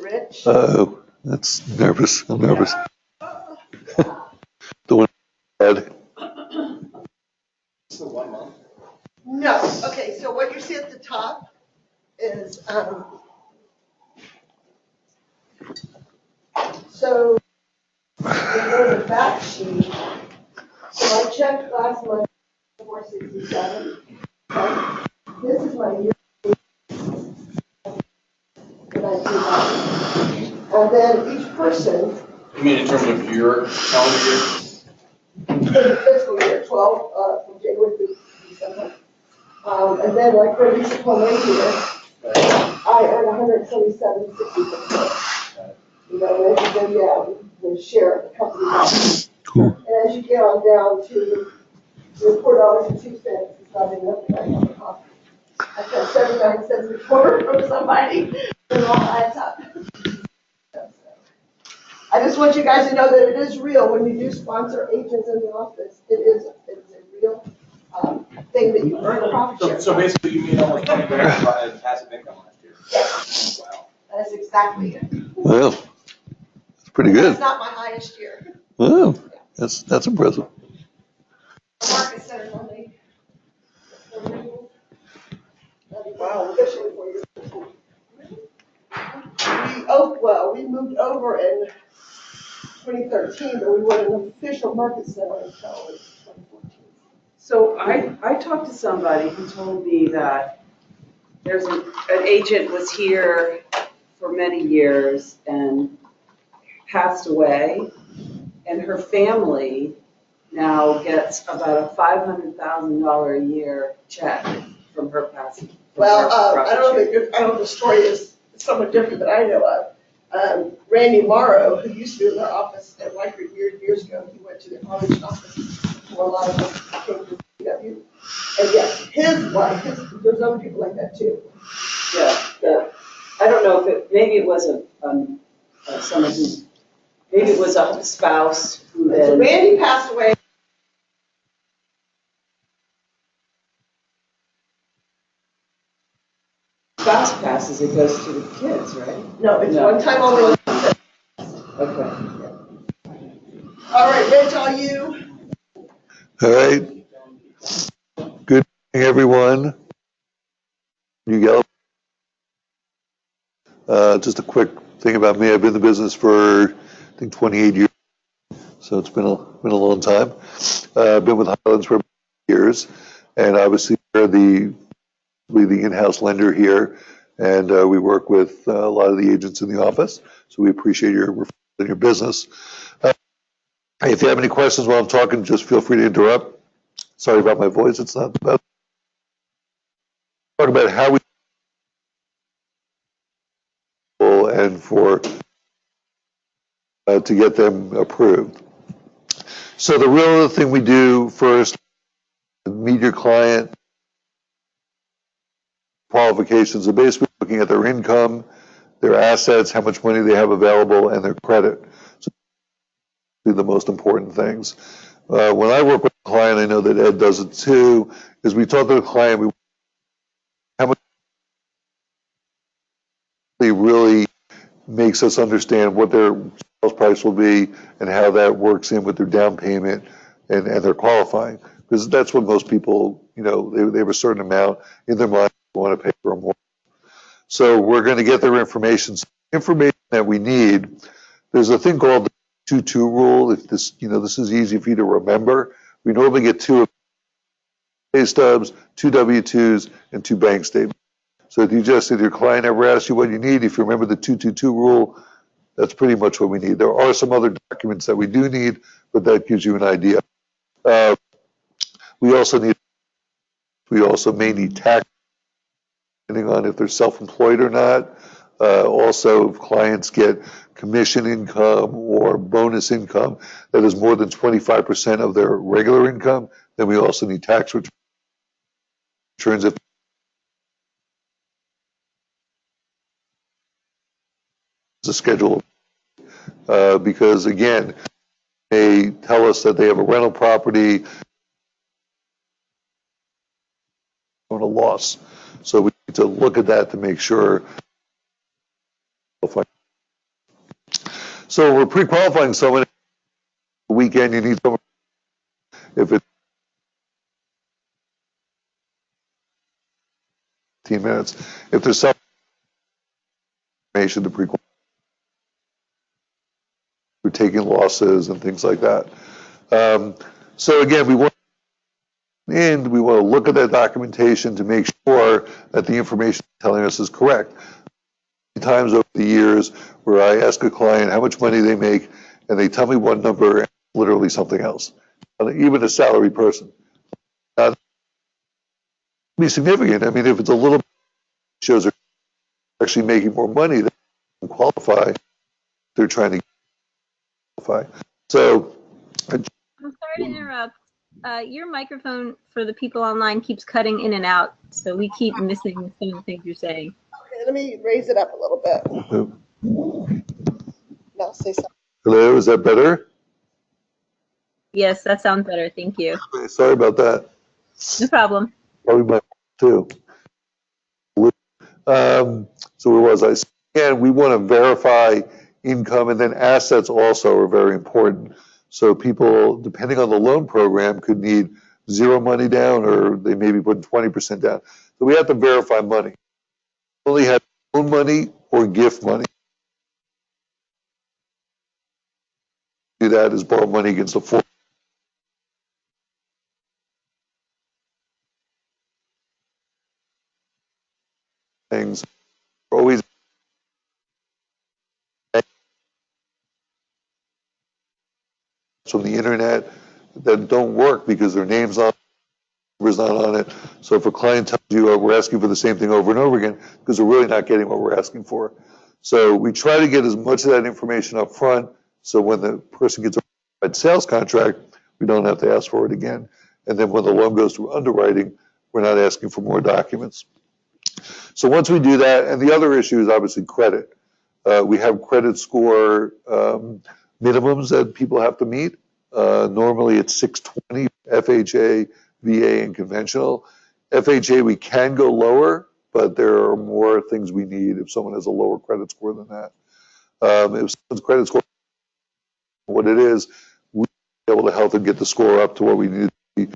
Rich. Uh-oh, that's nervous. I'm nervous. The one bad. So 1 month. No. Okay, so what you see at the top is, so you go to the back sheet. So I checked last month, 467. Okay. This is my year. And I do that. And then each person, You mean in terms of your calendar year? in the fiscal year 12, from January to December. And then like for Lisa Coleman here, I earn $127.60. You know, and then the share of the company. Cool. And as you get on down to your $4.02, it's not enough to buy a cup of coffee. I got 79 cents a quarter from somebody, and it all adds up. I just want you guys to know that it is real when you do sponsor agents in the office. It's a real thing that you earn a profit share. So basically, you made almost 20 grand in passive income last year. Yes. Wow. That's exactly it. Well, that's pretty good. It's not my highest year. Wow, that's impressive. Market center only. Wow, officially 4 years. We moved over in 2013, but we weren't an official market center until 2014. So I talked to somebody who told me that there's an agent was here for many years and passed away, and her family now gets about a $500,000 a year check from her passing. Well, I don't know if the story is somewhat different that I know of. Randy Morrow, who used to be in our office at Wyckoff years ago, he went to the college office for a lot of us came to CW. And yes, his wife, there's other people like that too. Yeah. I don't know if maybe it was someone who, maybe it was a spouse who So then. Randy passed away. Spouse passes, it goes to the kids, right? No, it's one time only. Okay. All right, Rich, all you. All right. Good morning, everyone. You yell. Just a quick thing about me. I've been in the business for, I think, 28 years. So it's been a long time. I've been with Highlands for years, and obviously we're the in-house lender here, and we work with a lot of the agents in the office. So we appreciate your referral in your business. If you have any questions while I'm talking, just feel free to interrupt. Sorry about my voice; it's not the best. Talk about how we and for to get them approved. So the real thing we do first, meet your client qualifications. So basically looking at their income, their assets, how much money they have available, and their credit. So the most important things. When I work with a client, I know that Ed does it too, is we talk to the client, how much they really makes us understand what their sales price will be and how that works in with their down payment and their qualifying. Because that's what most people, they have a certain amount in their mind they want to pay for a mortgage. So we're going to get their information. So information that we need, there's a thing called the 2-2 rule. If this, this is easy for you to remember. We normally get 2 pay stubs, 2 W-2s, and 2 bank statements. So if your client ever asks you what you need, if you remember the 2-2-2 rule, that's pretty much what we need. There are some other documents that we do need, but that gives you an idea. We also may need tax, depending on if they're self-employed or not. Also, if clients get commission income or bonus income that is more than 25% of their regular income, then we also need tax returns. If a schedule, because again, they tell us that they have a rental property on a loss. So we need to look at that to make sure So we're pre-qualifying someone. The weekend, you need someone. If it's 15 minutes, if there's some information to pre-qualify, we're taking losses and things like that. So again, we want to look at that documentation to make sure that the information telling us is correct. Times over the years where I ask a client how much money they make and they tell me one number and literally something else, even a salary person. Be significant. I mean, if it's a little bit, shows are actually making more money than qualify, they're trying to qualify. So I'm sorry to interrupt. Your microphone for the people online keeps cutting in and out, so we keep missing some of the things you're saying. Okay, let me raise it up a little bit. Now say something. hello, is that better? Yes, that sounds better. Thank you. Okay, sorry about that. No problem. Probably my too. So where was I? Again, we want to verify income, and then assets also are very important. So people, depending on the loan program, could need zero money down, or they may be putting 20% down. So we have to verify money. Only have loan money or gift money. Do that is borrow money against the four things. Always from the internet that don't work because their name's not on it. So if a client tells you, oh, we're asking for the same thing over and over again, because we're really not getting what we're asking for. So we try to get as much of that information up front, so when the person gets a sales contract, we don't have to ask for it again. And then when the loan goes through underwriting, we're not asking for more documents. So once we do that, and the other issue is obviously credit. We have credit score minimums that people have to meet. Normally it's 620, FHA, VA, and conventional. FHA, we can go lower, but there are more things we need if someone has a lower credit score than that. If someone's credit score, what it is, we'll be able to help them get the score up to what we need to be.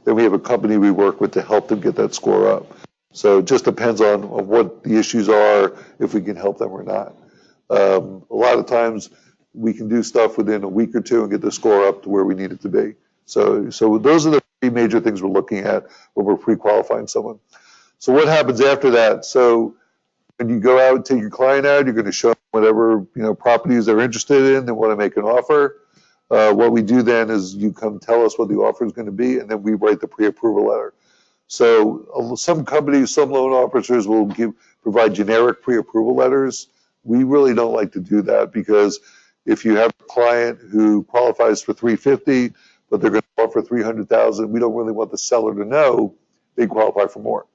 Then we have a company we work with to help them get that score up. So it just depends on what the issues are, if we can help them or not. A lot of times we can do stuff within a week or two and get the score up to where we need it to be. So those are the three major things we're looking at when we're pre-qualifying someone. So what happens after that? So when you go out and take your client out, you're going to show them whatever properties they're interested in. They want to make an offer. What we do then is you come tell us what the offer is going to be, and then we write the pre-approval letter. So some companies, some loan officers will provide generic pre-approval letters. We really don't like to do that, because if you have a client who qualifies for 350, but they're going to offer 300,000, we don't really want the seller to know they qualify for more.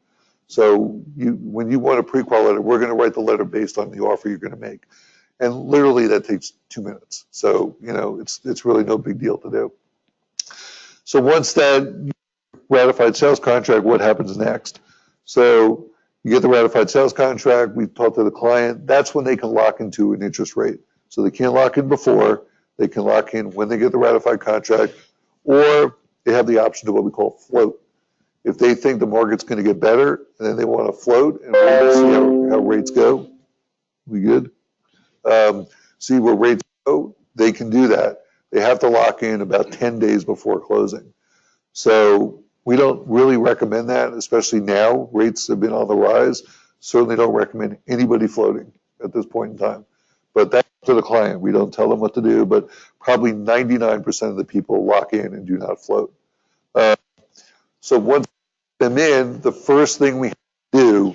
So when you want a pre-qual letter, we're going to write the letter based on the offer you're going to make. And literally that takes 2 minutes. So, it's really no big deal to do. So once that ratified sales contract, what happens next? So you get the ratified sales contract, we talk to the client, that's when they can lock into an interest rate. So they can't lock in before, they can lock in when they get the ratified contract, or they have the option to what we call float. If they think the market's going to get better and then they want to float and we'll see how rates go, we good? See where rates go, they can do that. They have to lock in about 10 days before closing. So we don't really recommend that, especially now. Rates have been on the rise. Certainly don't recommend anybody floating at this point in time. But that's to the client. We don't tell them what to do, but probably 99% of the people lock in and do not float. So once them in, the first thing we do,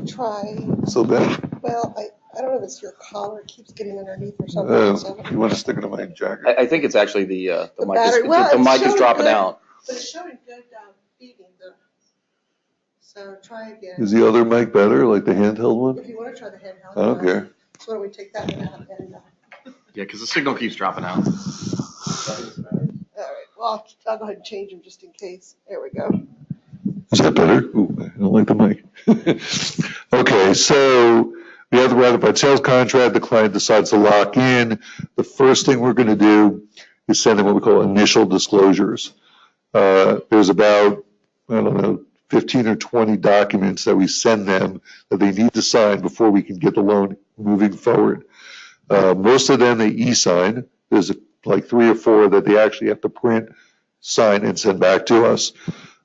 Try. So bad. Well, I don't know if it's your collar, it keeps getting underneath or something. So. You want to stick it in my jacket? I think it's actually the mic. battery. The mic is dropping out. But it's showing good feeding. So try again. Is the other mic better, like the handheld one? If you want to try the handheld. I don't care. So why don't we take that one out and. Yeah, because the signal keeps dropping out. All right. Well, I'll go ahead and change them just in case. There we go. Is that better? Ooh, I don't like the mic. Okay, so we have the ratified sales contract. The client decides to lock in. The first thing we're going to do is send them what we call initial disclosures. There's about, I don't know, 15 or 20 documents that we send them that they need to sign before we can get the loan moving forward. Most of them they e-sign. There's like 3 or 4 that they actually have to print, sign, and send back to us.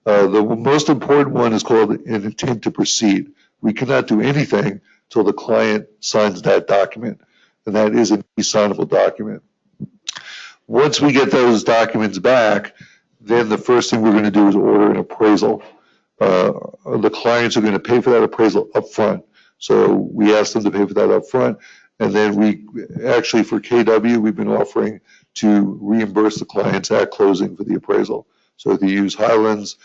The most important one is called an intent to proceed. We cannot do anything until the client signs that document, and that is an e-signable document. Once we get those documents back, then the first thing we're going to do is order an appraisal. The clients are going to pay for that appraisal up front. So we ask them to pay for that up front, and then we actually, for KW, we've been offering to reimburse the clients at closing for the appraisal. So if they use Highlands,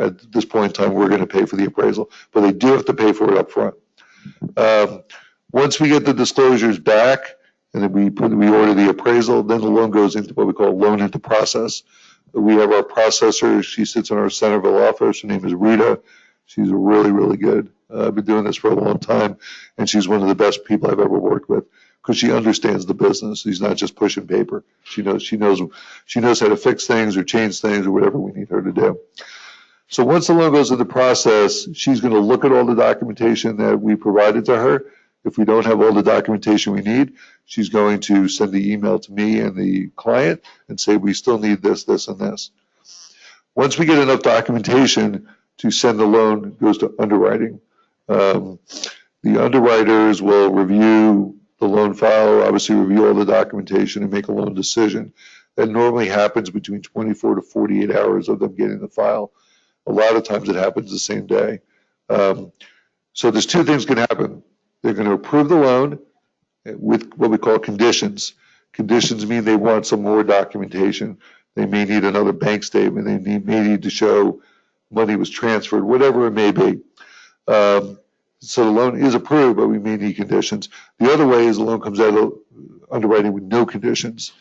at this point in time, we're going to pay for the appraisal, but they do have to pay for it up front. Once we get the disclosures back, and then we order the appraisal, then the loan goes into what we call loan into process. We have our processor. She sits in our Centerville office. Her name is Rita. She's really, really good. I've been doing this for a long time, and she's one of the best people I've ever worked with because she understands the business. She's not just pushing paper. She knows how to fix things or change things or whatever we need her to do. So once the loan goes into process, she's going to look at all the documentation that we provided to her. If we don't have all the documentation we need, she's going to send the email to me and the client and say, we still need this, this, and this. Once we get enough documentation to send the loan, it goes to underwriting. The underwriters will review the loan file, obviously review all the documentation and make a loan decision. That normally happens between 24 to 48 hours of them getting the file. A lot of times it happens the same day. So there's 2 things can happen. They're going to approve the loan with what we call conditions. Conditions mean they want some more documentation. They may need another bank statement. They may need to show money was transferred, whatever it may be. So the loan is approved, but we may need conditions. The other way is the loan comes out of underwriting with no conditions.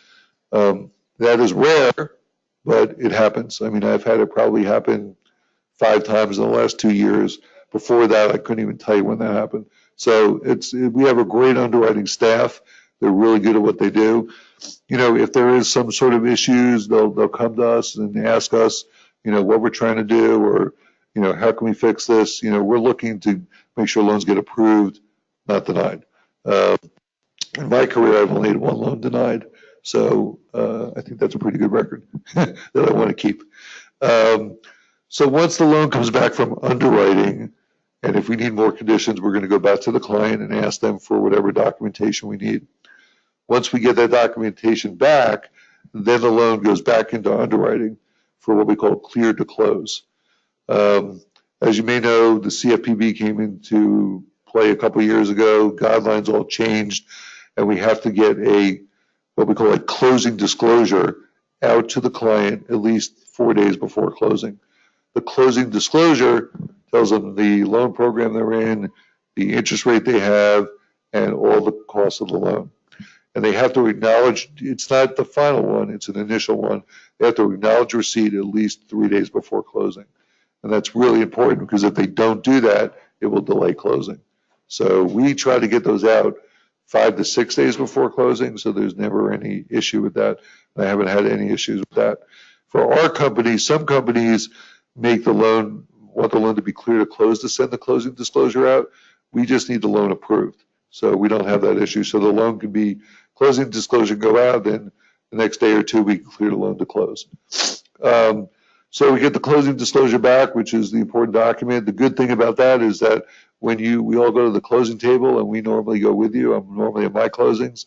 That is rare, but it happens. I mean, I've had it probably happen 5 times in the last 2 years. Before that, I couldn't even tell you when that happened. So we have a great underwriting staff. They're really good at what they do. You know, if there is some sort of issues, they'll come to us and ask us, you know, what we're trying to do, or, you know, how can we fix this? You know, we're looking to make sure loans get approved, not denied. In my career, I've only had 1 loan denied. So I think that's a pretty good record that I want to keep. So once the loan comes back from underwriting, and if we need more conditions, we're going to go back to the client and ask them for whatever documentation we need. Once we get that documentation back, then the loan goes back into underwriting for what we call clear to close. As you may know, the CFPB came into play a couple years ago. Guidelines all changed, and we have to get what we call a closing disclosure out to the client at least 4 days before closing. The closing disclosure tells them the loan program they're in, the interest rate they have, and all the costs of the loan. And they have to acknowledge, it's not the final one, it's an initial one. They have to acknowledge receipt at least 3 days before closing. And that's really important because if they don't do that, it will delay closing. So we try to get those out 5 to 6 days before closing, so there's never any issue with that. I haven't had any issues with that. For our company, some companies want the loan to be clear to close to send the closing disclosure out. We just need the loan approved. So we don't have that issue. So the loan can be closing disclosure go out, then the next day or 2 we can clear the loan to close. So we get the closing disclosure back, which is the important document. The good thing about that is that when we all go to the closing table, and we normally go with you, I'm normally at my closings,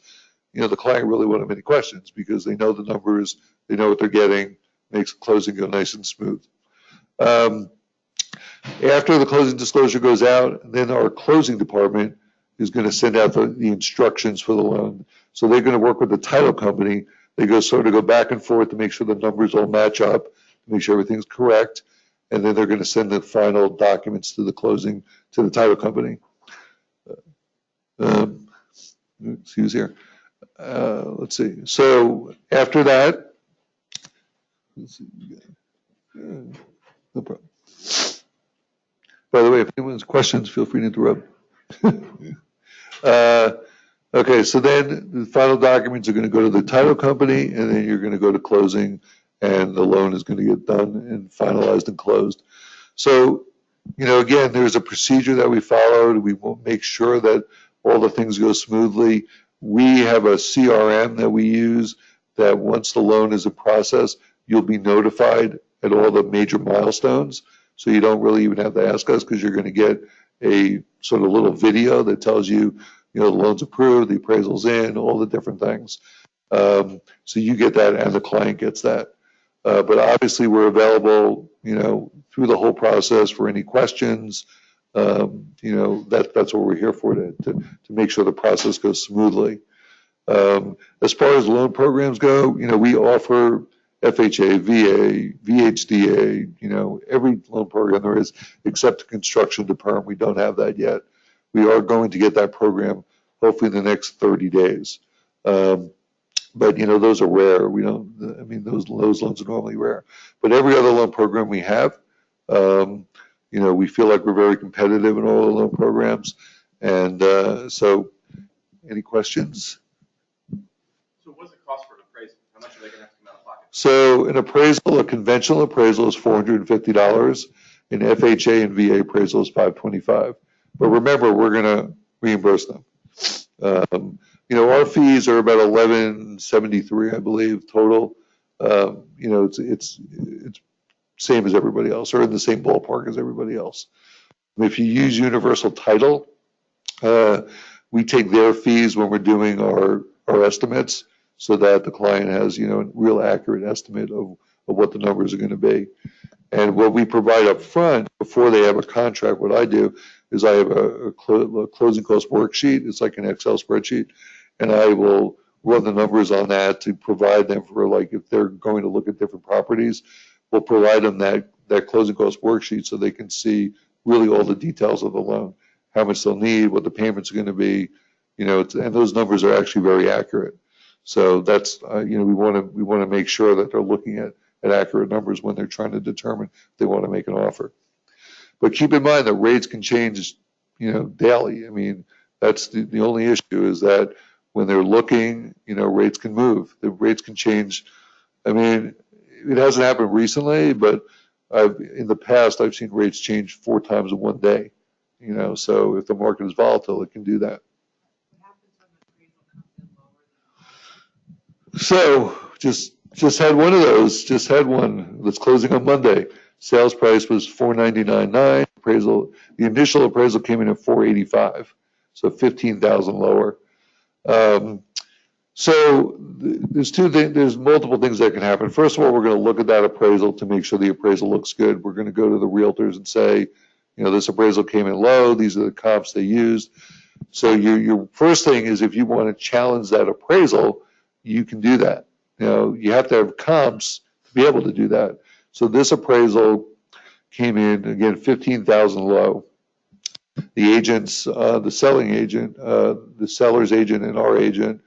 you know, the client really won't have any questions because they know the numbers, they know what they're getting, makes the closing go nice and smooth. After the closing disclosure goes out, then our closing department is going to send out the instructions for the loan. So they're going to work with the title company. They go back and forth to make sure the numbers all match up, to make sure everything's correct, and then they're going to send the final documents to the title company. Excuse here. Let's see. So after that, let's see. No problem. By the way, if anyone has questions, feel free to interrupt. Okay, so then the final documents are going to go to the title company, and then you're going to go to closing, and the loan is going to get done and finalized and closed. So, again, there's a procedure that we followed. We will make sure that all the things go smoothly. We have a CRM that we use that once the loan is in process, you'll be notified at all the major milestones. So you don't really even have to ask us, because you're going to get a sort of little video that tells you, the loan's approved, the appraisal's in, all the different things. So you get that and the client gets that. But obviously we're available, through the whole process for any questions. That's what we're here for, to make sure the process goes smoothly. As far as loan programs go, we offer FHA, VA, VHDA, every loan program there is, except the construction to perm. We don't have that yet. We are going to get that program hopefully in the next 30 days. But those are rare. Those loans are normally rare. But every other loan program we have, we feel like we're very competitive in all the loan programs. And so, any questions? So what's the cost for an appraisal? How much are they going to have to come out of pocket? So an appraisal, a conventional appraisal is $450. An FHA and VA appraisal is $525. But remember, we're going to reimburse them. Our fees are about $11.73, I believe, total. It's same as everybody else, or in the same ballpark as everybody else. If you use universal title, we take their fees when we're doing our estimates, so that the client has, a real accurate estimate of what the numbers are going to be. And what we provide up front before they have a contract, what I do is I have a closing cost worksheet. It's like an Excel spreadsheet, and I will run the numbers on that to provide them for, like, if they're going to look at different properties, we'll provide them that closing cost worksheet so they can see really all the details of the loan, how much they'll need, what the payments are going to be, and those numbers are actually very accurate. So that's, we want to make sure that they're looking at accurate numbers when they're trying to determine if they want to make an offer. But keep in mind that rates can change, daily. That's the only issue, is that when they're looking, rates can move. The rates can change. It hasn't happened recently, but in the past, I've seen rates change 4 times in one day. So if the market is volatile, it can do that. So just had one of those. Just had one that's closing on Monday. Sales price was $499.9. Appraisal, the initial appraisal came in at $485, so $15,000 lower. So there's multiple things that can happen. First of all, we're going to look at that appraisal to make sure the appraisal looks good. We're going to go to the realtors and say, this appraisal came in low. These are the comps they used. So your first thing is, if you want to challenge that appraisal, you can do that. You have to have comps to be able to do that. So this appraisal came in, again, $15,000 low. The agents, the selling agent, the seller's agent and our agent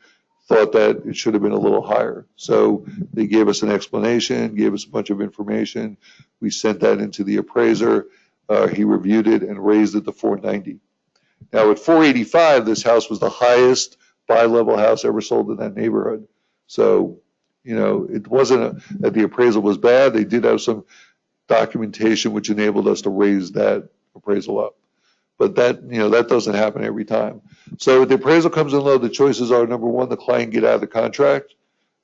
thought that it should have been a little higher. So they gave us an explanation, gave us a bunch of information. We sent that into the appraiser. He reviewed it and raised it to $490. Now at $485, this house was the highest bi-level house ever sold in that neighborhood. So, it wasn't that the appraisal was bad. They did have some documentation which enabled us to raise that appraisal up. But that doesn't happen every time. So if the appraisal comes in low, the choices are, number one, the client get out of the contract.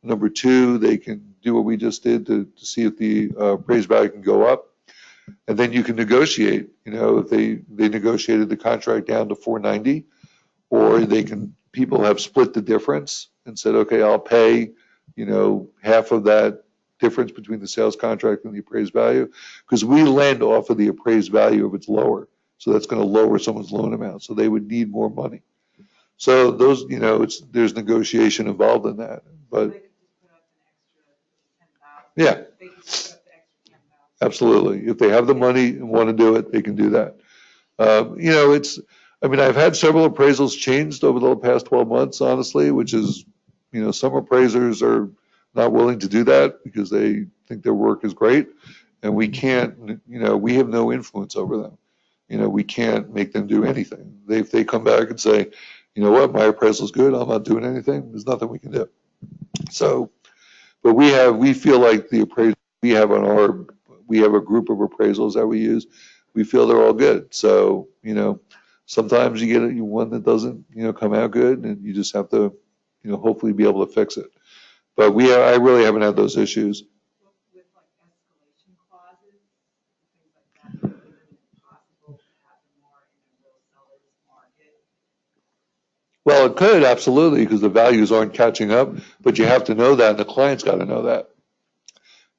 Number two, they can do what we just did to see if the appraised value can go up. And then you can negotiate, if they negotiated the contract down to $490, or people have split the difference and said, okay, I'll pay, half of that difference between the sales contract and the appraised value, because we lend off of the appraised value if it's lower. So that's going to lower someone's loan amount. So they would need more money. So those, there's negotiation involved in that. But yeah, absolutely. If they have the money and want to do it, they can do that. I've had several appraisals changed over the past 12 months, honestly, which is, some appraisers are not willing to do that because they think their work is great, and we can't, we have no influence over them. we can't make them do anything. If they come back and say, you know what, my appraisal's good, I'm not doing anything, there's nothing we can do. So, but we feel like the appraisal we have we have a group of appraisals that we use. We feel they're all good. So, sometimes you get one that doesn't, come out good, and you just have to, hopefully be able to fix it. But I really haven't had those issues. With like escalation clauses, things like that, is it possible to happen more in a real seller's market? Well, it could, absolutely, because the values aren't catching up, but you have to know that, and the client's got to know that.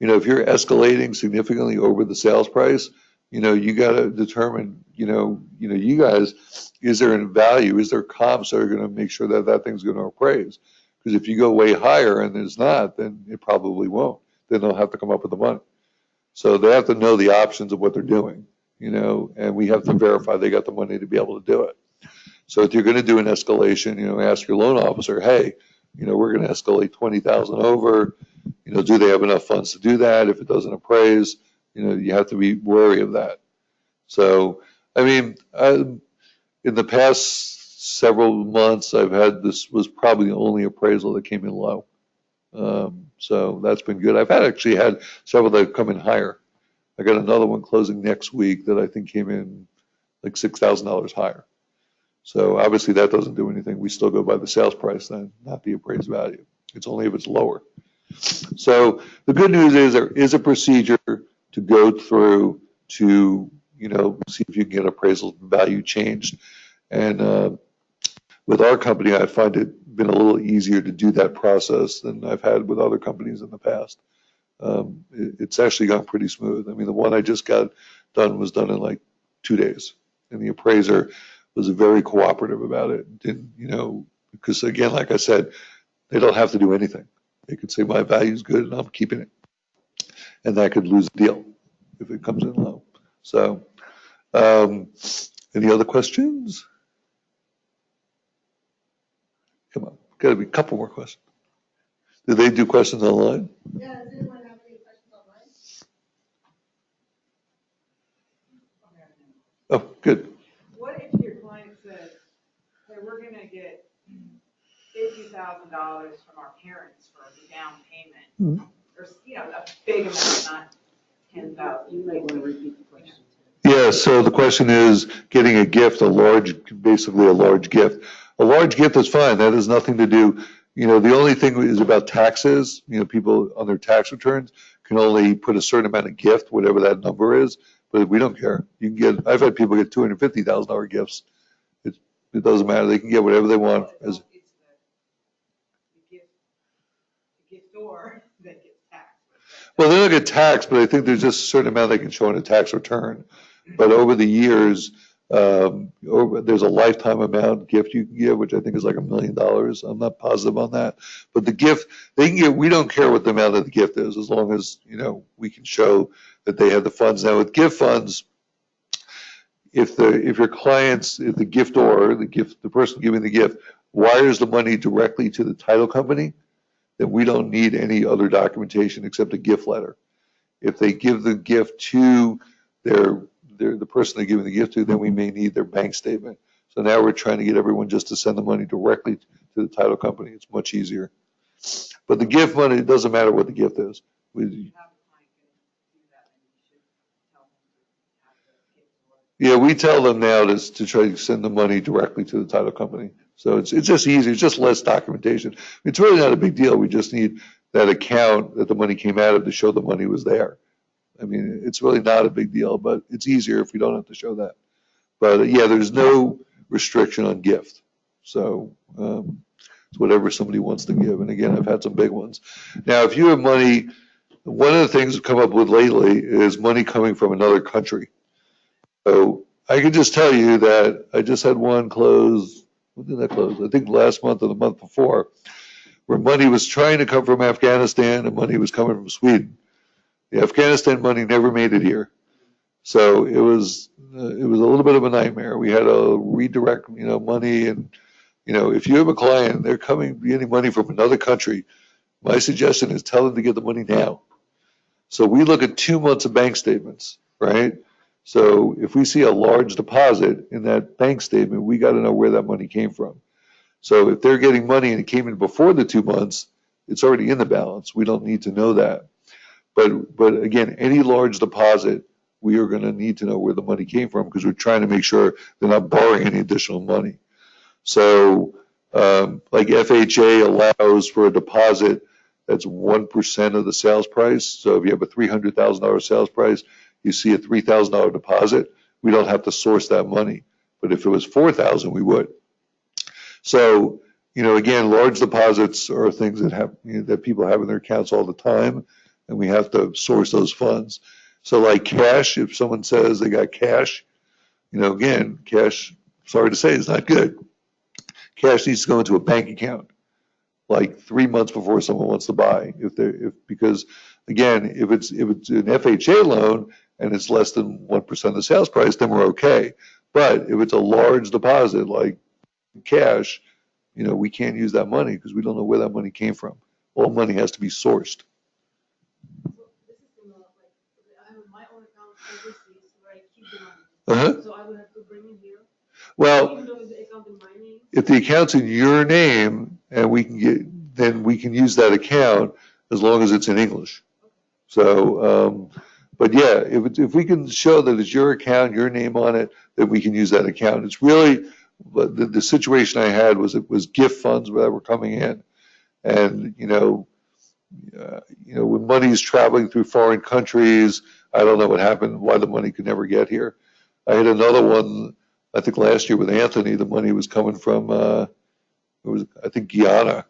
If you're escalating significantly over the sales price, you got to determine, you guys, is there a value? Is there comps that are going to make sure that that thing's going to appraise? Because if you go way higher and there's not, then it probably won't. Then they'll have to come up with the money. So they have to know the options of what they're doing, and we have to verify they got the money to be able to do it. So if you're going to do an escalation, ask your loan officer, hey, we're going to escalate 20,000 over. Do they have enough funds to do that? If it doesn't appraise, you have to be wary of that. So, in the past several months, this was probably the only appraisal that came in low. So that's been good. I've actually had several that have come in higher. I got another one closing next week that I think came in like $6,000 higher. So obviously that doesn't do anything. We still go by the sales price then, not the appraised value. It's only if it's lower. So the good news is there is a procedure to go through to, see if you can get appraisal value changed. And with our company, I find it been a little easier to do that process than I've had with other companies in the past. It's actually gone pretty smooth. The one I just got done was done in like 2 days. And the appraiser was very cooperative about it. Didn't, because again, like I said, they don't have to do anything. They could say my value's good and I'm keeping it. And that could lose the deal if it comes in low. So, any other questions? Come on, got to be a couple more questions. Do they do questions online? Yeah, does anyone have any questions online? Oh, good. What if your client says, hey, we're gonna get $50,000 from our parents for the down payment? Or, a big amount, not 10,000. You might want to repeat the question. Yeah, so the question is getting a gift, basically a large gift. A large gift is fine. That has nothing to do, the only thing is about taxes. People on their tax returns can only put a certain amount of gift, whatever that number is, but we don't care. I've had people get $250,000 gifts. It doesn't matter. They can get whatever they want. It's the giftor that gets taxed. Well, they don't get taxed, but I think there's just a certain amount they can show in a tax return. But over the years, there's a lifetime amount gift you can give, which I think is like $1 million. I'm not positive on that. But the gift, they can get, we don't care what the amount of the gift is, as long as, we can show that they have the funds. Now with gift funds, if the giftor, the person giving the gift wires the money directly to the title company, then we don't need any other documentation except a gift letter. If they give the gift to the person they're giving the gift to, then we may need their bank statement. So now we're trying to get everyone just to send the money directly to the title company. It's much easier. But the gift money, it doesn't matter what the gift is. We tell them now to try to send the money directly to the title company. So it's just easier. It's just less documentation. It's really not a big deal. We just need that account that the money came out of to show the money was there. It's really not a big deal, but it's easier if we don't have to show that. But there's no restriction on gift. So it's whatever somebody wants to give. And again, I've had some big ones. Now, if you have money, one of the things I've come up with lately is money coming from another country. So I can just tell you that I just had one close. When did that close? I think last month or the month before, where money was trying to come from Afghanistan and money was coming from Sweden. The Afghanistan money never made it here. So it was a little bit of a nightmare. We had to redirect, money. And, if you have a client, they're getting money from another country, my suggestion is tell them to get the money now. So we look at 2 months of bank statements, right? So if we see a large deposit in that bank statement, we got to know where that money came from. So if they're getting money and it came in before the 2 months, it's already in the balance. We don't need to know that. But again, any large deposit, we are going to need to know where the money came from because we're trying to make sure they're not borrowing any additional money. So like FHA allows for a deposit that's 1% of the sales price. So if you have a $300,000 sales price, you see a $3,000 deposit, we don't have to source that money. But if it was $4,000, we would. So, again, large deposits are things that that people have in their accounts all the time, and we have to source those funds. So like cash, if someone says they got cash, again, cash, sorry to say, is not good. Cash needs to go into a bank account like 3 months before someone wants to buy. Because again, if it's an FHA loan and it's less than 1% of the sales price, then we're okay. But if it's a large deposit like cash, we can't use that money because we don't know where that money came from. All money has to be sourced. So this is similar, like I have my own account overseas where I keep the money. So I would have to bring it here. Well, even though the account in my name. If the account's in your name and then we can use that account as long as it's in English. So, but yeah, if we can show that it's your account, your name on it, then we can use that account. It's really, the situation I had was it was gift funds that were coming in. And, when money is traveling through foreign countries, I don't know what happened, why the money could never get here. I had another one, I think last year with Anthony, the money was coming from, I think Guyana.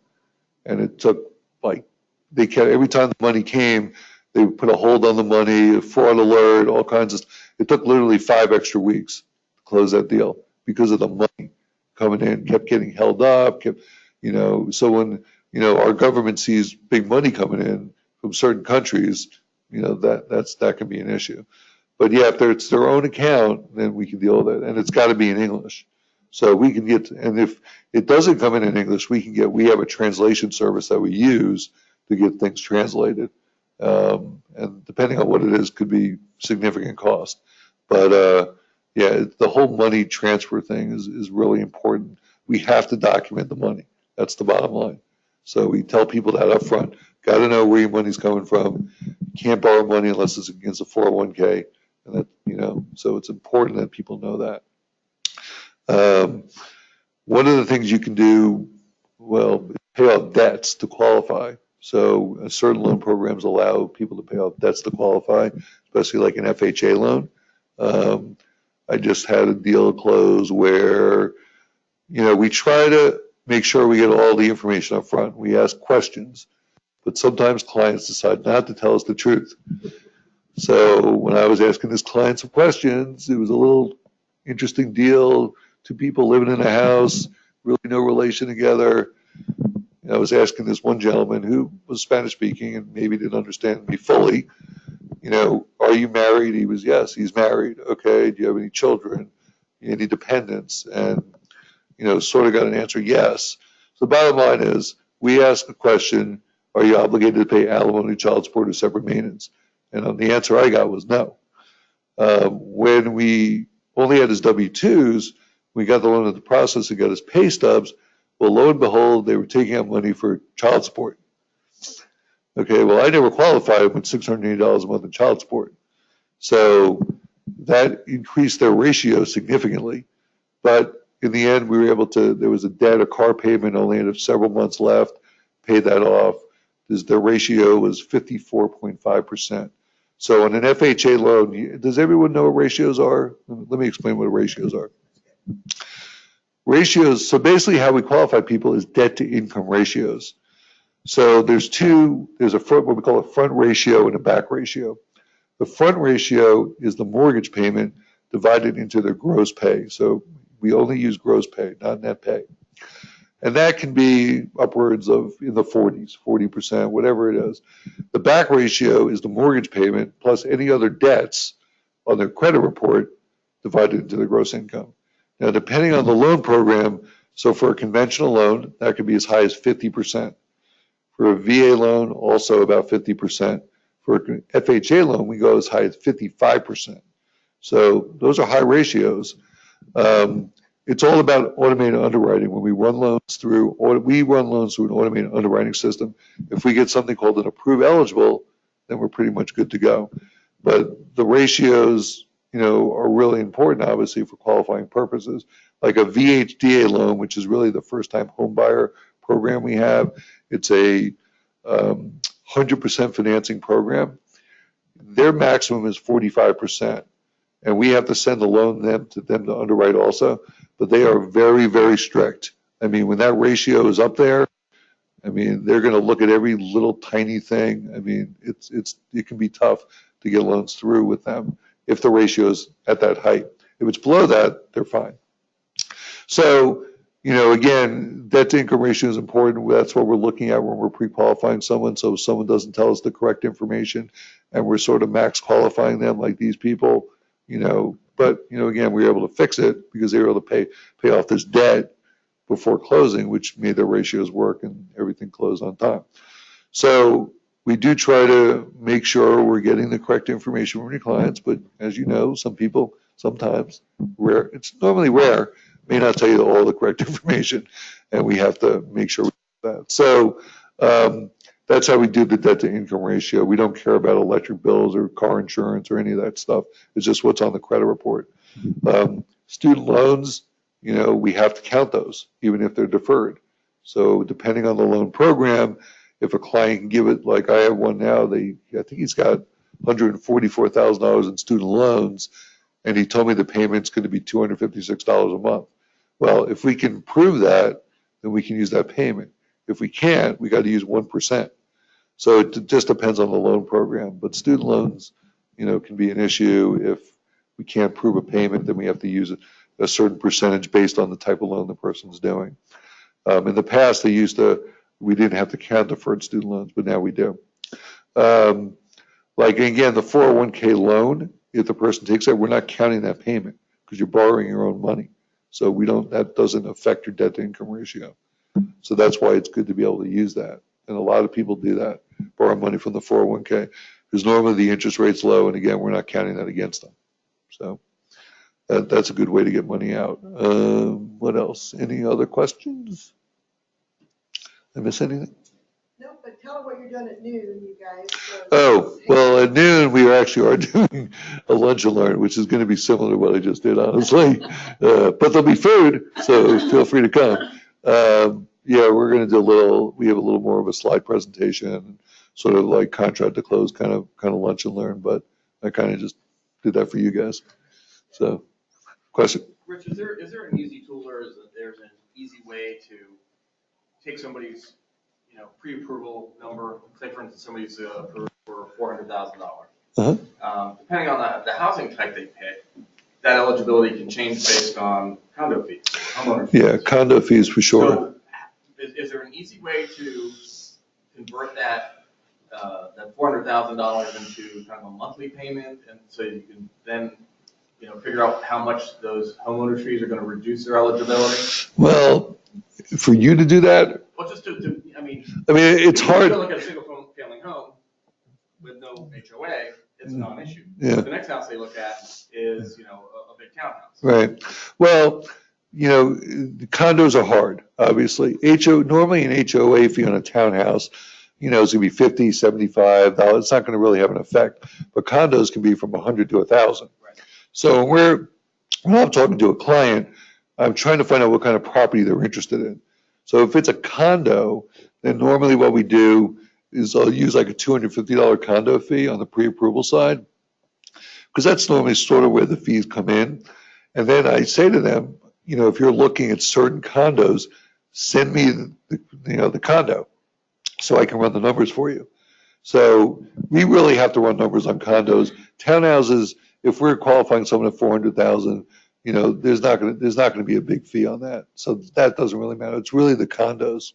And it took every time the money came, they would put a hold on the money, a fraud alert, all kinds of stuff. It took literally 5 extra weeks to close that deal because of the money coming in, kept getting held up, so when, our government sees big money coming in from certain countries, that can be an issue. But yeah, if it's their own account, then we can deal with it. And it's got to be in English. So we can and if it doesn't come in English, we have a translation service that we use to get things translated. And depending on what it is, could be significant cost. But yeah, the whole money transfer thing is really important. We have to document the money. That's the bottom line. So we tell people that up front. Got to know where your money's coming from. You can't borrow money unless it's against a 401k. And that, so it's important that people know that. One of the things you can do, is pay off debts to qualify. So certain loan programs allow people to pay off debts to qualify, especially like an FHA loan. I just had a deal close where, we try to make sure we get all the information up front. We ask questions, but sometimes clients decide not to tell us the truth. So when I was asking this client some questions, it was a little interesting deal. 2 people living in a house, really no relation together. I was asking this one gentleman who was Spanish speaking and maybe didn't understand me fully, are you married? He was, yes, he's married. Okay, do you have any children? Any dependents? And, sort of got an answer, yes. So the bottom line is, we ask the question, are you obligated to pay alimony, child support, or separate maintenance? And the answer I got was no. When we only had his W-2s, we got the loan at the process and got his pay stubs. Well, lo and behold, they were taking out money for child support. Okay, well, I never qualified with $680 a month in child support. So that increased their ratio significantly. But in the end, we were able to, there was a car payment, only had several months left, paid that off. Their ratio was 54.5%. So on an FHA loan, does everyone know what ratios are? Let me explain what ratios are. Ratios, so basically how we qualify people is debt to income ratios. So there's what we call a front ratio and a back ratio. The front ratio is the mortgage payment divided into their gross pay. So we only use gross pay, not net pay. And that can be upwards of in the 40s, 40%, whatever it is. The back ratio is the mortgage payment plus any other debts on their credit report divided into the gross income. Now, depending on the loan program, so for a conventional loan, that could be as high as 50%. For a VA loan, also about 50%. For an FHA loan, we go as high as 55%. So those are high ratios. It's all about automated underwriting. When we run loans through, we run loans through an automated underwriting system. If we get something called an approved eligible, then we're pretty much good to go. But the ratios, are really important, obviously, for qualifying purposes. Like a VHDA loan, which is really the first time home buyer program we have. It's a 100% financing program. Their maximum is 45%. And we have to send the loan to them to underwrite also. But they are very, very strict. I mean, when that ratio is up there, I mean, they're going to look at every little tiny thing. I mean, it can be tough to get loans through with them if the ratio is at that height. If it's below that, they're fine. So, again, debt to income ratio is important. That's what we're looking at when we're pre-qualifying someone. So if someone doesn't tell us the correct information and we're sort of max qualifying them like these people, but, again, we were able to fix it because they were able to pay off this debt before closing, which made their ratios work and everything closed on time. So we do try to make sure we're getting the correct information from your clients, but as you know, some people sometimes, rare, it's normally rare, may not tell you all the correct information, and we have to make sure we do that. So that's how we do the debt to income ratio. We don't care about electric bills or car insurance or any of that stuff. It's just what's on the credit report. Student loans, we have to count those, even if they're deferred. So depending on the loan program, if a client can give it, like I have one now, I think he's got $144,000 in student loans, and he told me the payment's going to be $256 a month. Well, if we can prove that, then we can use that payment. If we can't, we got to use 1%. So it just depends on the loan program. But student loans, can be an issue. If we can't prove a payment, then we have to use a certain percentage based on the type of loan the person's doing. In the past, we didn't have to count deferred student loans, but now we do. Like again, the 401k loan, if the person takes it, we're not counting that payment because you're borrowing your own money. So that doesn't affect your debt to income ratio. So that's why it's good to be able to use that. And a lot of people do that, borrow money from the 401k, because normally the interest rate's low, and again, we're not counting that against them. So that's a good way to get money out. What else? Any other questions? Did I miss anything? No, but tell them what you're doing at noon, you guys. Oh, well, at noon, we actually are doing a lunch and learn, which is going to be similar to what I just did, honestly. But there'll be food, so feel free to come. Yeah, we're going to do we have a little more of a slide presentation, sort of like contract to close kind of lunch and learn, but I kind of just did that for you guys. So, question? Rich, is there an easy tool or there's an easy way to take somebody's, pre-approval number, say for instance, somebody's approved for $400,000. Depending on the housing type they pick, that eligibility can change based on condo fees, homeowner fees. Yeah, condo fees for sure. So is there an easy way to convert that $400,000 into kind of a monthly payment, and so you can then figure out how much those homeowner fees are going to reduce their eligibility? Well, for you to do that, Well, just I mean, it's hard. If you look at a single family home with no HOA, it's not an issue. Yeah. The next house they look at is, a big townhouse. Right. Well, condos are hard, obviously. Normally an HOA fee on a townhouse, is going to be $50, $75. It's not going to really have an effect. But condos can be from 100 to 1,000. Right. So when I'm talking to a client, I'm trying to find out what kind of property they're interested in. So if it's a condo, then normally what we do is I'll use like a $250 condo fee on the pre-approval side, because that's normally sort of where the fees come in. And then I say to them, if you're looking at certain condos, send me the condo so I can run the numbers for you. So we really have to run numbers on condos. Townhouses, if we're qualifying someone at 400,000, there's not going to be a big fee on that. So that doesn't really matter. It's really the condos.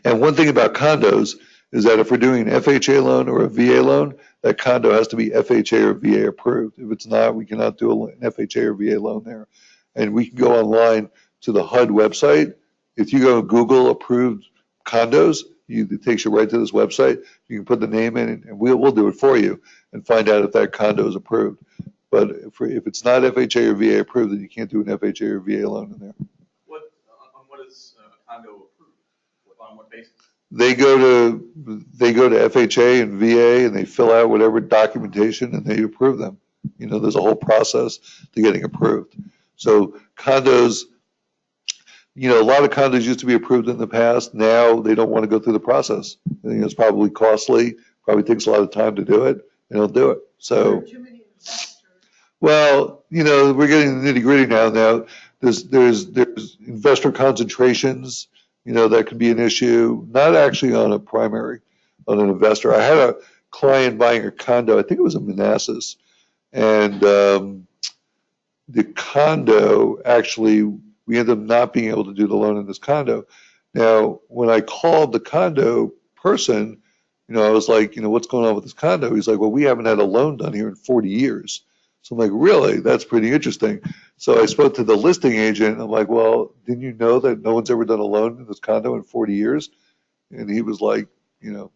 And one thing about condos is that if we're doing an FHA loan or a VA loan, that condo has to be FHA or VA approved. If it's not, we cannot do an FHA or VA loan there. And we can go online to the HUD website. If you go Google approved condos, it takes you right to this website. You can put the name in, and we'll do it for you and find out if that condo is approved. But if it's not FHA or VA approved, then you can't do an FHA or VA loan in there. What is a condo approved? On what basis? They go to FHA and VA and they fill out whatever documentation and they approve them. You know, there's a whole process to getting approved. So condos, you know, a lot of condos used to be approved in the past. Now they don't want to go through the process. You know, it's probably costly, probably takes a lot of time to do it. They don't do it. So, Too many investors. well, you know, we're getting the nitty gritty now. There's investor concentrations, you know, that could be an issue, not actually on a primary, on an investor. I had a client buying a condo, I think it was in Manassas, and the condo, actually, we ended up not being able to do the loan in this condo. Now, when I called the condo person, you know, I was like, you know, what's going on with this condo? He's like, well, we haven't had a loan done here in 40 years. So I'm like, really? That's pretty interesting. So I spoke to the listing agent. And I'm like, well, didn't you know that no one's ever done a loan in this condo in 40 years? And he was like, you know,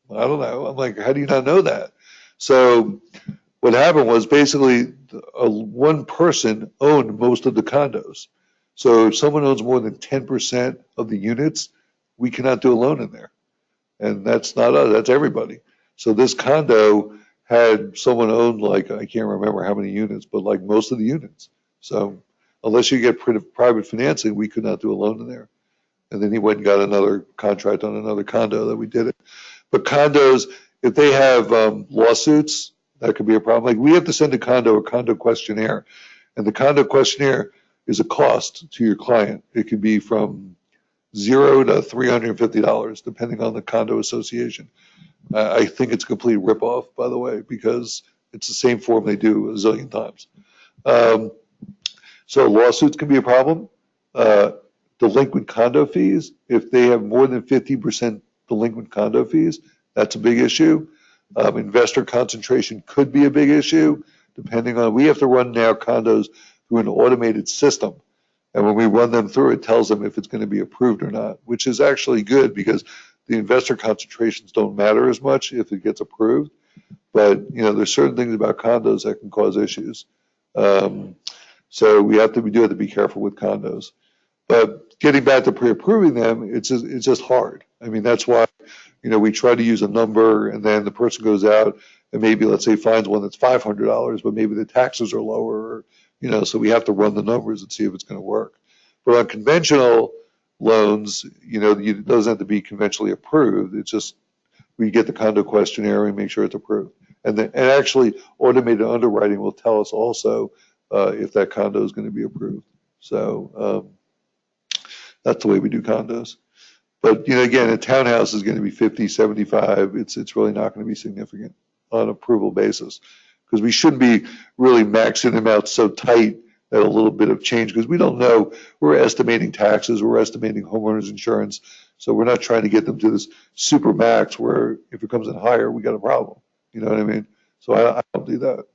I don't know. I'm like, how do you not know that? So what happened was basically one person owned most of the condos. So if someone owns more than 10% of the units, we cannot do a loan in there. And that's not us, that's everybody. So this condo had someone owned, like, I can't remember how many units, but like most of the units. So unless you get private financing, we could not do a loan in there. And then he went and got another contract on another condo that we did it. But condos, if they have lawsuits, that could be a problem. Like, we have to send a condo questionnaire. And the condo questionnaire is a cost to your client. It could be from $0 to $350, depending on the condo association. I think it's a complete ripoff, by the way, because it's the same form they do a zillion times. So lawsuits can be a problem. Delinquent condo fees, if they have more than 50% delinquent condo fees, that's a big issue. Investor concentration could be a big issue, depending on, we have to run now condos through an automated system. And when we run them through, it tells them if it's going to be approved or not, which is actually good because the investor concentrations don't matter as much if it gets approved. But, you know, there's certain things about condos that can cause issues. So we do have to be careful with condos. But getting back to pre-approving them, it's just hard. I mean, that's why, you know, we try to use a number and then the person goes out and maybe, let's say, finds one that's $500, but maybe the taxes are lower, you know, so we have to run the numbers and see if it's going to work. But on conventional loans, you know, it doesn't have to be conventionally approved. It's just, we get the condo questionnaire and make sure it's approved. And actually automated underwriting will tell us also if that condo is going to be approved. So that's the way we do condos. But, you know, again, a townhouse is going to be 50, 75. It's really not going to be significant on approval basis because we shouldn't be really maxing them out so tight that a little bit of change, because we don't know. We're estimating taxes, we're estimating homeowners insurance. So we're not trying to get them to this super max where if it comes in higher, we got a problem. You know what I mean? So I don't do that.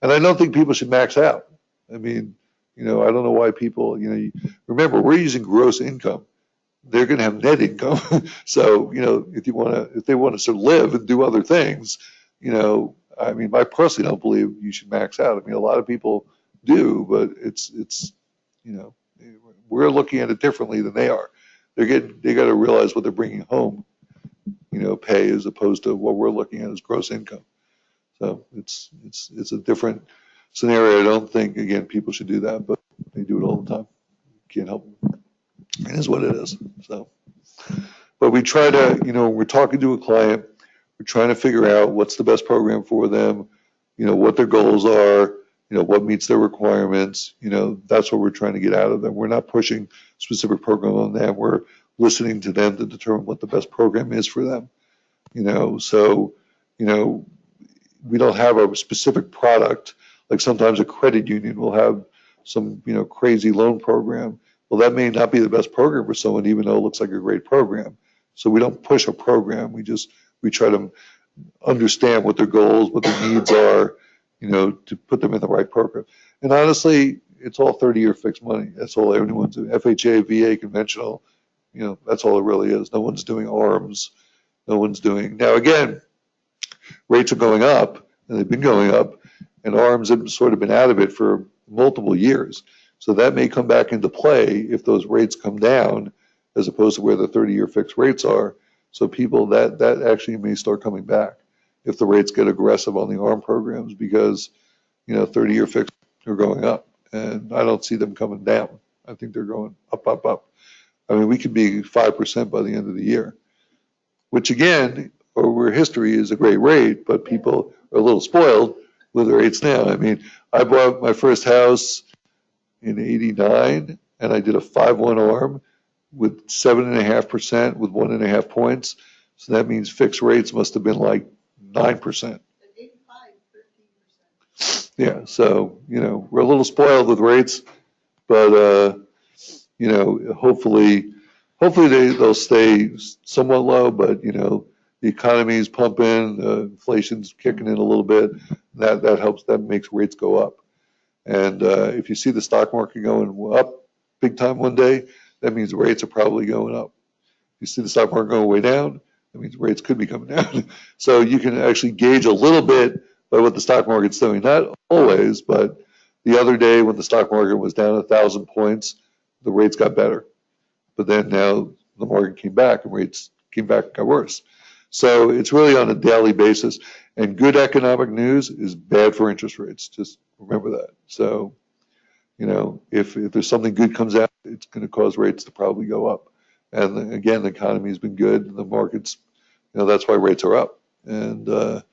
And I don't think people should max out. I mean, you know, I don't know why people, you know, remember, we're using gross income. They're going to have net income. So, you know, if they want to sort of live and do other things, you know, I mean, I personally don't believe you should max out. I mean, a lot of people do, but it's, you know, we're looking at it differently than they are. They got to realize what they're bringing home, you know, pay as opposed to what we're looking at as gross income. So it's a different scenario. I don't think, again, people should do that, but they do it all the time. Can't help them. It is what it is. So, but we try to, you know, we're talking to a client, we're trying to figure out what's the best program for them, you know, what their goals are, you know, what meets their requirements, you know, that's what we're trying to get out of them. We're not pushing specific program on them. We're listening to them to determine what the best program is for them, you know. So, you know, we don't have a specific product. Like sometimes a credit union will have some, you know, crazy loan program. Well, that may not be the best program for someone, even though it looks like a great program. So we don't push a program. We try to understand what their goals, what their needs are, you know, to put them in the right program. And honestly, it's all 30-year fixed money. That's all anyone's doing. FHA, VA, conventional, you know, that's all it really is. No one's doing ARMs. No one's doing, now again, rates are going up and they've been going up. and ARMs have sort of been out of it for multiple years. So that may come back into play if those rates come down, as opposed to where the 30-year fixed rates are. So people, that actually may start coming back if the rates get aggressive on the ARM programs, because, 30-year fixed are going up, and I don't see them coming down. I think they're going up, up, up. I mean, we could be 5% by the end of the year, which again, over history is a great rate, but people are a little spoiled with the rates now. I mean, I bought my first house in '89, and I did a 5-1 ARM with 7.5% with 1.5 points. So that means fixed rates must have been like 9%. 85, 13%. Yeah, so, we're a little spoiled with rates, but, hopefully they'll stay somewhat low, but, the economy's pumping, inflation's kicking in a little bit. That helps, that makes rates go up. And if you see the stock market going up big time one day, that means rates are probably going up. If you see the stock market going way down, that means rates could be coming down. So you can actually gauge a little bit by what the stock market's doing. Not always, but the other day when the stock market was down 1,000 points, the rates got better. But then now the market came back and rates came back and got worse. So it's really on a daily basis. And good economic news is bad for interest rates. Just remember that. So, if there's something good comes out, it's going to cause rates to probably go up. And again, the economy has been good, and the markets, that's why rates are up. And the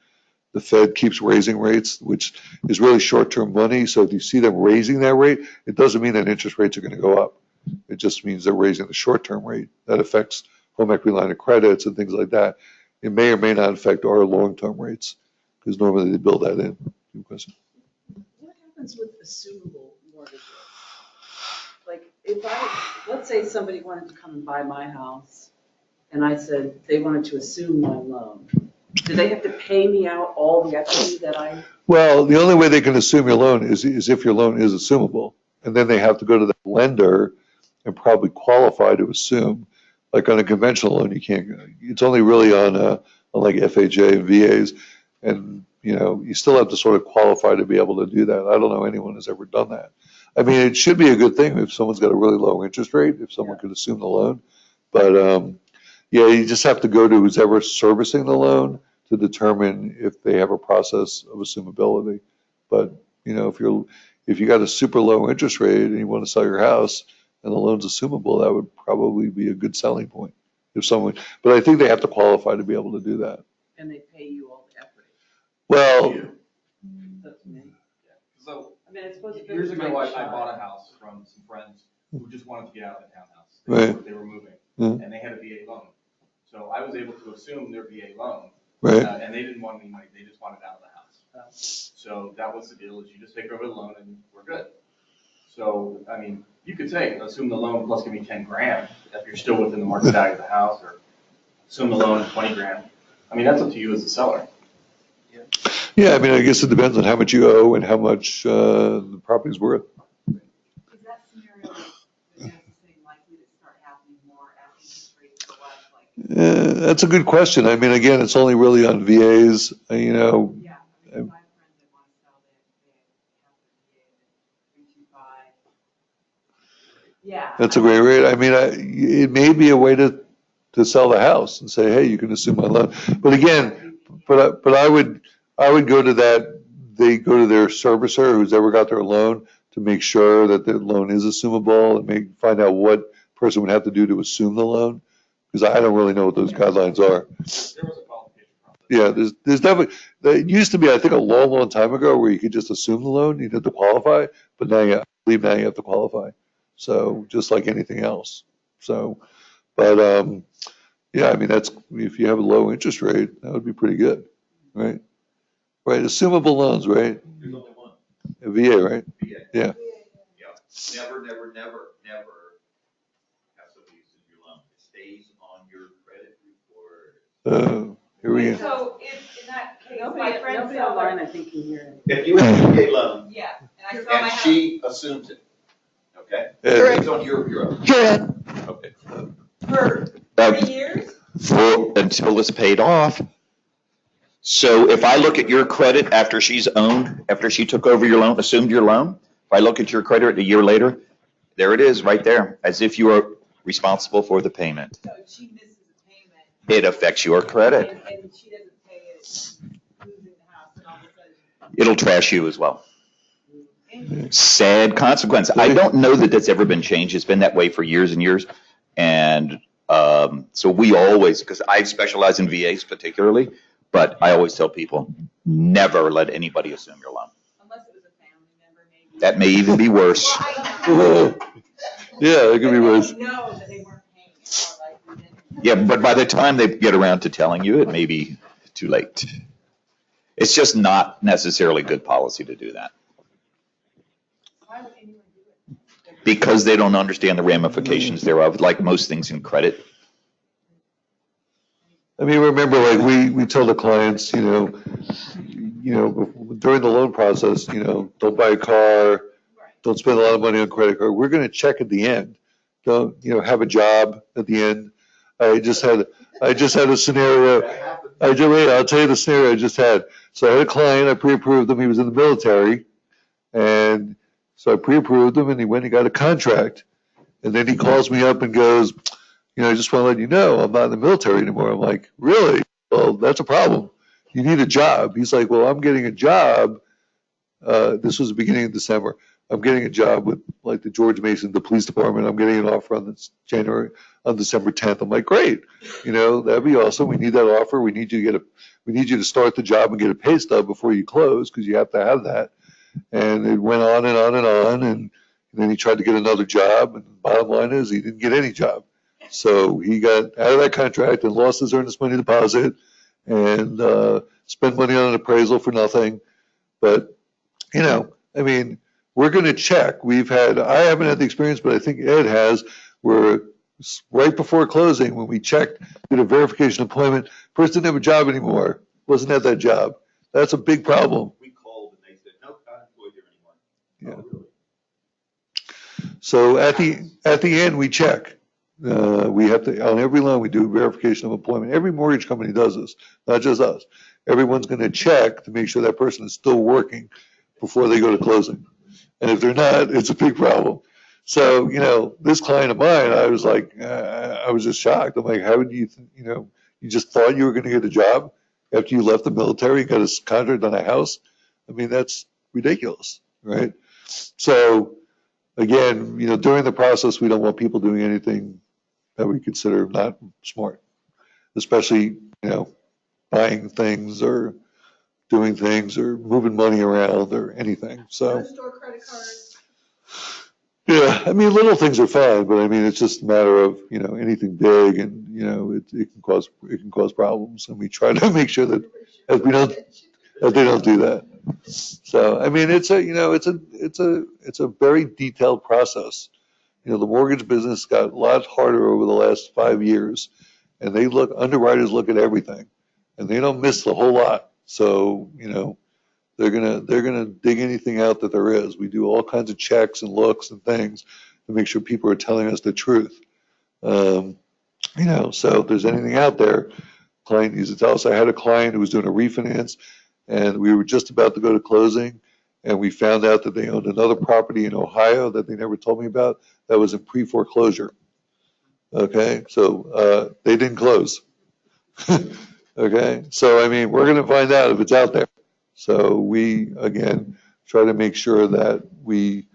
Fed keeps raising rates, which is really short-term money. So if you see them raising that rate, it doesn't mean that interest rates are going to go up. It just means they're raising the short-term rate. That affects home equity line of credits and things like that. It may or may not affect our long-term rates, because normally they build that in. What happens with assumable mortgages? Like, let's say somebody wanted to come and buy my house, and I said they wanted to assume my loan. Do they have to pay me out all the equity that I? Well, the only way they can assume your loan is if your loan is assumable. And then they have to go to the lender and probably qualify to assume. Like on a conventional loan, you can't, it's only really on like FHA and VAs. And, you still have to sort of qualify to be able to do that. I don't know anyone who's ever done that. I mean, it should be a good thing if someone's got a really low interest rate, if someone could assume the loan. But, you just have to go to who's ever servicing the loan to determine if they have a process of assumability. But, if you got a super low interest rate and you want to sell your house and the loan's assumable, that would probably be a good selling point. But I think they have to qualify to be able to do that. And they pay you all the equity. Well, That's me. So I mean, I suppose if it years was ago, my I child. bought a house from some friends who just wanted to get out of the townhouse. Right. They were moving, Mhm. and they had a VA loan. So I was able to assume their VA loan. right. And they didn't want any money, they just wanted out of the house. So that was the deal, is you just take over the loan and we're good. So, I mean, you could say, assume the loan plus give me 10 grand, if you're still within the market value of the house, or assume the loan 20 grand. I mean, that's up to you as the seller. Yeah, I mean, I guess it depends on how much you owe and how much the property's worth. Is that scenario the necessary likely to start happening more as interest rates go up? Like, That's a good question. I mean, again, it's only really on VAs, yeah, I mean, my friends that want to sell, they have their VA at 3.25. Yeah. that's a great rate. I mean, it may be a way to sell the house and say, hey, you can assume my loan. But again, but I would go to that, they go to their servicer who's ever got their loan to make sure that the loan is assumable and find out what person would have to do to assume the loan. Because I don't really know what those guidelines are. There was a qualification process. Yeah, there's definitely, it used to be, I think, a long, long time ago where you could just assume the loan, you didn't have to qualify, but now I believe now you have to qualify. So just like anything else. So, but, yeah, I mean, if you have a low interest rate, that would be pretty good, right? Right, assumable loans, right? There's only one. A VA, right? VA. Yeah. Yeah. Never have somebody assume your loan. It stays on your credit report. Here we go. So if in that case, my Nobody friend nobody sell online, their, I think, can hear it. If you have a VA loan yeah, and I sell my and house. she assumes it, okay? Correct. It's on your own. Correct. Okay. For 30 years? Until it's paid off. So if I look at your credit after she took over your loan, assumed your loan, if I look at your credit a year later, there it is, right there, as if you were responsible for the payment. So if she misses a payment. It affects your credit. And she doesn't pay it, losing the house, and all of a sudden. It'll trash you as well. Sad consequence. I don't know that that's ever been changed. It's been that way for years and years. And so we always, because I specialize in VAs particularly, but I always tell people, never let anybody assume your loan. Unless it was a family member, maybe. That may even be worse. Yeah, it could be worse. No, that they weren't paying it, or like we didn't. Yeah, but by the time they get around to telling you, it may be too late. It's just not necessarily good policy to do that. Why would anyone do it? Because they don't understand the ramifications thereof, like most things in credit. I mean, remember, like we tell the clients, during the loan process, don't buy a car, don't spend a lot of money on credit card. We're going to check at the end. Don't, have a job at the end. I just had a scenario. I'll tell you the scenario I just had. So I had a client, I pre-approved him. He was in the military. And so I pre-approved him and he went and got a contract. And then he calls me up and goes, I just want to let you know I'm not in the military anymore. I'm like, really? Well, that's a problem. You need a job. He's like, well, I'm getting a job. This was the beginning of December. I'm getting a job with like the George Mason, the police department. I'm getting an offer on December 10th. I'm like, great. That'd be awesome. We need that offer. We need you to start the job and get a pay stub before you close because you have to have that. And it went on and on and on. And then he tried to get another job. And the bottom line is he didn't get any job. So he got out of that contract and lost his earnest money deposit and spent money on an appraisal for nothing. But, we're going to check. I haven't had the experience, but I think Ed has, where right before closing, when we checked, did a verification of employment, person didn't have a job anymore, wasn't at that job. That's a big problem. We called and they said, nope, not employed there anymore. Yeah. Oh, really? So at the end, we check. We have to, on every loan, we do verification of employment. Every mortgage company does this, not just us. Everyone's going to check to make sure that person is still working before they go to closing. And if they're not, it's a big problem. So, this client of mine, I was like, I was just shocked. I'm like, how would you, you just thought you were going to get a job after you left the military, got a contract on a house? I mean, that's ridiculous, right? So, again, during the process, we don't want people doing anything that we consider not smart, especially, buying things or doing things or moving money around or anything. So, Store credit cards. yeah, little things are fine, but it's just a matter of, anything big and, it can cause problems. And we try to make sure that they don't do that. So, it's a very detailed process. The mortgage business got a lot harder over the last 5 years, and underwriters look at everything, and they don't miss a whole lot. So, they're gonna dig anything out that there is. We do all kinds of checks and looks and things to make sure people are telling us the truth. So if there's anything out there, client needs to tell us. I had a client who was doing a refinance, and we were just about to go to closing, and we found out that they owned another property in Ohio that they never told me about that was in pre-foreclosure. Okay, so they didn't close. Okay, so we're going to find out if it's out there. So we, again, try to make sure that we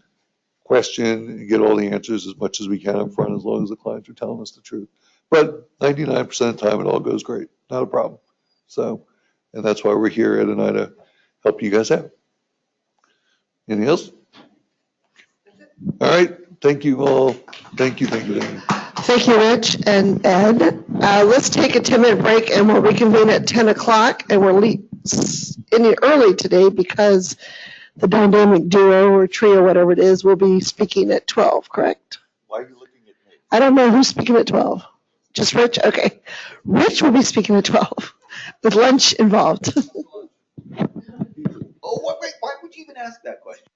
question and get all the answers as much as we can up front, as long as the clients are telling us the truth. But 99% of the time, it all goes great. Not a problem. So, and that's why we're here, Ed and I, to help you guys out. Anything else? All right. Thank you all. Thank you. Thank you, Rich and Ed. Let's take a 10-minute break and we'll reconvene at 10 o'clock. And we're ending early today because the dynamic duo or trio, whatever it is, will be speaking at 12, correct? Why are you looking at me? I don't know who's speaking at 12. Just Rich? Okay. Rich will be speaking at 12 with lunch involved. Oh, wait, why would you even ask that question?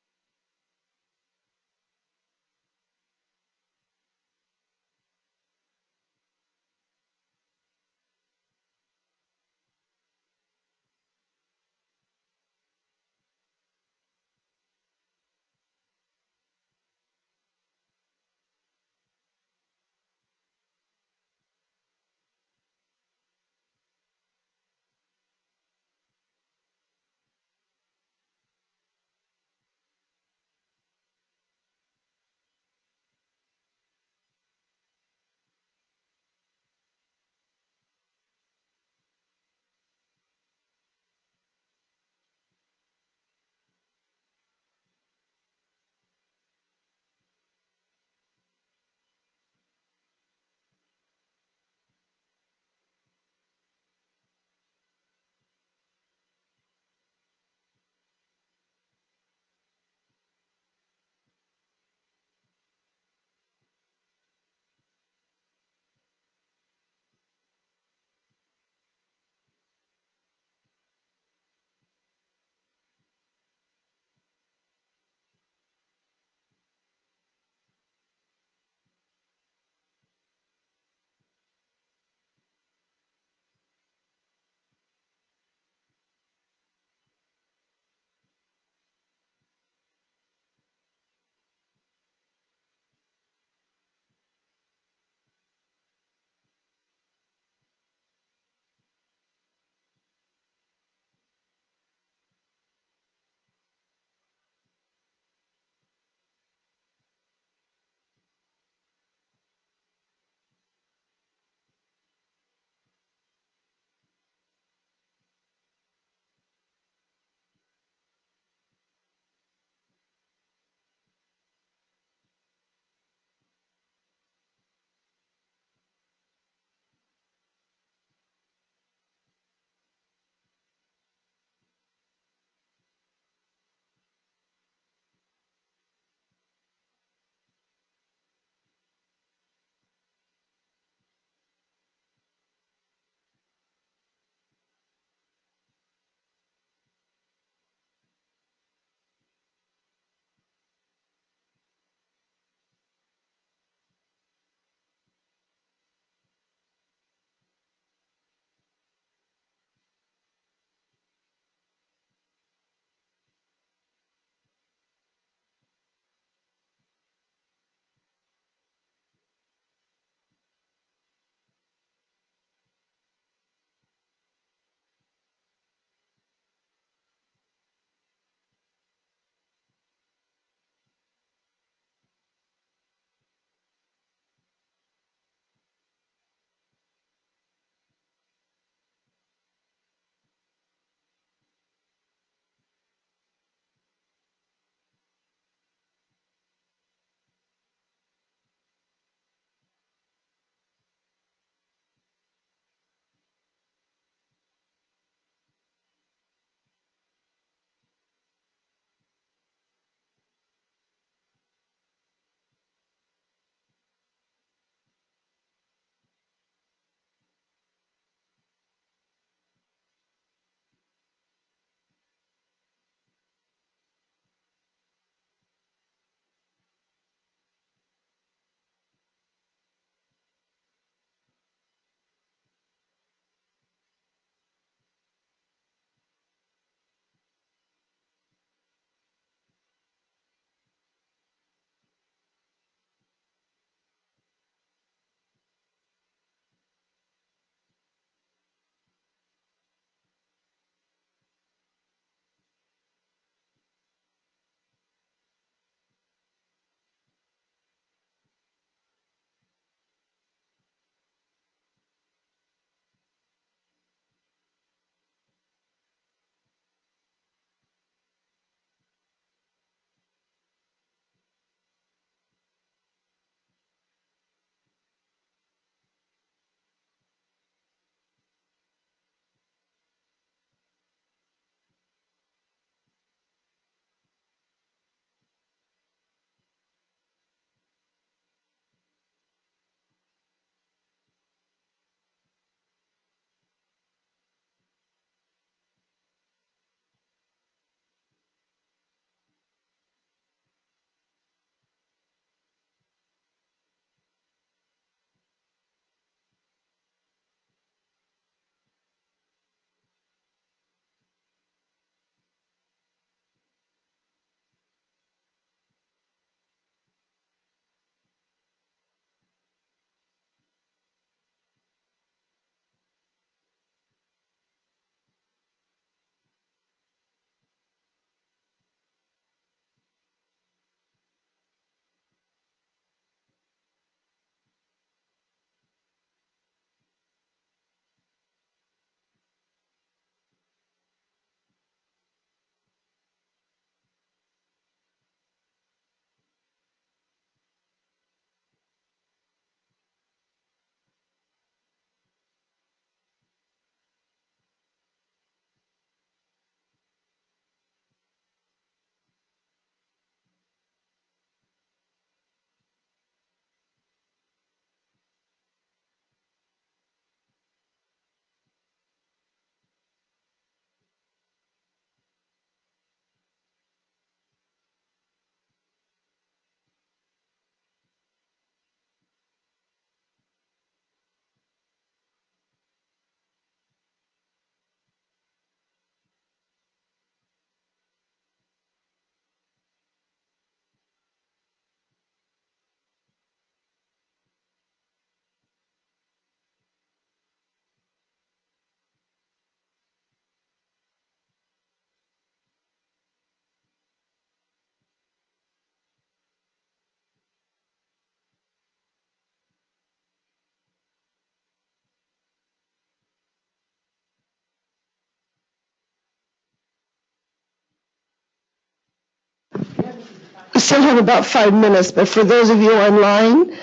We still have about 5 minutes, but for those of you online,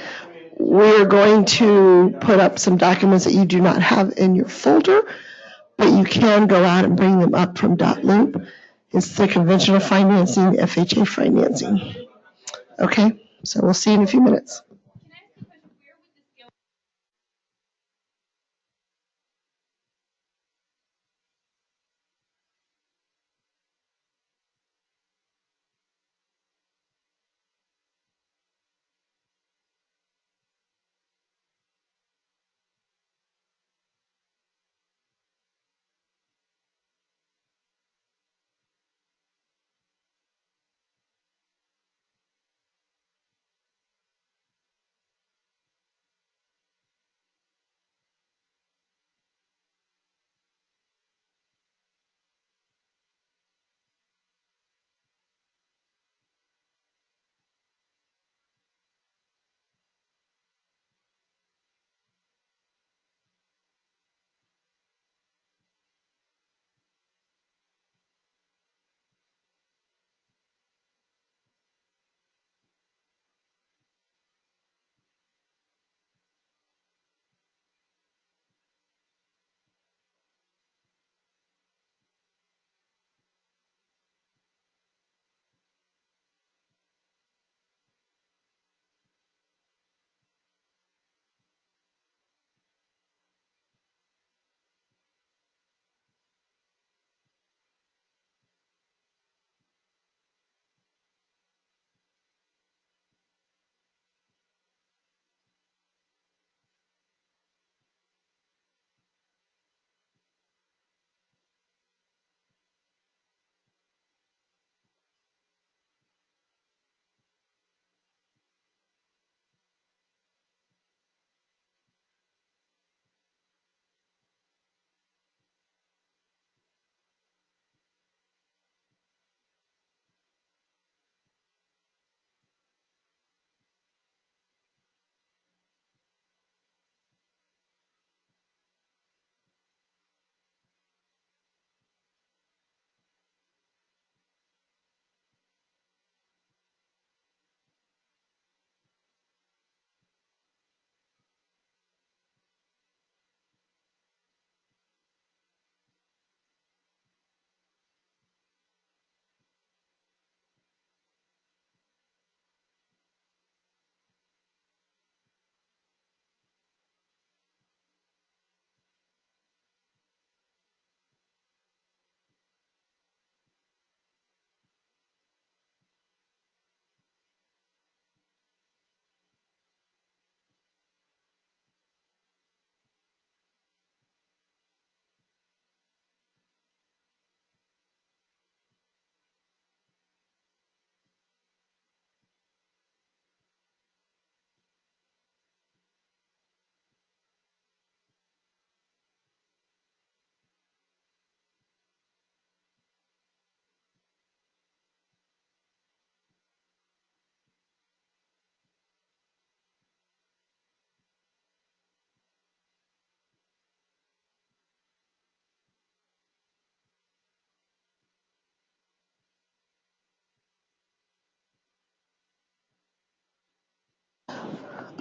we're going to put up some documents that you do not have in your folder, but you can go out and bring them up from .loop. It's the conventional financing, FHA financing. Okay, so we'll see you in a few minutes.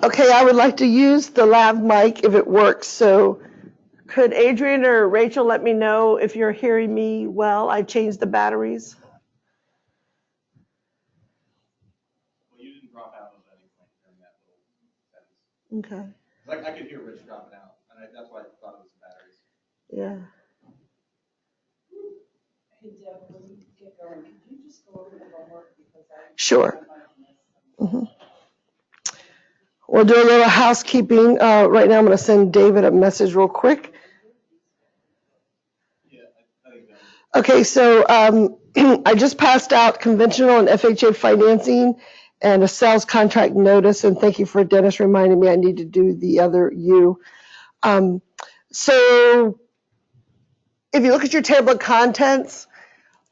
Okay, I would like to use the lav mic if it works. So could Adrian or Rachel let me know if you're hearing me well? I changed the batteries. Well, you didn't drop out of any point during that little sentence. Okay. I could hear Rich dropping out, and that's why I thought it was the batteries. Yeah. Hey Deb, when you get going, could you just go over the homework because Sure. We'll do a little housekeeping. Right now I'm going to send David a message real quick. Yeah, I think that. Okay, so I just passed out conventional and FHA financing and a sales contract notice, and thank you for Dennis reminding me I need to do the other U. So if you look at your table of contents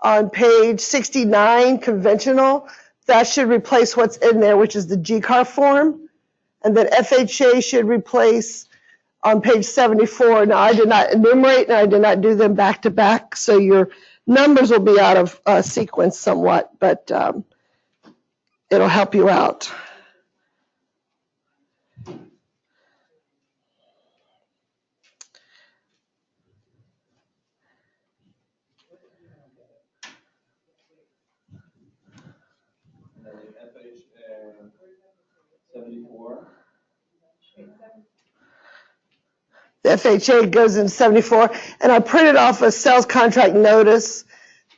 on page 69, conventional, that should replace what's in there, which is the GCAR form, and then FHA should replace on page 74. Now, I did not enumerate and I did not do them back to back, so your numbers will be out of sequence somewhat, but it'll help you out. And then the FHA 74. The FHA goes in 74, and I printed off a sales contract notice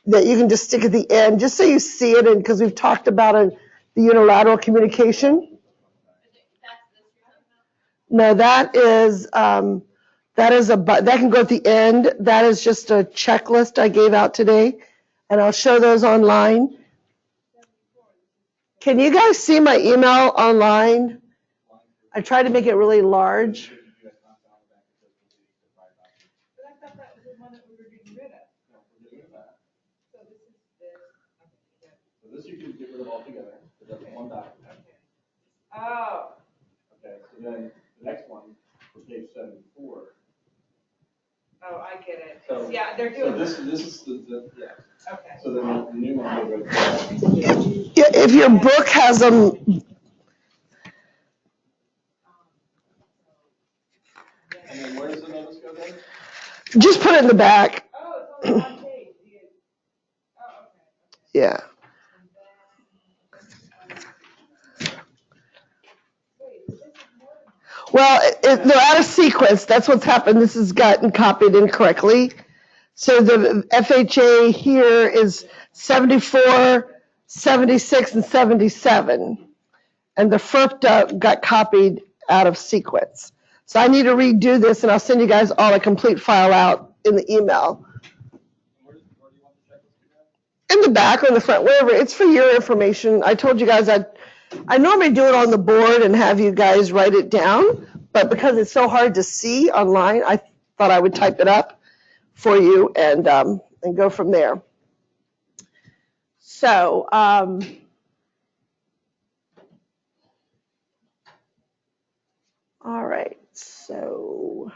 that you can just stick at the end, just so you see it, and because we've talked about it, the unilateral communication. No, that can go at the end. That is just a checklist I gave out today, and I'll show those online. Can you guys see my email online? I tried to make it really large. But I thought that was the one that we were getting rid of. No, we're getting rid of that. So this is this. Okay, So this you could get rid of altogether, because that's one document. oh, Okay, so then the next one, for page 74. oh, I get it. So- Yeah, they're So doing, this is yeah. okay. So then the new one will go to Yeah, if your book has them, And then where does the notice go then? just put it in the back. Oh, it's only one page. Oh, okay. Yeah. Well, they're out of sequence. That's what's happened. This has gotten copied incorrectly. So the FHA here is 74, 76, and 77. And the FERPTA got copied out of sequence. So I need to redo this, and I'll send you guys all a complete file out in the email. Where do you want the checklist to go? In the back or in the front, wherever. It's for your information. I told you guys I normally do it on the board and have you guys write it down, but because it's so hard to see online, I thought I would type it up for you and go from there. So, all right. So,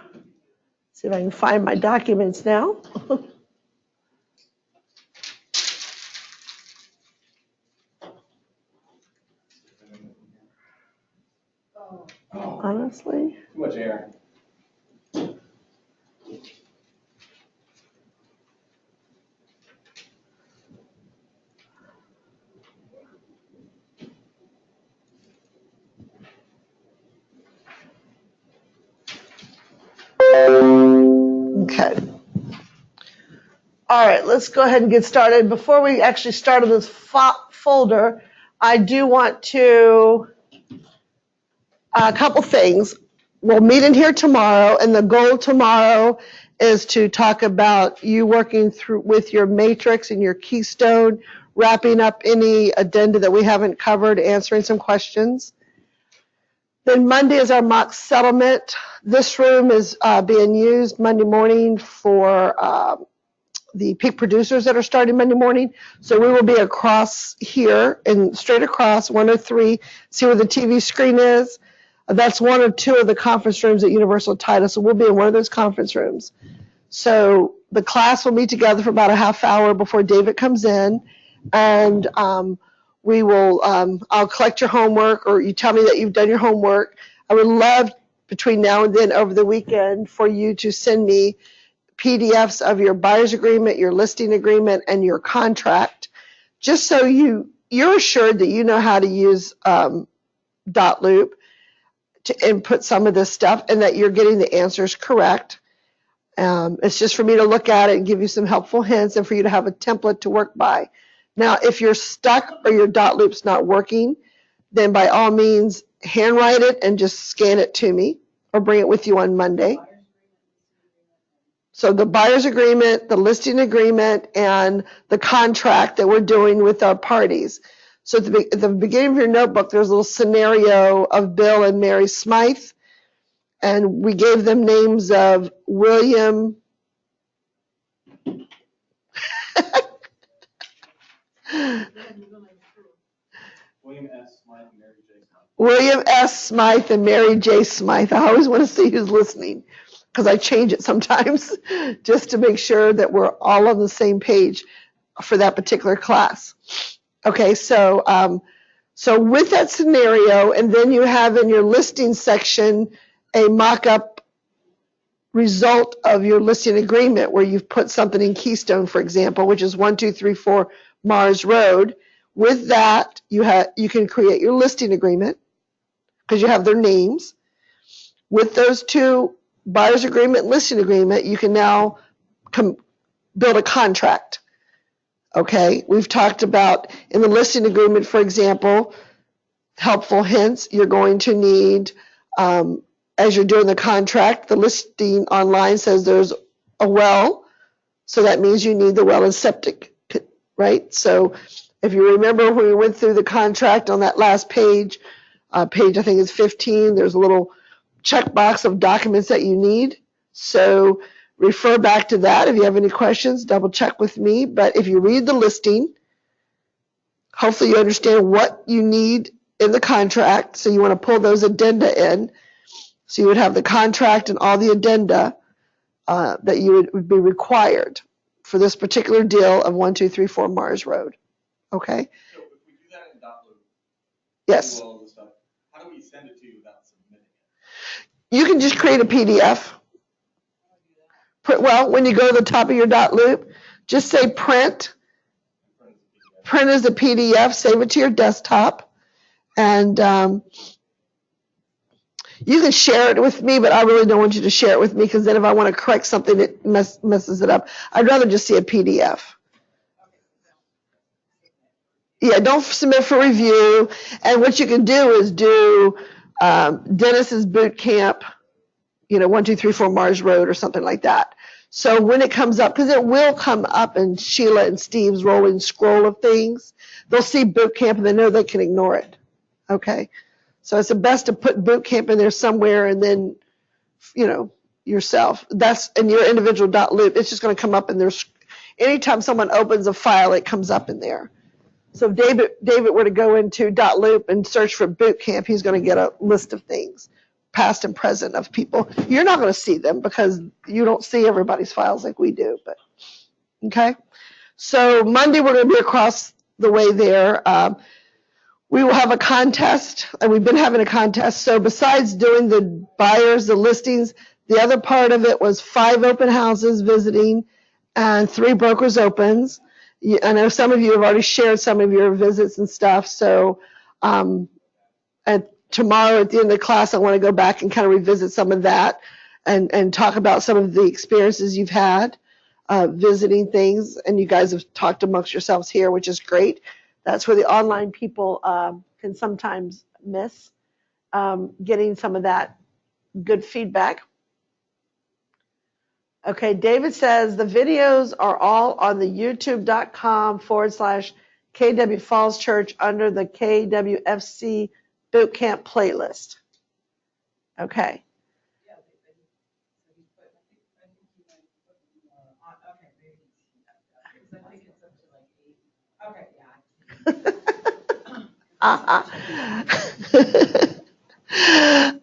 see if I can find my documents now. Honestly. Too much air. Okay. All right, let's go ahead and get started. Before we actually start on this folder, I do want to, a couple things. We'll meet in here tomorrow, and the goal tomorrow is to talk about you working through with your matrix and your keystone, wrapping up any addenda that we haven't covered, answering some questions. Then Monday is our mock settlement. This room is being used Monday morning for the peak producers that are starting Monday morning. So we will be across here and straight across 103, see where the TV screen is. That's one or two of the conference rooms at Universal Title. So we'll be in one of those conference rooms. So the class will meet together for about a half hour before David comes in. And we will, I'll collect your homework, or you tell me that you've done your homework. I would love between now and then over the weekend for you to send me PDFs of your buyer's agreement, your listing agreement, and your contract, just so you're assured that you know how to use .loop to input some of this stuff and that you're getting the answers correct. It's just for me to look at it and give you some helpful hints and for you to have a template to work by. Now, if you're stuck or your .loop's not working, then by all means, handwrite it and just scan it to me or bring it with you on Monday. So the buyer's agreement, the listing agreement, and the contract that we're doing with our parties. So at the beginning of your notebook, there's a little scenario of Bill and Mary Smythe, and we gave them names of William William S. Smythe and Mary J. Smythe. William S. Smythe and Mary J. Smythe. I always want to see who's listening because I change it sometimes just to make sure that we're all on the same page for that particular class. Okay, so So with that scenario, and then you have in your listing section a mock-up result of your listing agreement where you've put something in Keystone, for example, which is 1234 Mars Road. With that, you can create your listing agreement because you have their names. With those two, buyer's agreement, listing agreement, you can now build a contract. Okay, we've talked about in the listing agreement, for example, helpful hints, you're going to need, as you're doing the contract, the listing online says there's a well, so that means you need the well and septic, right? So if you remember when we went through the contract on that last page, I think is 15, there's a little checkbox of documents that you need. So refer back to that. If you have any questions, double check with me. But if you read the listing, hopefully you understand what you need in the contract. So you want to pull those addenda in. So you would have the contract and all the addenda that you would be required for this particular deal of 1234 Mars Road. Okay? So if we do that in .loop, Yes. do all of this stuff, how do we send it to you without submitting it? You can just create a PDF. Well, when you go to the top of your .loop, just say print. Print as a PDF, save it to your desktop, and you can share it with me, but I really don't want you to share it with me because then if I want to correct something, it messes it up. I'd rather just see a PDF. Yeah, don't submit for review. And what you can do is do Dennis's Bootcamp, 1234 Mars Road or something like that. So when it comes up, because it will come up in Sheila and Steve's rolling scroll of things, they'll see Bootcamp and they know they can ignore it. Okay? So it's the best to put Bootcamp in there somewhere and then, yourself. That's in your individual .loop. It's just going to come up in there. Anytime someone opens a file, it comes up in there. So if David were to go into .loop and search for Bootcamp, he's going to get a list of things, past and present, of people. You're not going to see them because you don't see everybody's files like we do. But okay. So Monday we're going to be across the way there. We will have a contest, and we've been having a contest. So besides doing the buyers, the listings, the other part of it was 5 open houses visiting and 3 brokers opens. I know some of you have already shared some of your visits and stuff. So tomorrow at the end of the class, I want to go back and kind of revisit some of that and talk about some of the experiences you've had visiting things. And you guys have talked amongst yourselves here, which is great. That's where the online people can sometimes miss getting some of that good feedback. Okay, David says the videos are all on the youtube.com/KW Falls Church under the KWFC Bootcamp playlist. Okay.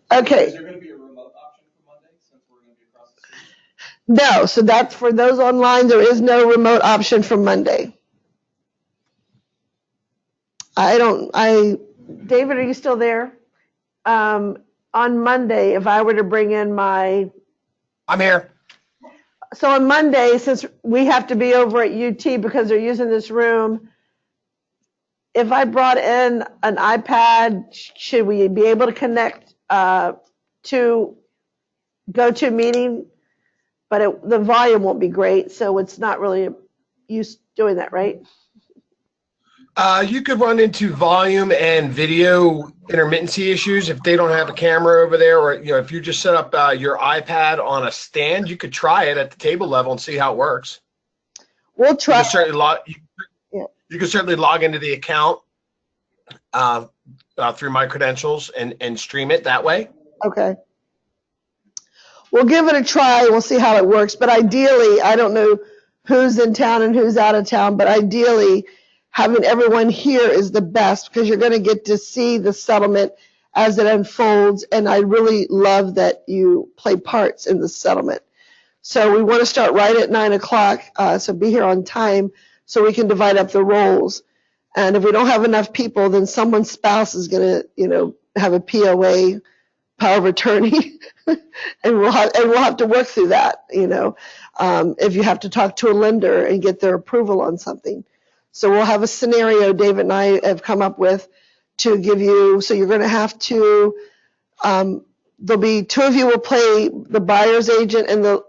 Okay. Is there going to be a remote option for Monday since we're going to be across the street? No, so that's for those online. There is no remote option for Monday. David, are you still there? On Monday, if I were to bring in I'm here. So on Monday, since we have to be over at UT because they're using this room, if I brought in an iPad, should we be able to connect to GoToMeeting? But the volume won't be great, so it's not really use doing that, right? You could run into volume and video intermittency issues if they don't have a camera over there, or if you just set up your iPad on a stand, you could try it at the table level and see how it works. We'll try. You can certainly log into the account through my credentials and stream it that way. Okay. We'll give it a try. We'll see how it works. But ideally, I don't know who's in town and who's out of town, but ideally, having everyone here is the best because you're going to get to see the settlement as it unfolds. And I really love that you play parts in the settlement. So we want to start right at 9 o'clock. So be here on time so we can divide up the roles. And if we don't have enough people, then someone's spouse is going to, have a POA, power of attorney, and we'll have to work through that, if you have to talk to a lender and get their approval on something. So we'll have a scenario David and I have come up with to give you, so you're going to have to, there'll be two of you will play the buyer's agent and the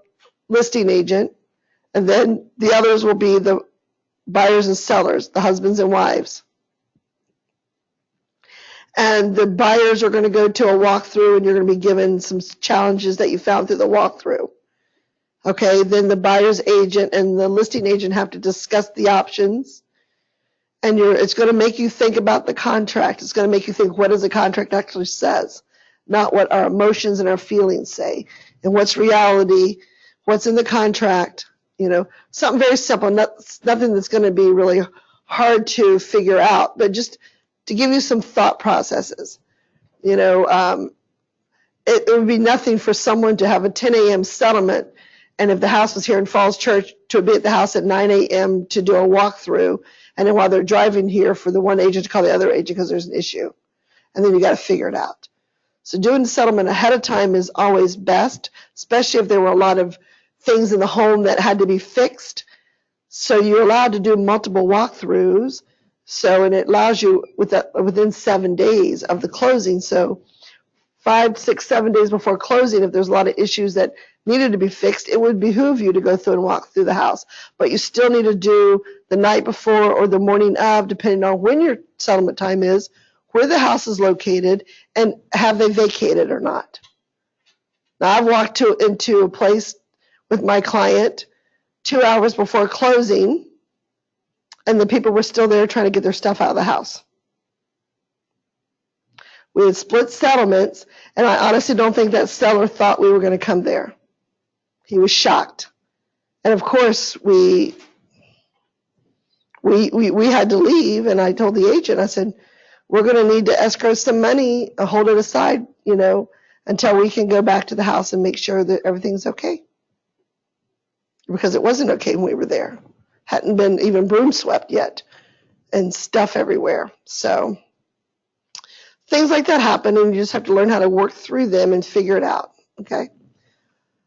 listing agent, and then the others will be the buyers and sellers, the husbands and wives. And the buyers are going to go to a walkthrough, and you're going to be given some challenges that you found through the walkthrough. Okay, then the buyer's agent and the listing agent have to discuss the options. And it's going to make you think about the contract. It's going to make you think, what does the contract actually says? Not what our emotions and our feelings say. And what's reality, what's in the contract, something very simple, nothing that's going to be really hard to figure out, but just to give you some thought processes. It would be nothing for someone to have a 10 a.m. settlement, and if the house was here in Falls Church, to be at the house at 9 a.m. to do a walkthrough, and then while they're driving here for the one agent to call the other agent because there's an issue. And then you got to figure it out. So doing the settlement ahead of time is always best, especially if there were a lot of things in the home that had to be fixed. So you're allowed to do multiple walkthroughs. And it allows you within 7 days of the closing. So 5, 6, 7 days before closing, if there's a lot of issues that needed to be fixed, it would behoove you to go through and walk through the house. But you still need to do the night before or the morning of, depending on when your settlement time is, where the house is located, and have they vacated or not. Now, I've walked into a place with my client 2 hours before closing, and the people were still there trying to get their stuff out of the house. We had split settlements, and I honestly don't think that seller thought we were going to come there. He was shocked. And of course, we had to leave, and I told the agent, I said, we're going to need to escrow some money, hold it aside, until we can go back to the house and make sure that everything's okay. Because it wasn't okay when we were there. Hadn't been even broom swept yet, and stuff everywhere. So things like that happen, and you just have to learn how to work through them and figure it out, okay?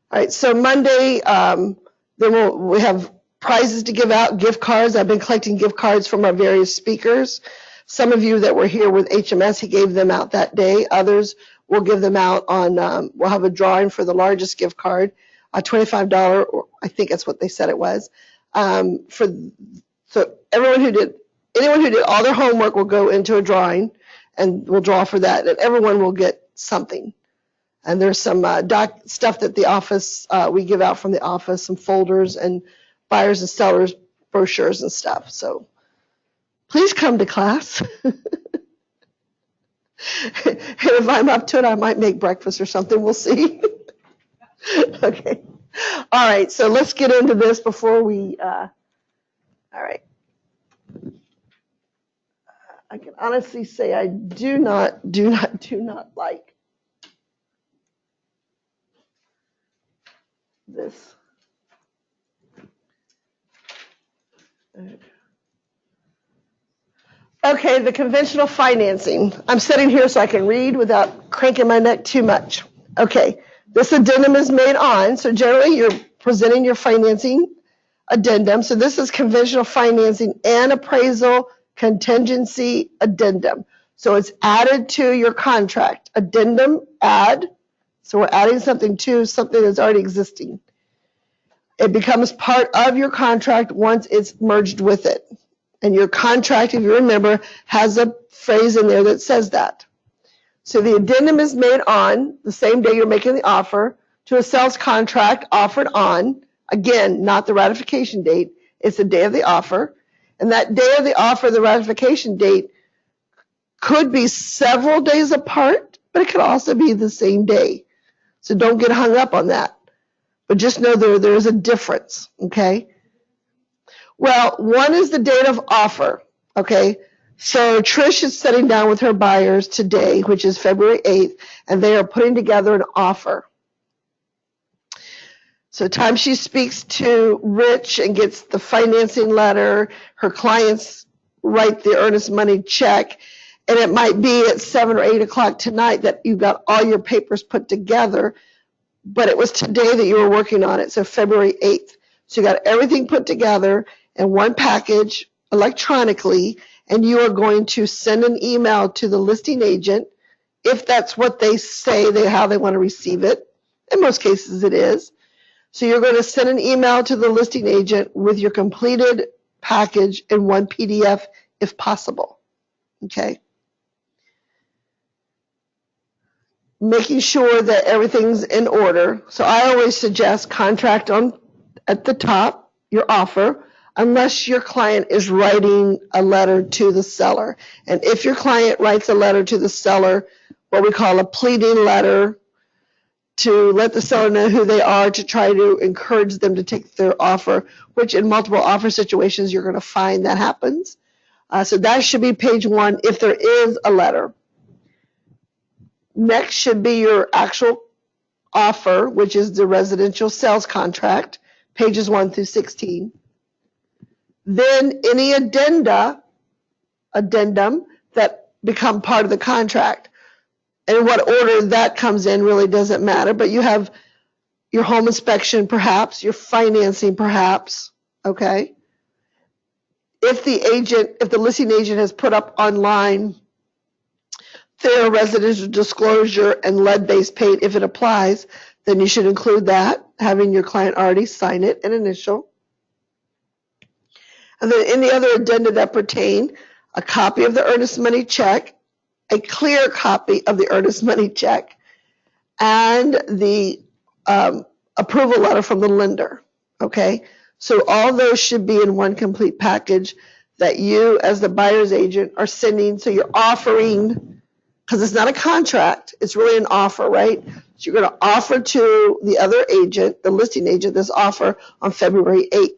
All right, so Monday, then we have prizes to give out, gift cards. I've been collecting gift cards from our various speakers. Some of you that were here with HMS, he gave them out that day. Others will give them out on, we'll have a drawing for the largest gift card, a $25, or I think that's what they said it was. So anyone who did all their homework will go into a drawing, and we'll draw for that, and everyone will get something. And there's some stuff that the office, we give out from the office, some folders and buyers and sellers brochures and stuff. So please come to class. And if I'm up to it, I might make breakfast or something. We'll see. Okay. All right. So let's get into this before we, all right. I can honestly say I do not like this. Okay, the conventional financing. I'm sitting here so I can read without cranking my neck too much. Okay, this addendum is made on, so generally you're presenting your financing addendum. So this is conventional financing and appraisal contingency addendum. So it's added to your contract. Addendum, add. So we're adding something to something that's already existing. It becomes part of your contract once it's merged with it. And your contract, if you remember, has a phrase in there that says that. So the addendum is made on the same day you're making the offer to a sales contract offered on, again, not the ratification date, it's the day of the offer. And that day of the offer, the ratification date, could be several days apart, but it could also be the same day. So don't get hung up on that. But just know there is a difference, okay? Well, one is the date of offer, okay? So Trish is sitting down with her buyers today, which is February 8th, and they are putting together an offer. So time she speaks to Rich and gets the financing letter, her client's write the earnest money check, and it might be at 7 or 8 o'clock tonight that you got all your papers put together, but it was today that you were working on it, so February 8th. So you got everything put together in one package electronically, and you are going to send an email to the listing agent, if that's what they say, how they want to receive it. In most cases it is. So you're going to send an email to the listing agent with your completed package in one PDF if possible. Okay? Making sure that everything's in order. So I always suggest contract on at the top, your offer, unless your client is writing a letter to the seller. And if your client writes a letter to the seller, what we call a pleading letter, to let the seller know who they are, to try to encourage them to take their offer, which in multiple offer situations you're going to find that happens. So that should be page 1 if there is a letter. Next should be your actual offer, which is the residential sales contract, pages 1 through 16. Then any addendum that become part of the contract. And what order that comes in really doesn't matter, but you have your home inspection perhaps, your financing perhaps, okay? If the listing agent has put up online their residential disclosure and lead-based paint, if it applies, then you should include that, having your client already sign it and initial. And then any other addenda that pertain, a copy of the earnest money check, a clear copy of the earnest money check, and the approval letter from the lender, okay? So all those should be in one complete package that you, as the buyer's agent, are sending. So you're offering, because it's not a contract, it's really an offer, right? So you're going to offer to the other agent, the listing agent, this offer on February 8th.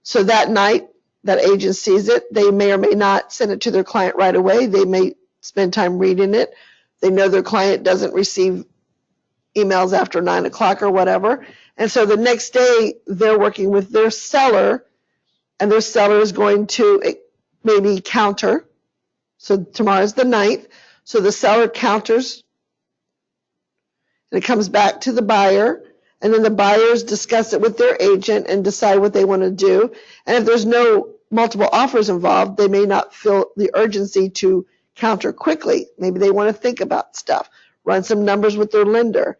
So that night, that agent sees it. They may or may not send it to their client right away. They may spend time reading it. They know their client doesn't receive emails after 9 o'clock or whatever. And so the next day, they're working with their seller, and their seller is going to maybe counter. So tomorrow's the 9th. So the seller counters, and it comes back to the buyer, and then the buyers discuss it with their agent and decide what they want to do. And if there's no multiple offers involved, they may not feel the urgency to counter quickly. Maybe they want to think about stuff, run some numbers with their lender.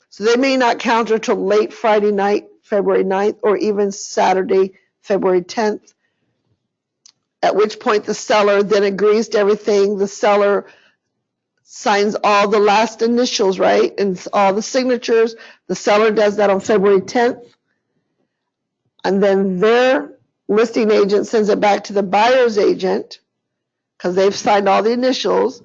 So they may not counter till late Friday night, February 9th, or even Saturday, February 10th, at which point the seller then agrees to everything. The seller signs all the last initials, right, and all the signatures. The seller does that on February 10th. And then their listing agent sends it back to the buyer's agent because they've signed all the initials.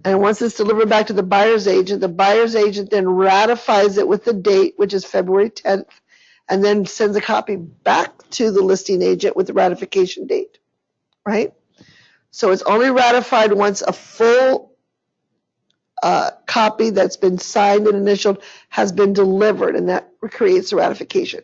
And once it's delivered back to the buyer's agent then ratifies it with the date, which is February 10th, and then sends a copy back to the listing agent with the ratification date, right? So it's only ratified once a full copy that's been signed and initialed has been delivered, and that creates the ratification,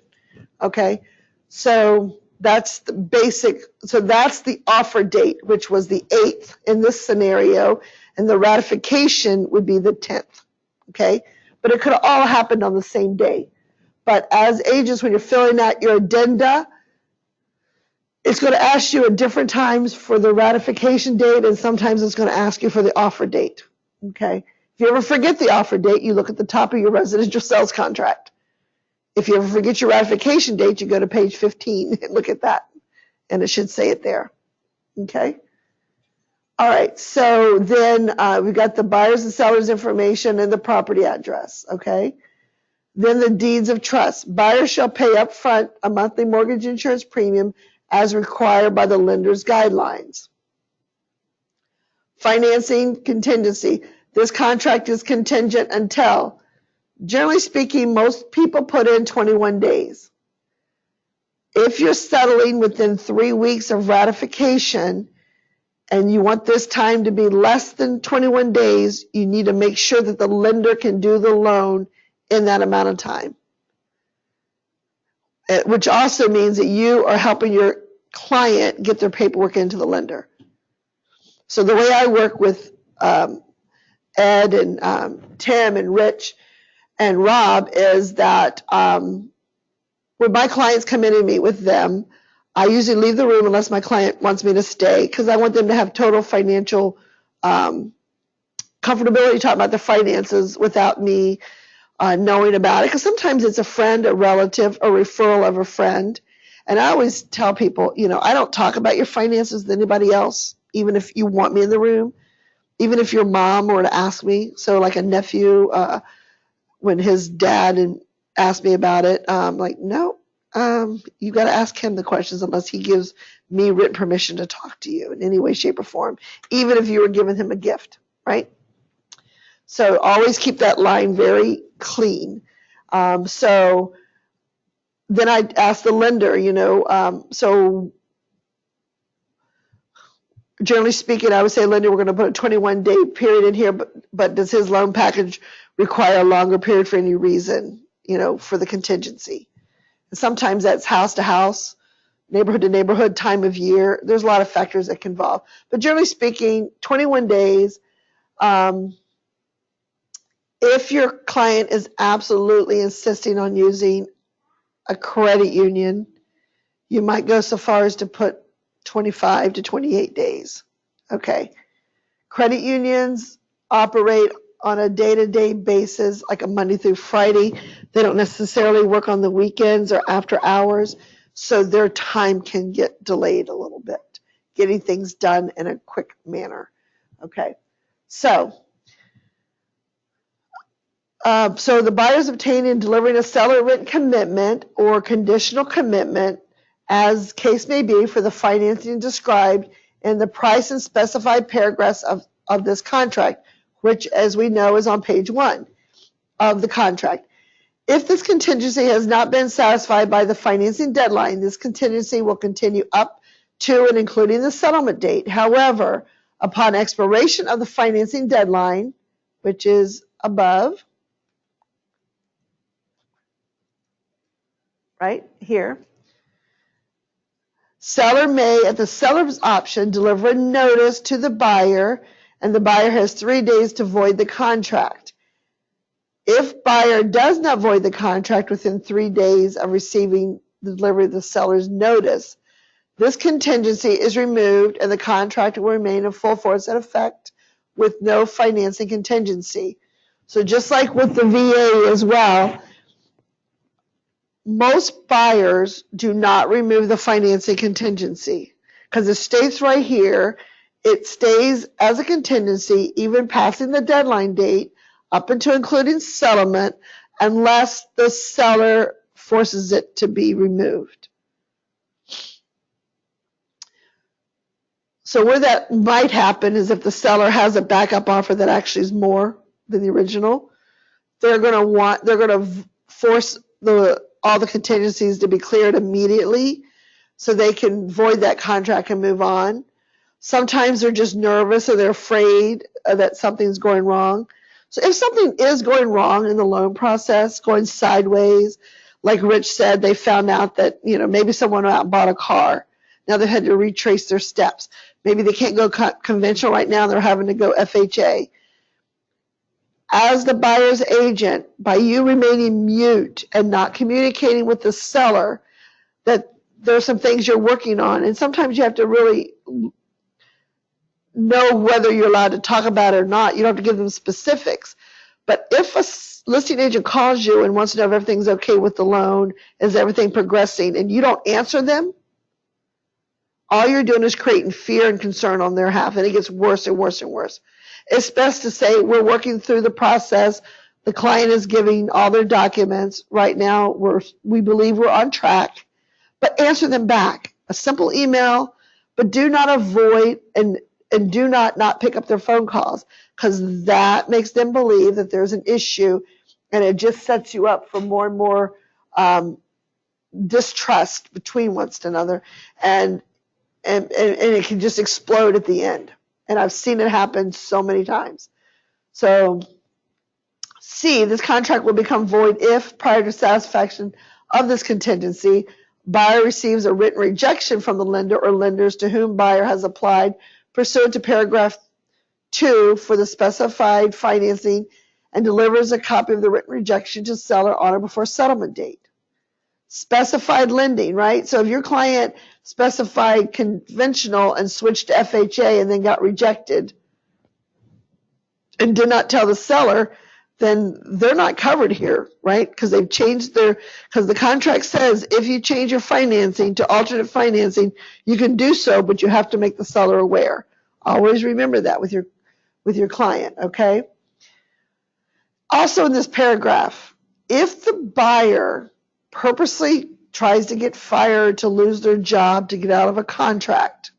okay? So that's the basic, so that's the offer date, which was the 8th in this scenario, and the ratification would be the 10th, okay? But it could have all happened on the same day. But as agents, when you're filling out your addenda, it's going to ask you at different times for the ratification date, and sometimes it's going to ask you for the offer date, okay? If you ever forget the offer date, you look at the top of your residential sales contract. If you ever forget your ratification date, you go to page 15 and look at that, and it should say it there, okay? All right, so then we've got the buyer's and seller's information and the property address, okay? Then the deeds of trust. Buyers shall pay up front a monthly mortgage insurance premium as required by the lender's guidelines. Financing contingency. This contract is contingent until, generally speaking, most people put in 21 days. If you're settling within 3 weeks of ratification and you want this time to be less than 21 days, you need to make sure that the lender can do the loan in that amount of time. Which also means that you are helping your client get their paperwork into the lender. So the way I work with Ed and Tim and Rich and Rob is that when my clients come in and meet with them, I usually leave the room unless my client wants me to stay, because I want them to have total financial comfortability talking about their finances without me knowing about it. Because sometimes it's a friend, a relative, a referral of a friend. And I always tell people, I don't talk about your finances with anybody else, even if you want me in the room, even if your mom were to ask me. So like a nephew, when his dad asked me about it, like, no, you got to ask him the questions unless he gives me written permission to talk to you in any way, shape, or form, even if you were giving him a gift, right? So always keep that line very clean. So then I ask the lender, so generally speaking, I would say, lender, we're going to put a 21-day period in here, but does his loan package require a longer period for any reason, for the contingency? And sometimes that's house to house, neighborhood to neighborhood, time of year. There's a lot of factors that can involve. But generally speaking, 21 days. If your client is absolutely insisting on using a credit union, you might go so far as to put 25 to 28 days. Okay. Credit unions operate on a day-to-day basis, like a Monday through Friday. They don't necessarily work on the weekends or after hours, so their time can get delayed a little bit, getting things done in a quick manner. Okay. So the buyer's obtaining and delivering a seller written commitment or conditional commitment, as case may be, for the financing described in the price and specified paragraphs of this contract, which, as we know, is on page 1 of the contract. If this contingency has not been satisfied by the financing deadline, this contingency will continue up to and including the settlement date. However, upon expiration of the financing deadline, which is above, right here, seller may, at the seller's option, deliver a notice to the buyer, and the buyer has 3 days to void the contract. If buyer does not void the contract within 3 days of receiving the delivery of the seller's notice, this contingency is removed and the contract will remain in full force and effect with no financing contingency. So just like with the VA as well, most buyers do not remove the financing contingency because it states right here, it stays as a contingency even passing the deadline date up until including settlement unless the seller forces it to be removed. So where that might happen is if the seller has a backup offer that actually is more than the original, they're going to force all the contingencies to be cleared immediately so they can void that contract and move on. Sometimes they're just nervous or they're afraid that something's going wrong. So if something is going wrong in the loan process, going sideways, like Rich said, they found out that, maybe someone went out and bought a car. Now they had to retrace their steps. Maybe they can't go conventional right now. They're having to go FHA. As the buyer's agent, by you remaining mute and not communicating with the seller, that there's some things you're working on. And sometimes you have to really know whether you're allowed to talk about it or not. You don't have to give them specifics. But if a listing agent calls you and wants to know if everything's okay with the loan, is everything progressing, and you don't answer them, all you're doing is creating fear and concern on their behalf, and it gets worse and worse and worse. It's best to say we're working through the process. The client is giving all their documents. Right now, we believe we're on track, but answer them back. A simple email, but do not avoid and do not pick up their phone calls, because that makes them believe that there's an issue, and it just sets you up for more and more distrust between one another, and it can just explode at the end. And I've seen it happen so many times. So C, this contract will become void if, prior to satisfaction of this contingency, Buyer receives a written rejection from the lender or lenders to whom buyer has applied pursuant to paragraph 2 for the specified financing and delivers a copy of the written rejection to seller on or before settlement date. Specified lending, right? So if your client specified conventional and switched to FHA and then got rejected and did not tell the seller, then they're not covered here, right? Because they've changed because the contract says if you change your financing to alternate financing, you can do so, but you have to make the seller aware. Always remember that with your client, okay? Also in this paragraph, if the buyer purposely tries to get fired, to lose their job, to get out of a contract,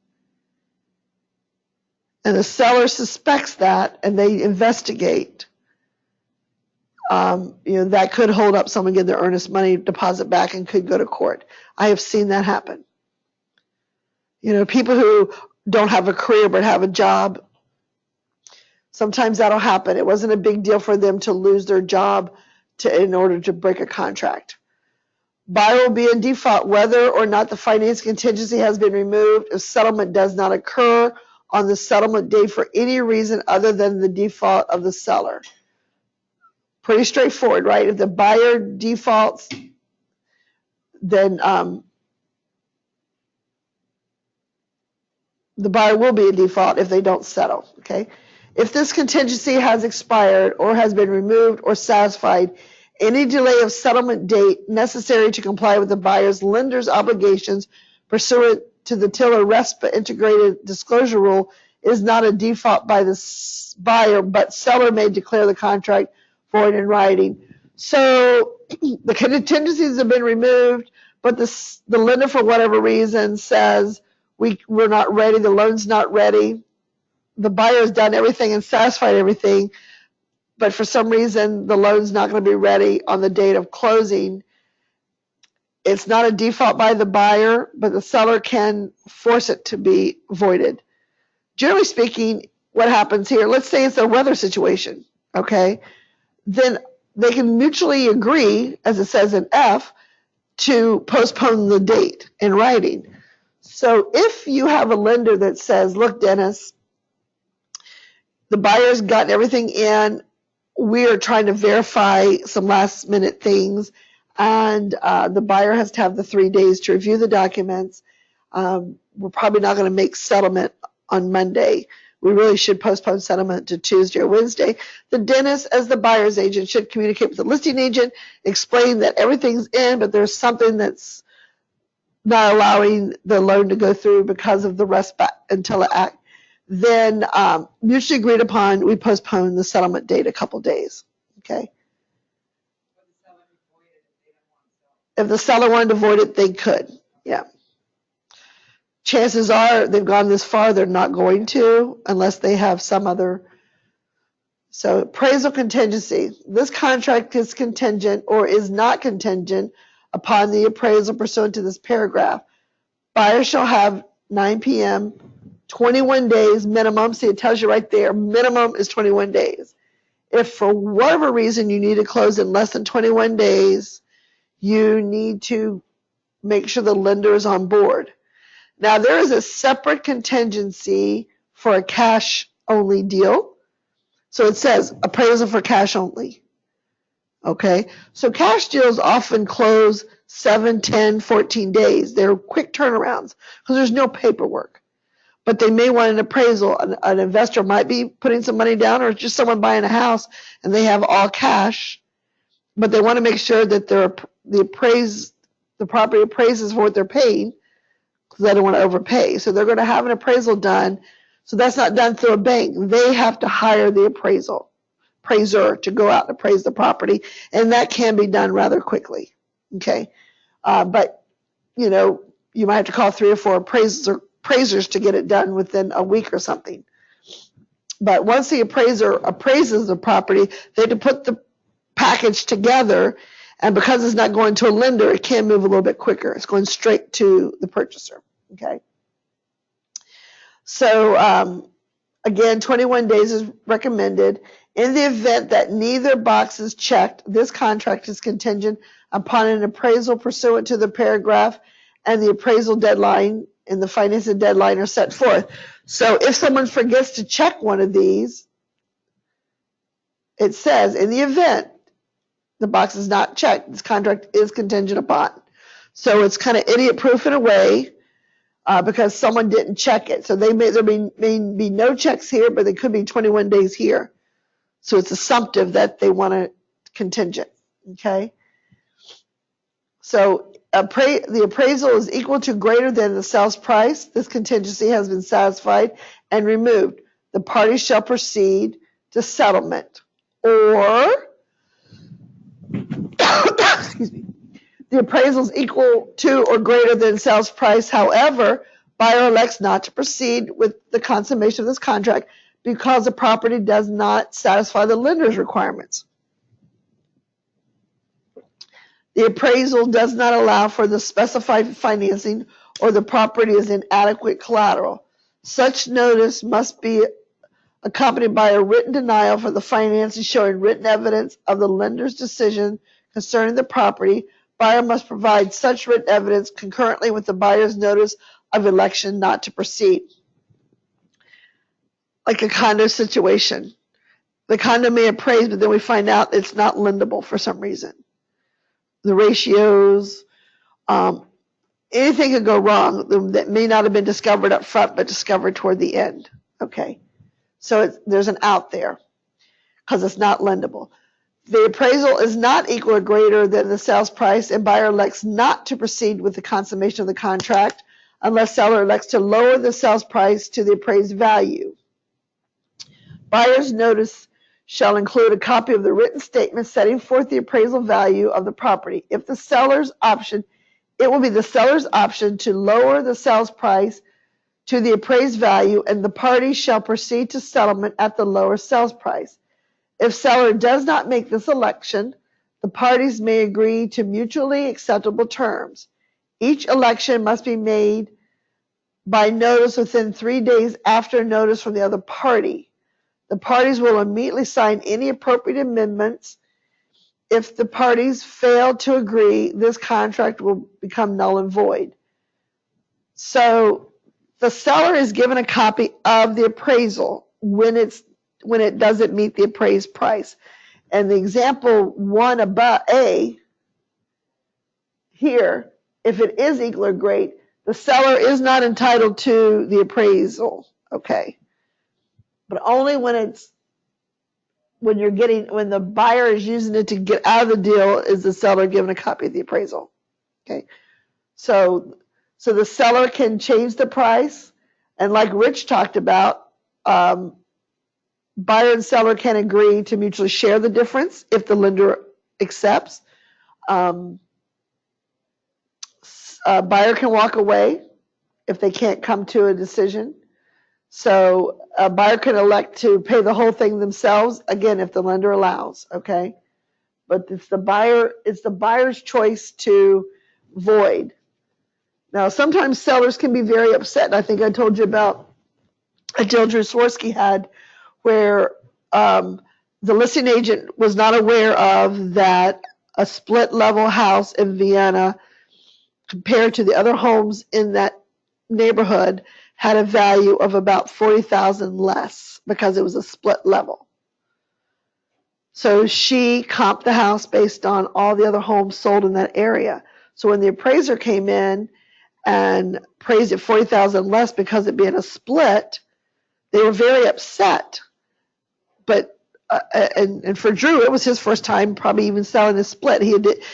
and the seller suspects that and they investigate, that could hold up someone getting their earnest money deposit back and could go to court. I have seen that happen. People who don't have a career but have a job, sometimes that'll happen. It wasn't a big deal for them to lose their job in order to break a contract. Buyer will be in default whether or not the finance contingency has been removed if settlement does not occur on the settlement date for any reason other than the default of the seller. Pretty straightforward, right? If the buyer defaults, then the buyer will be in default if they don't settle, okay? If this contingency has expired or has been removed or satisfied, any delay of settlement date necessary to comply with the buyer's lender's obligations pursuant to the Tiller RESPA integrated disclosure rule is not a default by the buyer, but seller may declare the contract void in writing. So the contingencies have been removed, but the lender, for whatever reason, says we're not ready, the loan's not ready. The buyer has done everything and satisfied everything, but for some reason the loan's not going to be ready on the date of closing. It's not a default by the buyer, but the seller can force it to be voided. Generally speaking, what happens here, let's say it's a weather situation, okay? Then they can mutually agree, as it says in F, to postpone the date in writing. So if you have a lender that says, look, Dennis, the buyer's gotten everything in, we are trying to verify some last minute things, and the buyer has to have the 3 days to review the documents. We're probably not going to make settlement on Monday. We really should postpone settlement to Tuesday or Wednesday. The dentist, as the buyer's agent, should communicate with the listing agent, explain that everything's in, but there's something that's not allowing the loan to go through because of the RESPA Intella Act. Then mutually agreed upon, we postpone the settlement date a couple days, okay? If the seller wanted to void it, they could, yeah. Chances are they've gone this far, they're not going to unless they have some other. So appraisal contingency. This contract is contingent or is not contingent upon the appraisal pursuant to this paragraph. Buyer shall have 9 p.m., 21 days minimum. See, it tells you right there, minimum is 21 days. If for whatever reason you need to close in less than 21 days, you need to make sure the lender is on board. Now, there is a separate contingency for a cash-only deal. So it says appraisal for cash only. Okay? So cash deals often close 7, 10, 14 days. They're quick turnarounds because there's no paperwork. But they may want an appraisal. An investor might be putting some money down, or just someone buying a house and they have all cash, but they want to make sure that the property appraises for what they're paying, because they don't want to overpay. So they're going to have an appraisal done. So that's not done through a bank. They have to hire the appraiser to go out and appraise the property, and that can be done rather quickly. Okay, but you might have to call 3 or 4 appraisers to get it done within a week or something. But once the appraiser appraises the property, they have to put the package together, and because it's not going to a lender, it can move a little bit quicker. It's going straight to the purchaser. Okay. So again, 21 days is recommended. In the event that neither box is checked, this contract is contingent upon an appraisal pursuant to the paragraph and the appraisal deadline and the financing deadline are set forth. So if someone forgets to check one of these, it says, in the event the box is not checked, this contract is contingent upon. So it's kind of idiot-proof in a way because someone didn't check it. So there may be no checks here, but there could be 21 days here. So it's assumptive that they want to contingent, okay? So the appraisal is equal to greater than the sales price. This contingency has been satisfied and removed. The parties shall proceed to settlement. Or, excuse me, the appraisal is equal to or greater than sales price. However, buyer elects not to proceed with the consummation of this contract because the property does not satisfy the lender's requirements. The appraisal does not allow for the specified financing or the property is inadequate collateral. Such notice must be accompanied by a written denial for the financing showing written evidence of the lender's decision concerning the property. Buyer must provide such written evidence concurrently with the buyer's notice of election not to proceed. Like a condo situation. The condo may appraise, but then we find out it's not lendable for some reason. The ratios, anything could go wrong that may not have been discovered up front, but discovered toward the end. Okay, so there's an out there because it's not lendable. The appraisal is not equal or greater than the sales price, and buyer elects not to proceed with the consummation of the contract unless seller elects to lower the sales price to the appraised value. Buyer's notice shall include a copy of the written statement setting forth the appraisal value of the property. If the seller's option, it will be the seller's option to lower the sales price to the appraised value, and the parties shall proceed to settlement at the lower sales price. If seller does not make this election, the parties may agree to mutually acceptable terms. Each election must be made by notice within 3 days after notice from the other party. The parties will immediately sign any appropriate amendments. If the parties fail to agree, this contract will become null and void. So the seller is given a copy of the appraisal when it doesn't meet the appraised price. And the example 1 above A here, if it is equal or great, the seller is not entitled to the appraisal, okay? But only when the buyer is using it to get out of the deal is the seller given a copy of the appraisal. Okay, so the seller can change the price, and like Rich talked about, buyer and seller can agree to mutually share the difference if the lender accepts. Buyer can walk away if they can't come to a decision. So a buyer can elect to pay the whole thing themselves, again, if the lender allows, okay? But it's the buyer's choice to void. Now, sometimes sellers can be very upset, and I think I told you about a deal Drew Swirsky had where the listing agent was not aware of that a split-level house in Vienna compared to the other homes in that neighborhood had a value of about $40,000 less because it was a split level. So she comped the house based on all the other homes sold in that area. So when the appraiser came in and appraised it $40,000 less because it being a split, they were very upset. But and for Drew, it was his first time probably even selling a split.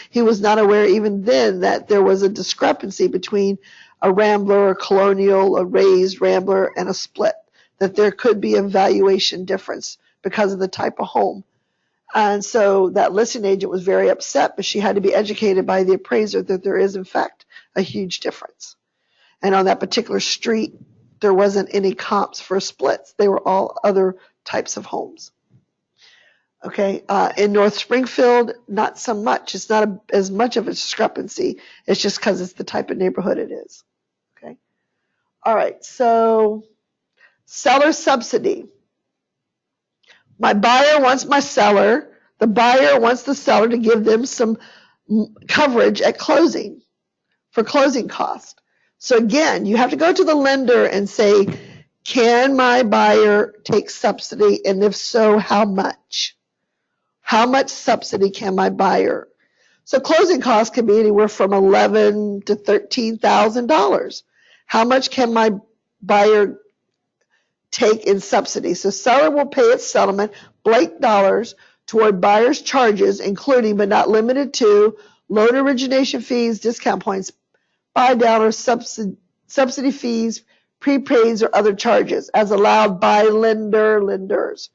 He was not aware even then that there was a discrepancy between a Rambler, a Colonial, a raised Rambler, and a split, that there could be a valuation difference because of the type of home. And so that listing agent was very upset, but she had to be educated by the appraiser that there is, in fact, a huge difference. And on that particular street, there wasn't any comps for splits. They were all other types of homes. Okay, in North Springfield, not so much. It's not as much of a discrepancy. It's just because it's the type of neighborhood it is. Okay, all right, so seller subsidy. My buyer wants my seller. The buyer wants the seller to give them some coverage at closing for closing costs. So again, you have to go to the lender and say, can my buyer take subsidy? And if so, how much? How much subsidy can my buyer? So closing costs can be anywhere from $11,000 to $13,000. How much can my buyer take in subsidy? So seller will pay its settlement blank dollars toward buyer's charges, including but not limited to loan origination fees, discount points, buy down or subsidy fees, prepaids, or other charges as allowed by lenders.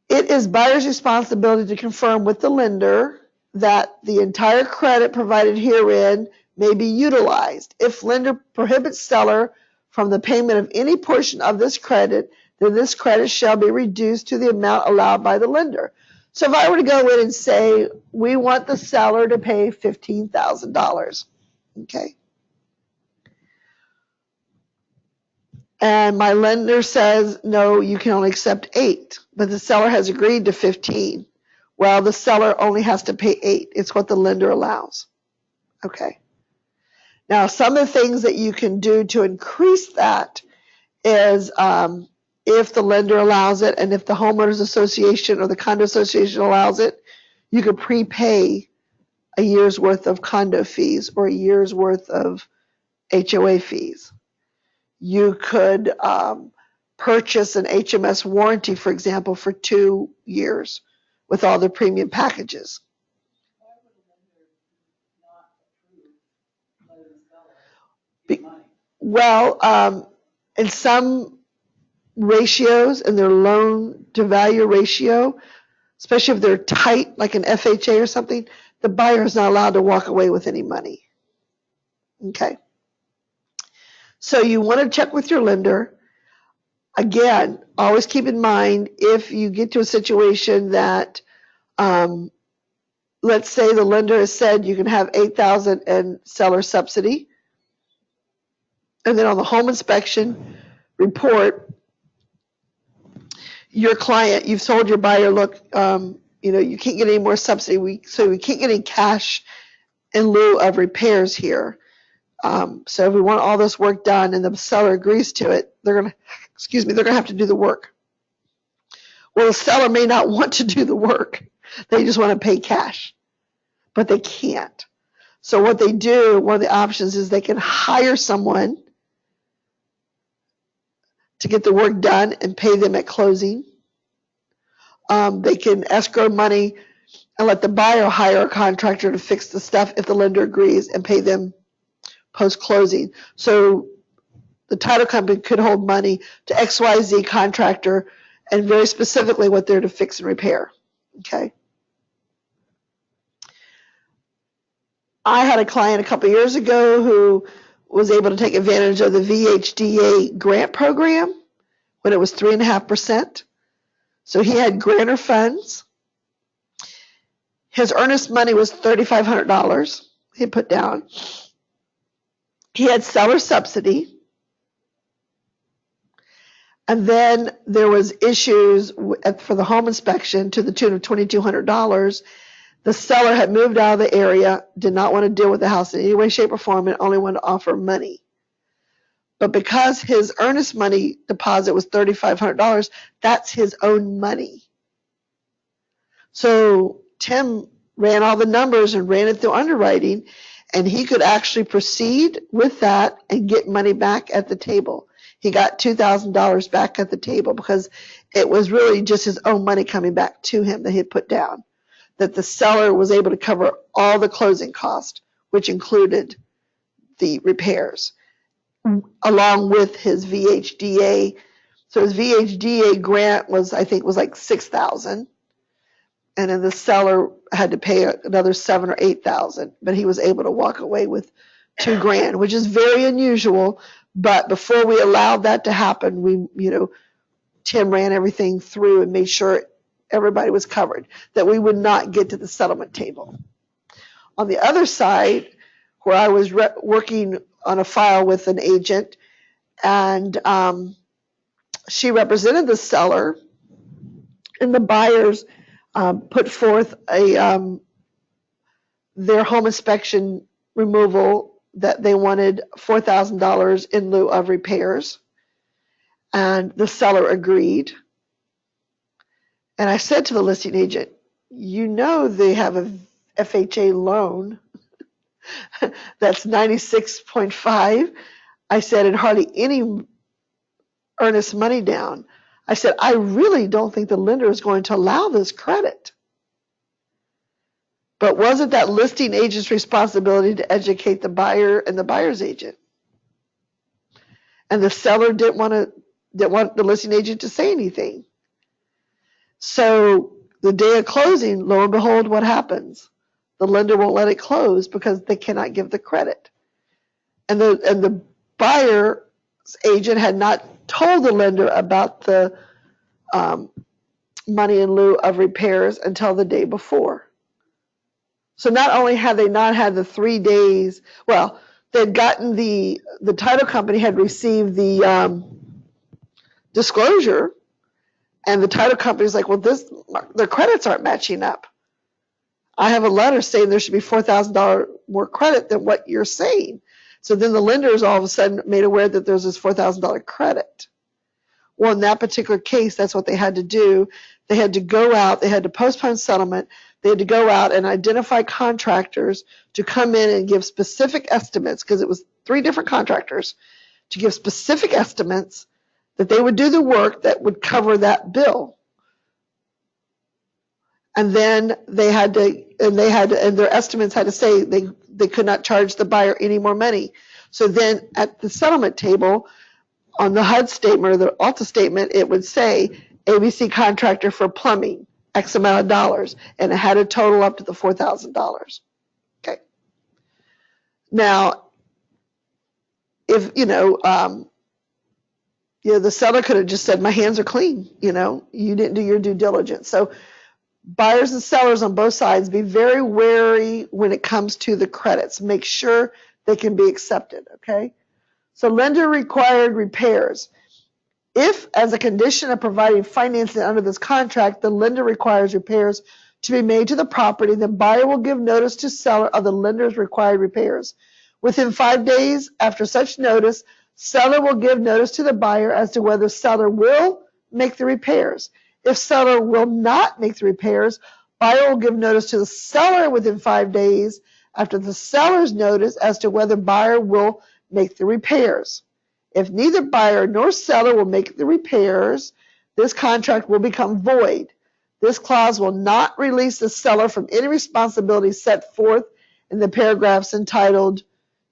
It is buyer's responsibility to confirm with the lender that the entire credit provided herein may be utilized. If lender prohibits seller from the payment of any portion of this credit, then this credit shall be reduced to the amount allowed by the lender. So if I were to go in and say, we want the seller to pay $15,000, okay? And my lender says, no, you can only accept 8, but the seller has agreed to 15. Well, the seller only has to pay 8. It's what the lender allows. Okay. Now, some of the things that you can do to increase that is if the lender allows it, and if the homeowners association or the condo association allows it, you could prepay a year's worth of condo fees or a year's worth of HOA fees. You could purchase an HMS warranty, for example, for 2 years with all the premium packages. Why would a lender not approve letting the seller get money? Well, in some ratios, in their loan to value ratio, especially if they're tight, like an FHA or something, the buyer is not allowed to walk away with any money. Okay. So you want to check with your lender. Again, always keep in mind if you get to a situation that, let's say the lender has said you can have $8,000 in seller subsidy, and then on the home inspection report, your client, you've told your buyer, look, you can't get any more subsidy, so we can't get any cash in lieu of repairs here. So if we want all this work done and the seller agrees to it, they're gonna have to do the work. Well, the seller may not want to do the work. They just want to pay cash, but they can't. So what they do, one of the options is they can hire someone to get the work done and pay them at closing. They can escrow money and let the buyer hire a contractor to fix the stuff if the lender agrees and pay them post-closing. So the title company could hold money to XYZ contractor and very specifically what they're to fix and repair. Okay. I had a client a couple years ago who was able to take advantage of the VHDA grant program when it was 3.5%. So he had grantor funds. His earnest money was $3,500 he put down. He had seller subsidy. And then there was issues for the home inspection to the tune of $2,200. The seller had moved out of the area, did not want to deal with the house in any way, shape, or form, and only wanted to offer money. But because his earnest money deposit was $3,500, that's his own money. So Tim ran all the numbers and ran it through underwriting, and he could actually proceed with that and get money back at the table. He got $2,000 back at the table because it was really just his own money coming back to him that he had put down, that the seller was able to cover all the closing costs, which included the repairs, along with his VHDA. So his VHDA grant was, I think, was like $6,000. And then the seller had to pay another $7,000 or $8,000, but he was able to walk away with $2,000, which is very unusual. But before we allowed that to happen, Tim ran everything through and made sure everybody was covered, that we would not get to the settlement table. On the other side, where I was working on a file with an agent, and she represented the seller, and the buyers put forth their home inspection removal that they wanted $4,000 in lieu of repairs. And the seller agreed. And I said to the listing agent, you know they have a FHA loan that's 96.5. I said, and hardly any earnest money down. I said, I really don't think the lender is going to allow this credit. But wasn't that listing agent's responsibility to educate the buyer and the buyer's agent? And the seller didn't want the listing agent to say anything. So the day of closing, lo and behold, what happens? The lender won't let it close because they cannot give the credit. And the buyer's agent had not told the lender about the money in lieu of repairs until the day before. So not only had they not had the 3 days, well, they'd gotten the title company had received the disclosure, and the title company's like, well, their credits aren't matching up. I have a letter saying there should be $4,000 more credit than what you're saying. So then the lender is all of a sudden made aware that there's this $4,000 credit. Well, in that particular case, that's what they had to do. They had to go out, they had to postpone settlement, they had to go out and identify contractors to come in and give specific estimates, because it was 3 different contractors, to give specific estimates that they would do the work that would cover that bill. And then and their estimates had to say they could not charge the buyer any more money. So then at the settlement table, on the HUD statement or the ALTA statement, it would say ABC contractor for plumbing, X amount of dollars, and it had to total up to the $4,000. Okay. Now, if, the seller could have just said, my hands are clean, you didn't do your due diligence. So buyers and sellers on both sides, be very wary when it comes to the credits. Make sure they can be accepted, okay? So lender required repairs. If, as a condition of providing financing under this contract, the lender requires repairs to be made to the property, the buyer will give notice to seller of the lender's required repairs. Within 5 days after such notice, seller will give notice to the buyer as to whether seller will make the repairs. If seller will not make the repairs, buyer will give notice to the seller within 5 days after the seller's notice as to whether buyer will make the repairs. If neither buyer nor seller will make the repairs, this contract will become void. This clause will not release the seller from any responsibility set forth in the paragraphs entitled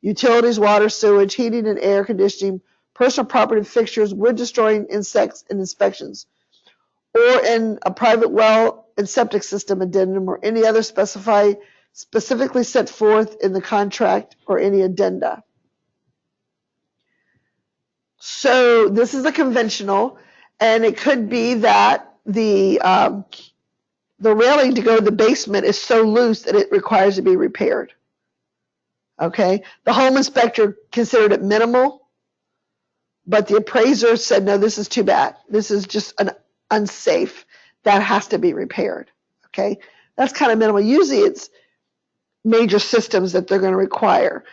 utilities, water, sewage, heating and air conditioning, personal property fixtures, wood destroying insects and inspections, or in a private well and septic system addendum or any other specifically set forth in the contract or any addenda. So this is a conventional, and it could be that the railing to go to the basement is so loose that it requires to be repaired. Okay, the home inspector considered it minimal, but the appraiser said, no, this is too bad. This is just an unsafe. That has to be repaired. Okay, that's kind of minimal. Usually it's major systems that they're going to require.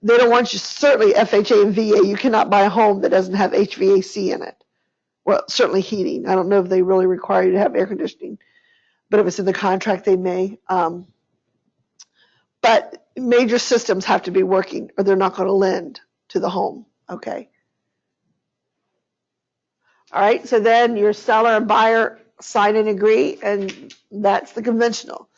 They don't want you, certainly FHA and VA, you cannot buy a home that doesn't have HVAC in it. Well, certainly heating. I don't know if they really require you to have air conditioning, but if it's in the contract, they may. But major systems have to be working or they're not going to lend to the home. Okay. All right, so then your seller and buyer sign and agree, and that's the conventional.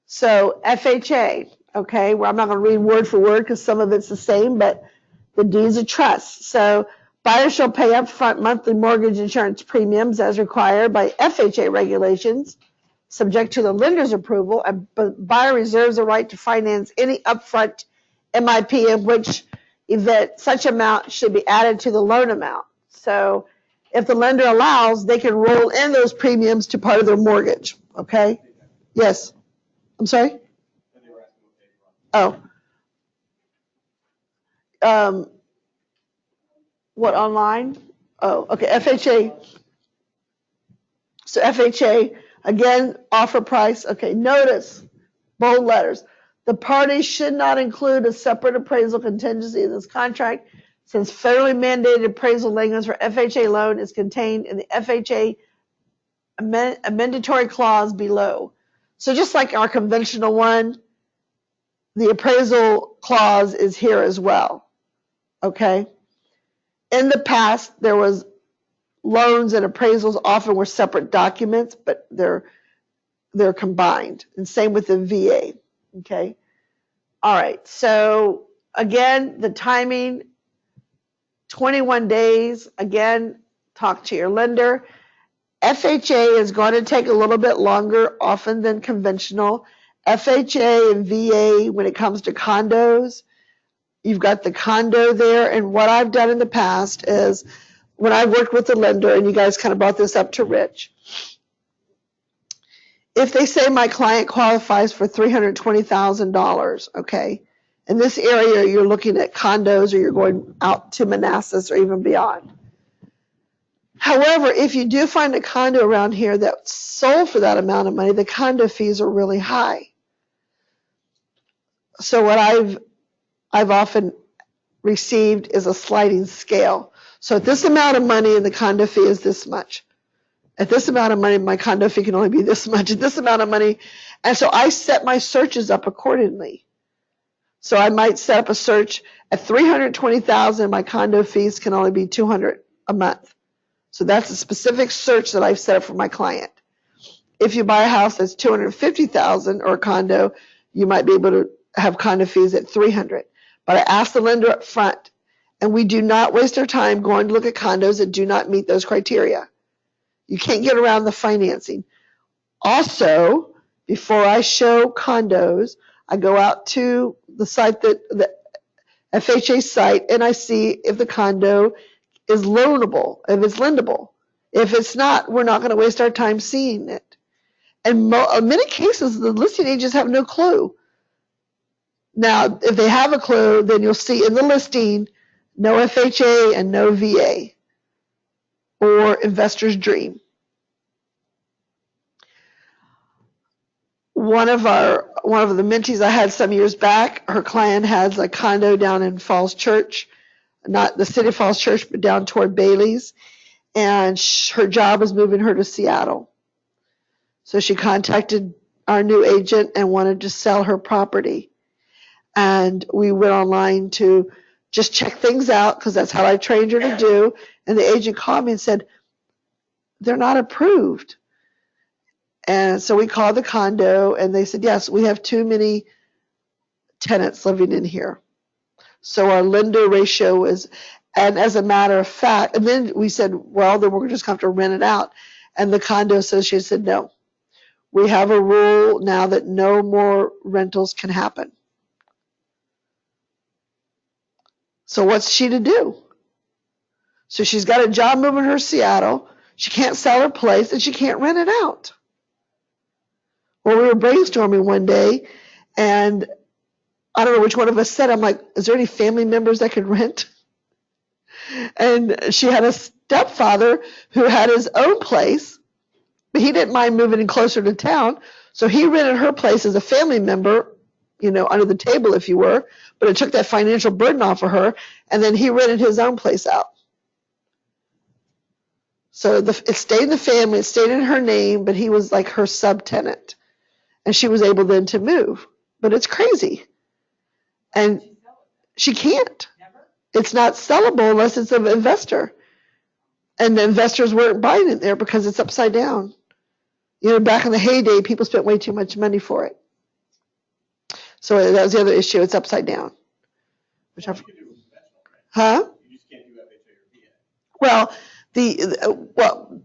So FHA, okay, well, I'm not going to read word for word because some of it's the same, but the deeds of trust. So buyer shall pay upfront monthly mortgage insurance premiums as required by FHA regulations, subject to the lender's approval, and buyer reserves the right to finance any upfront MIP in which event such amount should be added to the loan amount. So if the lender allows, they can roll in those premiums to part of their mortgage, okay? Yes. I'm sorry? Oh. What, online? Oh, okay, FHA. So FHA, again, offer price, okay, notice, bold letters. The parties should not include a separate appraisal contingency in this contract, since federally mandated appraisal language for FHA loan is contained in the FHA amendatory clause below. So just like our conventional one, the appraisal clause is here as well. Okay? In the past, there was loans and appraisals often were separate documents, but they're combined. And same with the VA. Okay? All right. So again, the timing, 21 days. Again, talk to your lender. FHA is going to take a little bit longer often than conventional. FHA and VA, when it comes to condos, you've got the condo there. And what I've done in the past is when I worked with the lender, and you guys kind of brought this up to Rich, if they say my client qualifies for $320,000, okay, in this area you're looking at condos or you're going out to Manassas or even beyond. However, if you do find a condo around here that's sold for that amount of money, the condo fees are really high. So what I've often received is a sliding scale. So at this amount of money, the condo fee is this much. At this amount of money, my condo fee can only be this much. At this amount of money, and so I set my searches up accordingly. So I might set up a search at $320,000. My condo fees can only be $200 a month. So that's a specific search that I've set up for my client. If you buy a house that's $250,000 or a condo, you might be able to have condo fees at $300. But I ask the lender up front, and we do not waste our time going to look at condos that do not meet those criteria. You can't get around the financing. Also, before I show condos, I go out to the site, the FHA site, and I see if the condo is loanable, if it's lendable. If it's not, we're not going to waste our time seeing it. And in many cases, the listing agents have no clue. Now, if they have a clue, then you'll see in the listing, no FHA and no VA or investor's dream. One of the mentees I had some years back, her client has a condo down in Falls Church, not the city of Falls Church, but down toward Bailey's, and her job was moving her to Seattle. So she contacted our new agent and wanted to sell her property. And we went online to just check things out because that's how I trained her to do. And the agent called me and said, they're not approved. And so we called the condo and they said, yes, we have too many tenants living in here. So our lender ratio is, and as a matter of fact, and then we said, well, then we're just going to have to rent it out. And the condo association said, no, we have a rule now that no more rentals can happen. So what's she to do? So she's got a job moving her to Seattle. She can't sell her place and she can't rent it out. Well, we were brainstorming one day and I don't know which one of us said, I'm like, is there any family members that could rent? And she had a stepfather who had his own place, but he didn't mind moving in closer to town. So he rented her place as a family member, you know, under the table, if you were, but it took that financial burden off of her. And then he rented his own place out. So it stayed in the family, it stayed in her name, but he was like her subtenant. And she was able then to move. But it's crazy. And she can't. It's not sellable unless it's an investor. And the investors weren't buying it there because it's upside down. You know, back in the heyday, people spent way too much money for it. So that was the other issue. It's upside down. Which You can do conventional, right? huh? You just can't do FHA or VA. Well,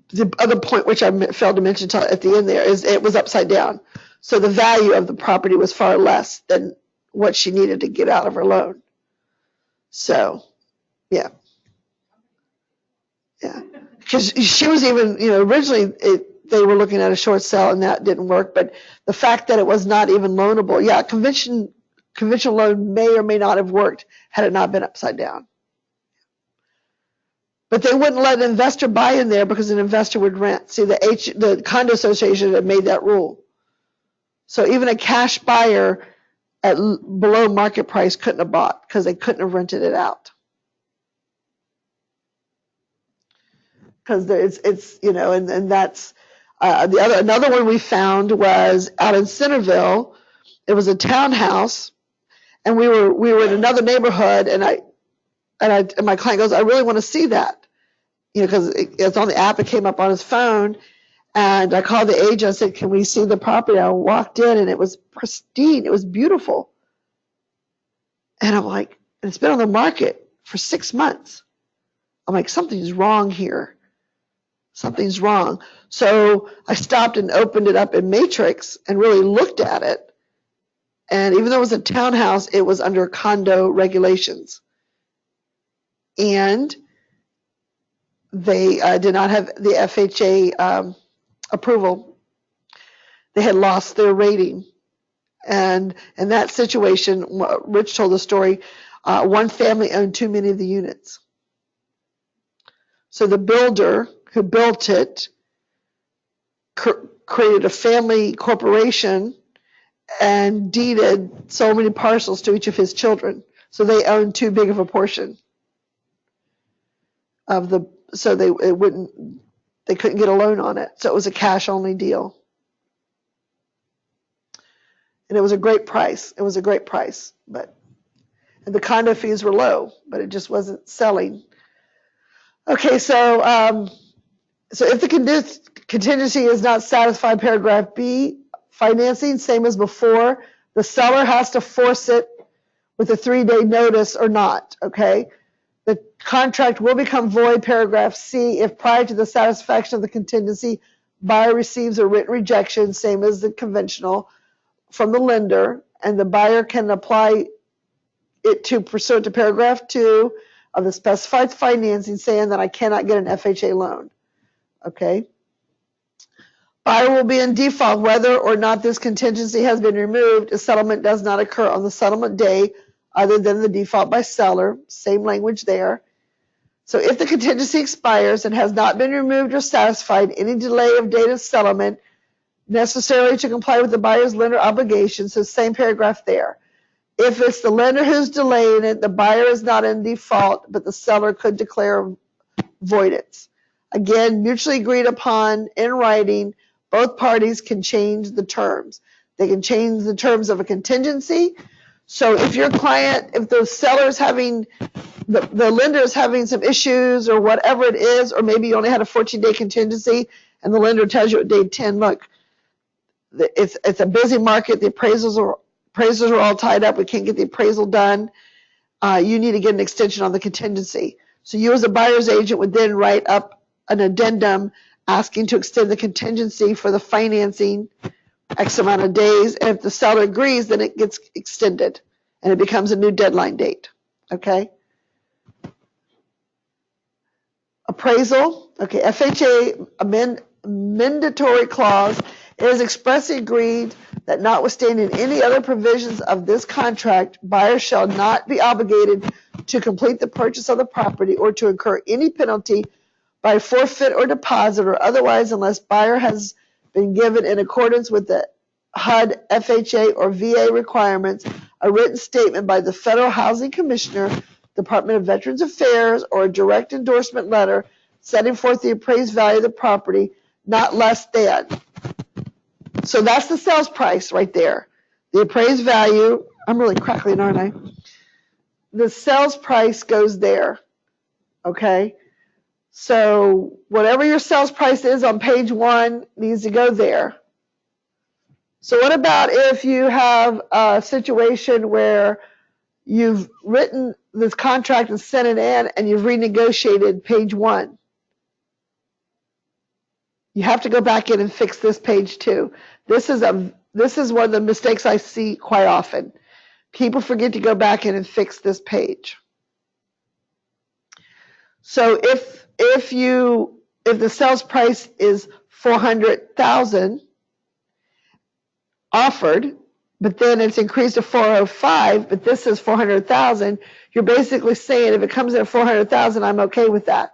the other point which I failed to mention at the end there is it was upside down. So the value of the property was far less than what she needed to get out of her loan. So, yeah. Yeah. Because she was even, you know, originally they were looking at a short sale and that didn't work. But the fact that it was not even loanable, yeah, conventional loan may or may not have worked had it not been upside down. But they wouldn't let an investor buy in there because an investor would rent. See, the condo association had made that rule. So even a cash buyer at below market price couldn't have bought because they couldn't have rented it out. Because it's and that's another one we found was out in Centerville. It was a townhouse, and we were in another neighborhood, and my client goes, I really want to see that, because it's on the app. It came up on his phone, and I called the agent. I said, can we see the property? I walked in, and it was pristine. It was beautiful. And I'm like, and it's been on the market for 6 months. I'm like, something's wrong here. Something's wrong. So I stopped and opened it up in Matrix and really looked at it. And even though it was a townhouse, it was under condo regulations. And they did not have the FHA approval. They had lost their rating. And in that situation, Rich told the story, one family owned too many of the units. So the builder who built it created a family corporation and deeded so many parcels to each of his children. So they owned too big of a portion of so they couldn't get a loan on it. So it was a cash only deal. And it was a great price. And the condo fees were low, but it just wasn't selling. Okay, so if the contingency is not satisfied, paragraph B, financing, same as before, the seller has to force it with a 3-day notice or not, okay? The contract will become void, paragraph C, if prior to the satisfaction of the contingency, buyer receives a written rejection, same as the conventional, from the lender, and the buyer can apply it to pursuant to paragraph 2 of the specified financing, saying that I cannot get an FHA loan. Okay. Buyer will be in default whether or not this contingency has been removed. A settlement does not occur on the settlement day other than the default by seller. Same language there. So if the contingency expires and has not been removed or satisfied, any delay of date of settlement necessary to comply with the buyer's lender obligations, so same paragraph there. If it's the lender who's delaying it, the buyer is not in default, but the seller could declare voidance. Again, mutually agreed upon in writing, both parties can change the terms. They can change the terms of a contingency. So if your client, if the seller's having, the lender is having some issues or whatever it is, or maybe you only had a 14-day contingency and the lender tells you at day 10, look, it's a busy market, the appraisals are all tied up, we can't get the appraisal done, you need to get an extension on the contingency. So you as a buyer's agent would then write up an addendum asking to extend the contingency for the financing X amount of days, and if the seller agrees, then it gets extended and it becomes a new deadline date. Okay? Appraisal. Okay, FHA mandatory clause. It is expressly agreed that notwithstanding any other provisions of this contract, buyer shall not be obligated to complete the purchase of the property or to incur any penalty by forfeit or deposit or otherwise unless buyer has been given in accordance with the HUD, FHA, or VA requirements, a written statement by the Federal Housing Commissioner, Department of Veterans Affairs, or a direct endorsement letter setting forth the appraised value of the property, not less than. So that's the sales price right there. The appraised value, I'm really crackling, aren't I? The sales price goes there, okay? So whatever your sales price is on page 1 needs to go there. So what about if you have a situation where you've written this contract and sent it in and you've renegotiated page 1? You have to go back in and fix this page too. This is one of the mistakes I see quite often. People forget to go back in and fix this page. So if the sales price is $400,000 offered, but then it's increased to $405,000, but this is $400,000, you're basically saying if it comes in at $400,000, I'm okay with that.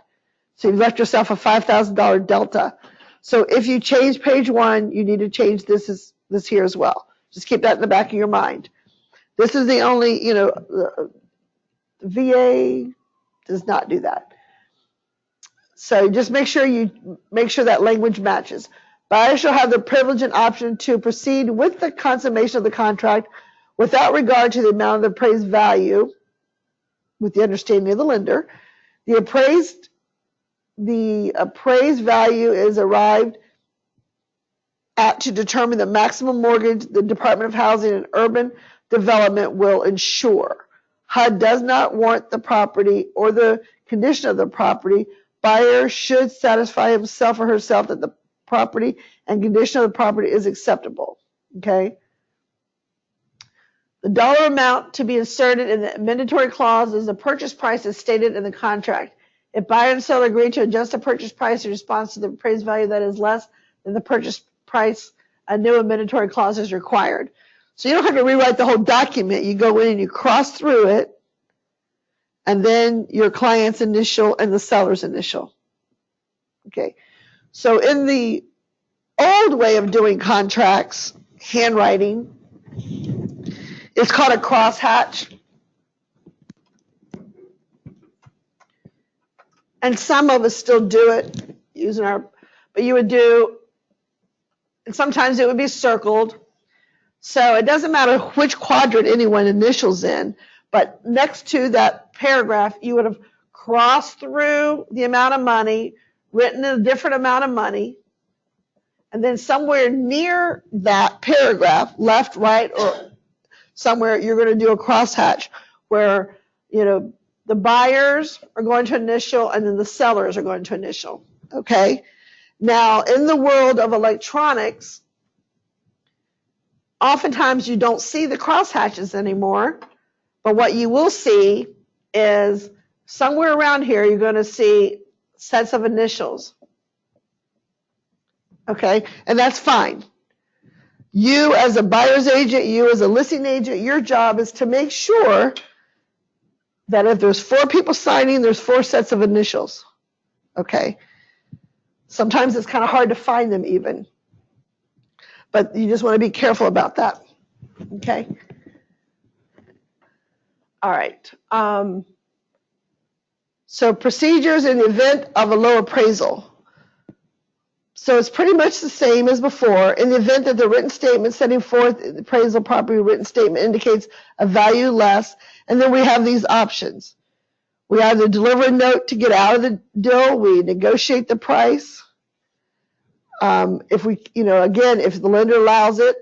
So you've left yourself a $5,000 delta. So if you change page 1, you need to change this here as well. Just keep that in the back of your mind. This is the only, the VA does not do that. So just make sure that language matches. Buyers shall have the privilege and option to proceed with the consummation of the contract without regard to the amount of the appraised value, with the understanding of the lender. The appraised value is arrived at to determine the maximum mortgage the Department of Housing and Urban Development will insure. HUD does not warrant the property or the condition of the property. Buyer should satisfy himself or herself that the property and condition of the property is acceptable. Okay? The dollar amount to be inserted in the mandatory clause is the purchase price as stated in the contract. If buyer and seller agree to adjust the purchase price in response to the appraised value that is less than the purchase price, a new mandatory clause is required. So you don't have to rewrite the whole document. You go in and you cross through it, and then your client's initial and the seller's initial. Okay. So in the old way of doing contracts, handwriting, it's called a crosshatch. And some of us still do it using but you would do, and sometimes it would be circled. So it doesn't matter which quadrant anyone initials in, but next to that paragraph, you would have crossed through the amount of money, written a different amount of money, and then somewhere near that paragraph, left, right, or somewhere, you're going to do a crosshatch where, the buyers are going to initial and then the sellers are going to initial. Okay? Now, in the world of electronics, oftentimes you don't see the crosshatches anymore, but what you will see is somewhere around here you're going to see sets of initials. Okay? And that's fine. You as a buyer's agent, you as a listing agent, your job is to make sure that if there's 4 people signing, there's 4 sets of initials. Okay? Sometimes it's kind of hard to find them even. But you just want to be careful about that. Okay? All right. So procedures in the event of a low appraisal. So it's pretty much the same as before. In the event that the written statement setting forth the appraisal property written statement indicates a value less, and then we have these options. We either deliver a note to get out of the deal, we negotiate the price. If we, again, if the lender allows it,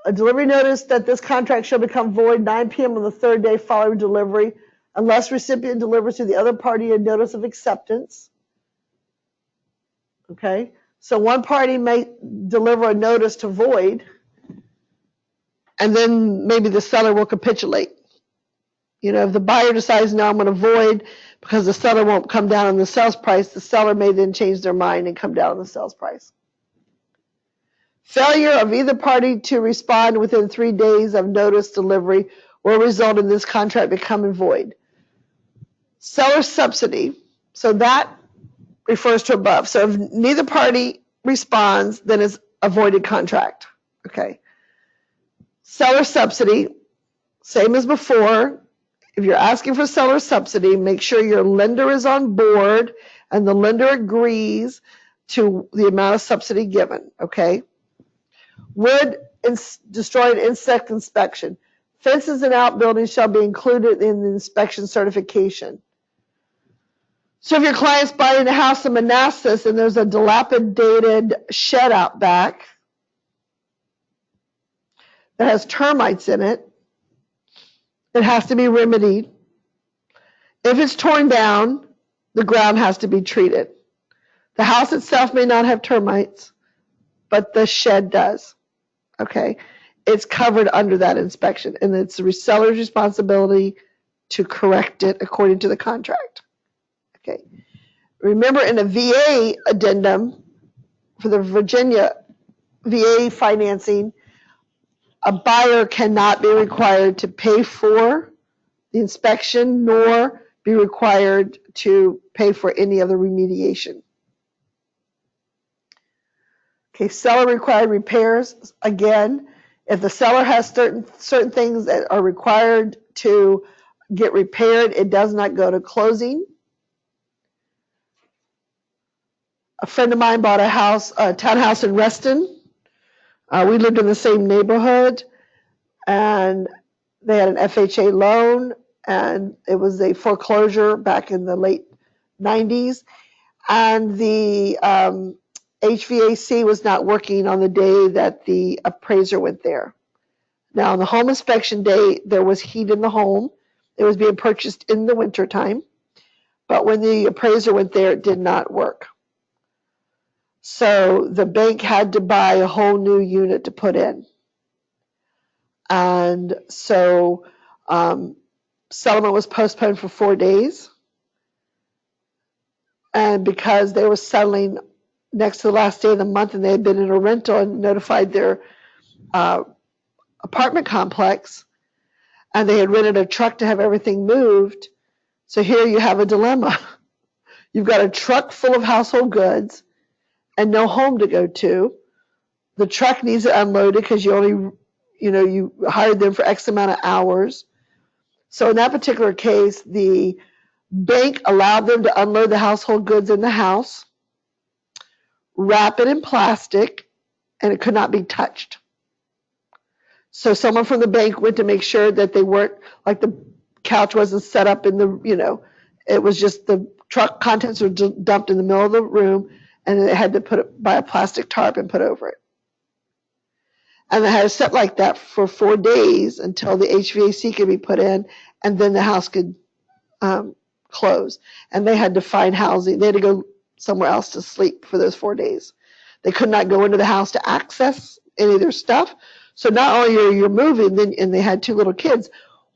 a delivery notice that this contract shall become void 9 p.m. on the 3rd day following delivery, unless recipient delivers to the other party a notice of acceptance. Okay, so one party may deliver a notice to void, and then maybe the seller will capitulate. If the buyer decides, no, I'm going to void because the seller won't come down on the sales price, the seller may then change their mind and come down on the sales price. Failure of either party to respond within 3 days of notice delivery will result in this contract becoming void. Seller subsidy, so that refers to above. So if neither party responds, then it's a voided contract. Okay. Seller subsidy, same as before. If you're asking for seller subsidy, make sure your lender is on board and the lender agrees to the amount of subsidy given. Okay. Wood destroyed insect inspection. Fences and outbuildings shall be included in the inspection certification. So if your client's buying a house in Manassas and there's a dilapidated shed out back that has termites in it, it has to be remedied. If it's torn down, the ground has to be treated. The house itself may not have termites, but the shed does. Okay? It's covered under that inspection, and it's the reseller's responsibility to correct it according to the contract. Okay. Remember, in a VA addendum for the Virginia VA financing, a buyer cannot be required to pay for the inspection nor be required to pay for any other remediation. Okay, seller required repairs. Again, If the seller has certain things that are required to get repaired, it does not go to closing. A friend of mine bought a townhouse in Reston. We lived in the same neighborhood, and they had an FHA loan, and it was a foreclosure back in the late 90s. And the HVAC was not working on the day that the appraiser went there. Now, on the home inspection day, there was heat in the home. It was being purchased in the wintertime. But when the appraiser went there, it did not work. So the bank had to buy a whole new unit to put in. And so settlement was postponed for 4 days. And because they were settling next to the last day of the month and they had been in a rental and notified their apartment complex, and they had rented a truck to have everything moved. So here you have a dilemma. You've got a truck full of household goods and no home to go to. The truck needs it unloaded because you only, you hired them for X amount of hours. So in that particular case, the bank allowed them to unload the household goods in the house, wrap it in plastic, and it could not be touched. So someone from the bank went to make sure that they weren't, like the couch wasn't set up in the, it was just the truck contents were dumped in the middle of the room, and they had to buy a plastic tarp and put over it. And they had it set like that for 4 days until the HVAC could be put in, and then the house could close. And they had to find housing. They had to go somewhere else to sleep for those 4 days. They could not go into the house to access any of their stuff. So not only are you moving, and they had 2 little kids,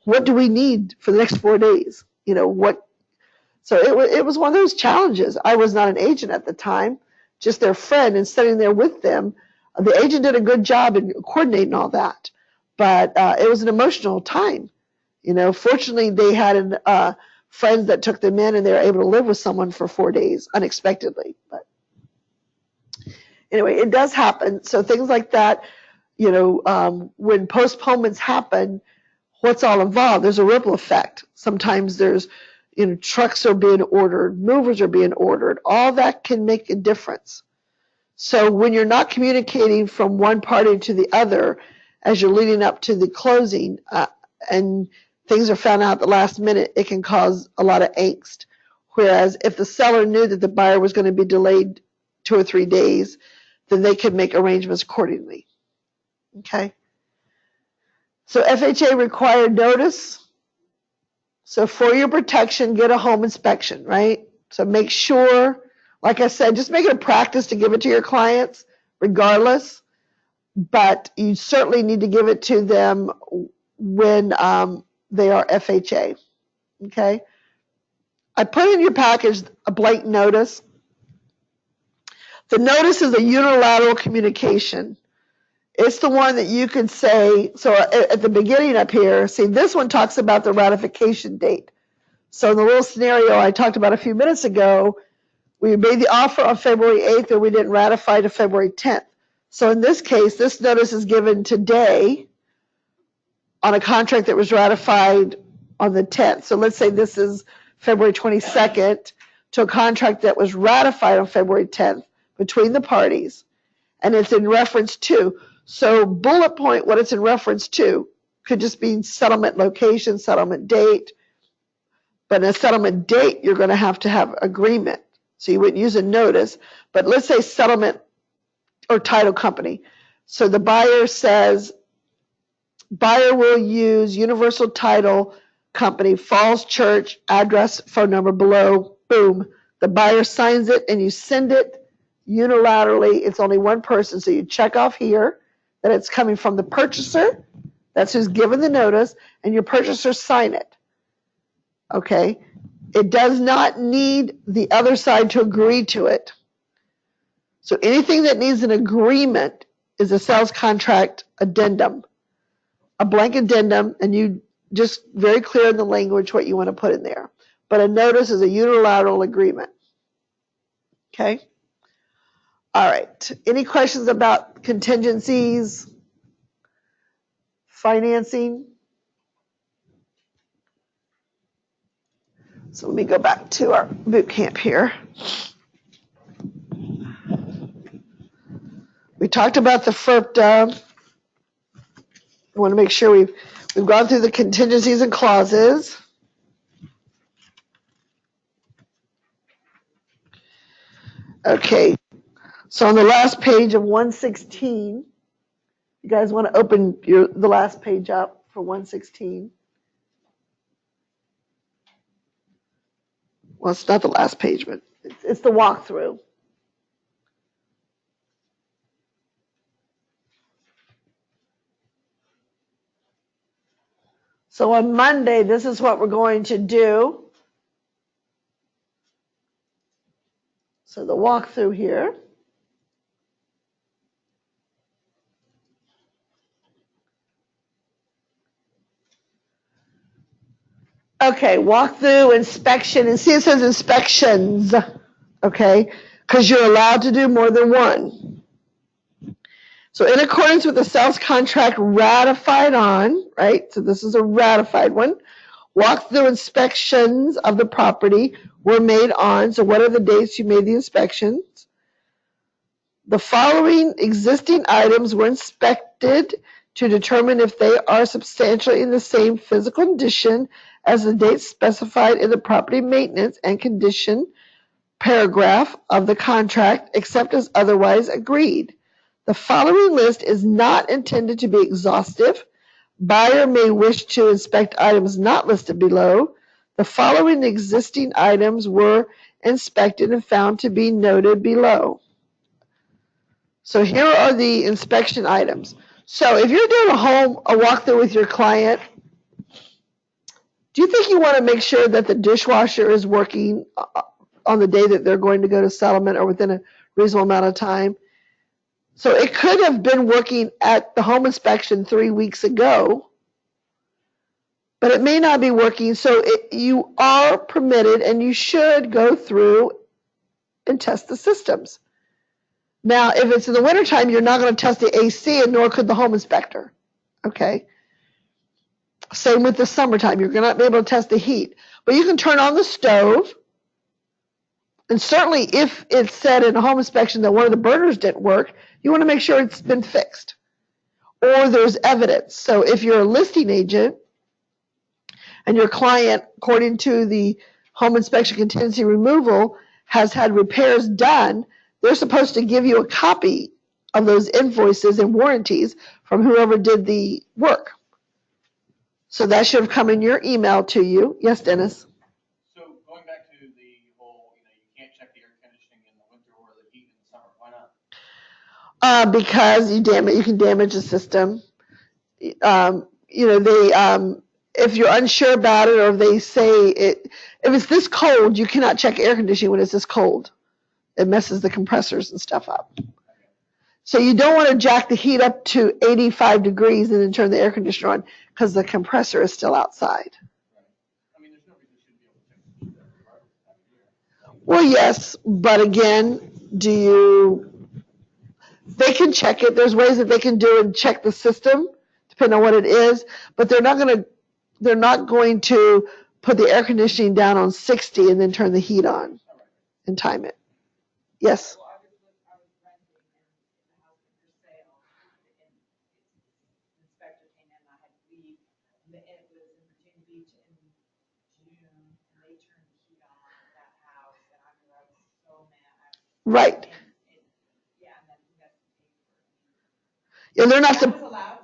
what do we need for the next 4 days? So it was one of those challenges. I was not an agent at the time, just their friend, and sitting there with them. The agent did a good job in coordinating all that, but it was an emotional time. Fortunately, they had friends that took them in, and they were able to live with someone for 4 days unexpectedly. But anyway, it does happen. So things like that, when postponements happen, what's all involved? There's a ripple effect. Sometimes there's, trucks are being ordered, movers are being ordered. All that can make a difference. So when you're not communicating from one party to the other as you're leading up to the closing, and things are found out at the last minute, it can cause a lot of angst. Whereas if the seller knew that the buyer was going to be delayed 2 or 3 days, then they could make arrangements accordingly. Okay? So FHA required notice. So for your protection, get a home inspection, right? So make sure, like I said, just make it a practice to give it to your clients regardless, but you certainly need to give it to them when they are FHA, okay? I put in your package a blank notice. The notice is a unilateral communication. It's the one that you can say, so at the beginning up here, see, this one talks about the ratification date. So in the little scenario I talked about a few minutes ago, we made the offer on February 8th and we didn't ratify to February 10th. So in this case, this notice is given today on a contract that was ratified on the 10th. So let's say this is February 22nd to a contract that was ratified on February 10th between the parties. And it's in reference to. So bullet point what it's in reference to could just be settlement location, settlement date. But in a settlement date, you're going to have agreement. So you wouldn't use a notice. But let's say settlement or title company. So the buyer says, buyer will use Universal Title Company, Falls Church, address, phone number below, boom. The buyer signs it and you send it unilaterally. It's only one person. So you check off here that it's coming from the purchaser. That's who's given the notice, and your purchaser sign it. Okay? It does not need the other side to agree to it. So anything that needs an agreement is a sales contract addendum, a blank addendum, and you just very clear in the language what you want to put in there. But a notice is a unilateral agreement. Okay? All right. Any questions about contingencies? financing. So let me go back to our boot camp here. We talked about the FERPTA. I want to make sure we've gone through the contingencies and clauses. Okay, so on the last page of 116, you guys want to open the last page up for 116. Well, it's not the last page, but it's the walkthrough. So on Monday, this is what we're going to do. So the walkthrough here. Okay, walkthrough, inspection, and see it says inspections, okay? Because you're allowed to do more than one. So in accordance with the sales contract ratified on, right? So this is a ratified one. Walkthrough inspections of the property were made on, so what are the dates you made the inspections? The following existing items were inspected to determine if they are substantially in the same physical condition as the dates specified in the property maintenance and condition paragraph of the contract, except as otherwise agreed. The following list is not intended to be exhaustive. Buyer may wish to inspect items not listed below. The following existing items were inspected and found to be noted below. So here are the inspection items. So if you're doing a walkthrough with your client, do you think you want to make sure that the dishwasher is working on the day that they're going to go to settlement or within a reasonable amount of time? So it could have been working at the home inspection 3 weeks ago, but it may not be working. So you are permitted and you should go through and test the systems. Now, if it's in the wintertime, you're not going to test the AC, and nor could the home inspector. Okay. Same with the summertime. You're not be able to test the heat. But you can turn on the stove. And certainly if it's said in a home inspection that one of the burners didn't work, you want to make sure it's been fixed. Or there's evidence. So if you're a listing agent and your client, according to the home inspection contingency removal, has had repairs done, they're supposed to give you a copy of those invoices and warranties from whoever did the work. So that should have come in your email to you. Yes, Dennis? So going back to the whole, you can't check the air conditioning in the winter or the heat in the summer. Why not? Because you can damage the system. If you're unsure about it, or if they say if it's this cold, you cannot check air conditioning when it's this cold. It messes the compressors and stuff up. So you don't want to jack the heat up to 85 degrees and then turn the air conditioner on because the compressor is still outside. I mean, there's no reason you shouldn't be able to check the heat up time of year. Well, yes, but again, they can check it. There's ways that they can do and check the system, depending on what it is, but they're not going to put the air conditioning down on 60 and then turn the heat on and time it. Yes? Well, I was renting and the house was for sale, and the inspector came in, and I had to leave, and it was in Virginia Beach in June, and they turned the heat on that house, and I was so mad. Right. Yeah, and then we got to pay for it. Yeah, they're not. That was allowed,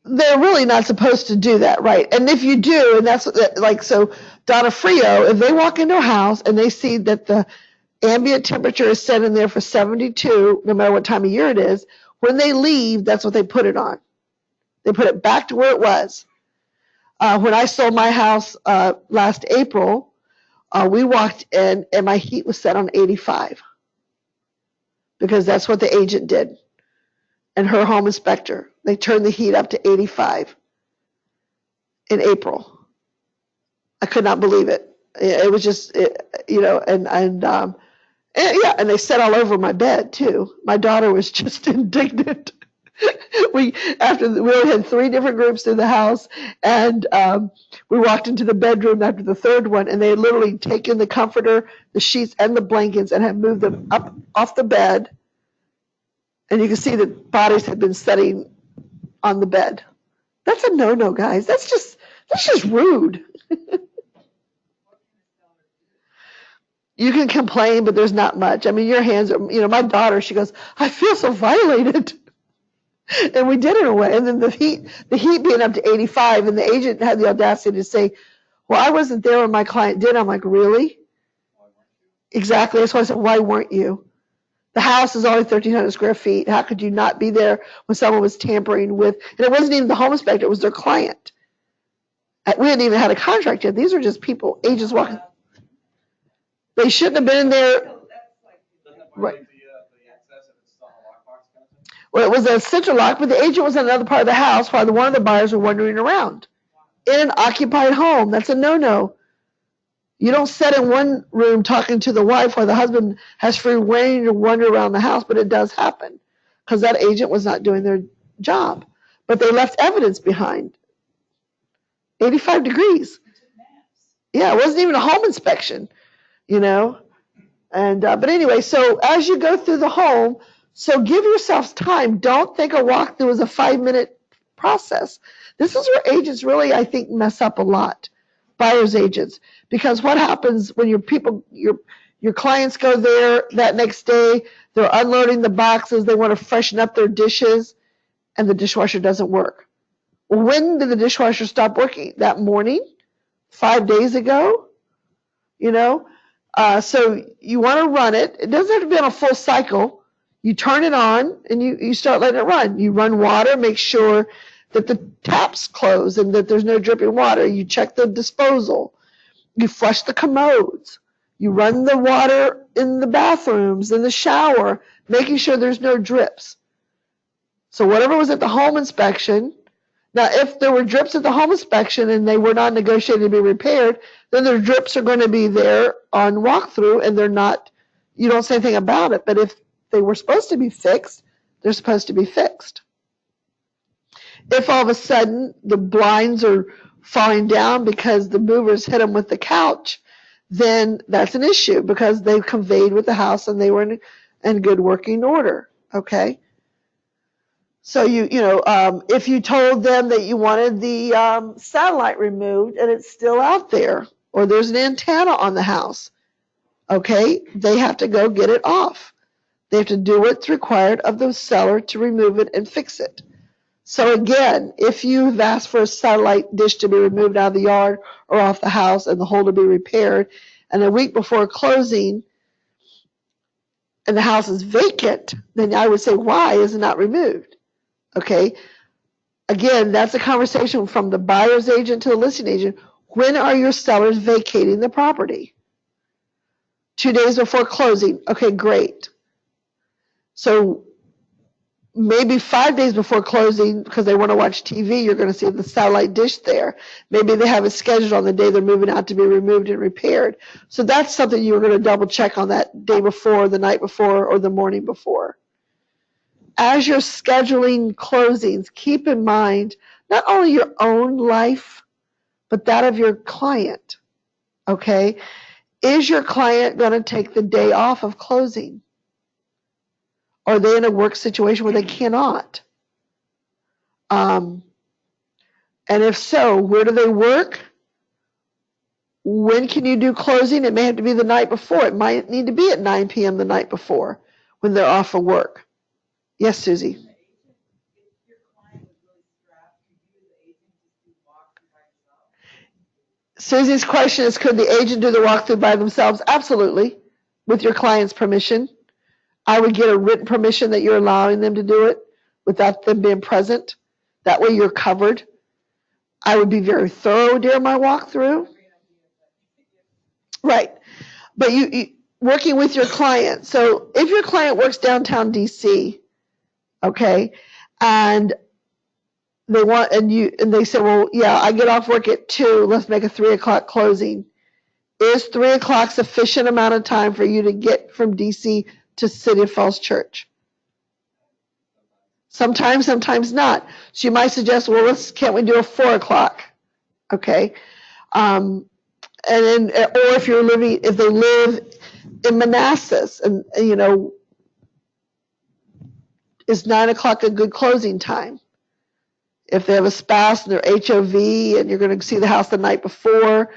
They're really not supposed to do that, right? And if you do, and that's like, so Donna Frio, if they walk into a house and they see that the ambient temperature is set in there for 72, no matter what time of year it is, when they leave, that's what they put it on. They put it back to where it was. When I sold my house last April, we walked in and my heat was set on 85 because that's what the agent did. And her home inspector, they turned the heat up to 85 in April. I could not believe it. It was just, and they set all over my bed too. My daughter was just indignant. we only had 3 different groups in the house, and we walked into the bedroom after the 3rd one, and they had literally taken the comforter, the sheets, and the blankets and had moved them up off the bed, and you can see that bodies had been sitting on the bed. That's a no-no, guys. That's just rude. You can complain, but there's not much. I mean, your hands are, my daughter, she goes, I feel so violated. And we did in a way. And then the heat being up to 85, and the agent had the audacity to say, well, I wasn't there when my client did. I'm like, really? Exactly. That's why I said, why weren't you? The house is only 1,300 square feet. How could you not be there when someone was tampering with, and it wasn't even the home inspector, it was their client. We hadn't even had a contract yet. These are just people, agents walking. They shouldn't have been in there. Right. Well, it was a central lock, but the agent was in another part of the house while one of the buyers were wandering around. In an occupied home, that's a no-no. You don't sit in one room talking to the wife while the husband has free reign to wander around the house, but it does happen because that agent was not doing their job. But they left evidence behind. 85 degrees. Yeah, it wasn't even a home inspection. And but anyway, so as you go through the home, so give yourselves time. Don't think a walkthrough is a 5-minute process. This is where agents really, I think, mess up a lot, buyer's agents, because what happens when your clients go there that next day, they're unloading the boxes, they want to freshen up their dishes, and the dishwasher doesn't work. Well, when did the dishwasher stop working? That morning? 5 days ago? So you want to run it. It doesn't have to be on a full cycle. You turn it on and you start letting it run. You run water, make sure that the tap's closed and that there's no dripping water. You check the disposal. You flush the commodes. You run the water in the bathrooms, in the shower, making sure there's no drips. So whatever was at the home inspection. Now, if there were drips at the home inspection and they were not negotiated to be repaired, then the drips are going to be there on walkthrough and they're not, you don't say anything about it. But if they were supposed to be fixed, they're supposed to be fixed. If all of a sudden the blinds are falling down because the movers hit them with the couch, then that's an issue because they've conveyed with the house and they were in good working order, okay? So if you told them that you wanted the satellite removed and it's still out there, or there's an antenna on the house, okay, they have to go get it off. They have to do what's required of the seller to remove it and fix it. So again, if you've asked for a satellite dish to be removed out of the yard or off the house and the hole to be repaired, and a week before closing and the house is vacant, then I would say, why is it not removed? Okay, again, that's a conversation from the buyer's agent to the listing agent. When are your sellers vacating the property? 2 days before closing. Okay, great. So maybe 5 days before closing, because they want to watch TV, you're going to see the satellite dish there. Maybe they have it scheduled on the day they're moving out to be removed and repaired. So that's something you're going to double check on that day before, the night before, or the morning before. As you're scheduling closings, keep in mind not only your own life, but that of your client, okay? Is your client going to take the day off of closing? Are they in a work situation where they cannot? And if so, where do they work? When can you do closing? It may have to be the night before. It might need to be at 9 p.m. the night before when they're off of work. Yes, Susie. Susie's question is, could the agent do the walkthrough by themselves? Absolutely, with your client's permission. I would get a written permission that you're allowing them to do it without them being present. That way you're covered. I would be very thorough during my walkthrough. Right. But you working with your client. So if your client works downtown DC, okay, and they want, and they say, well, yeah, I get off work at 2, let's make a 3 o'clock closing. Is 3 o'clock sufficient amount of time for you to get from DC to City of Falls Church? Sometimes, sometimes not. So you might suggest, well, can't we do a 4 o'clock? Okay. And then, or if they live in Manassas, and is 9 o'clock a good closing time? If they have a spouse and they're HOV and you're going to see the house the night before,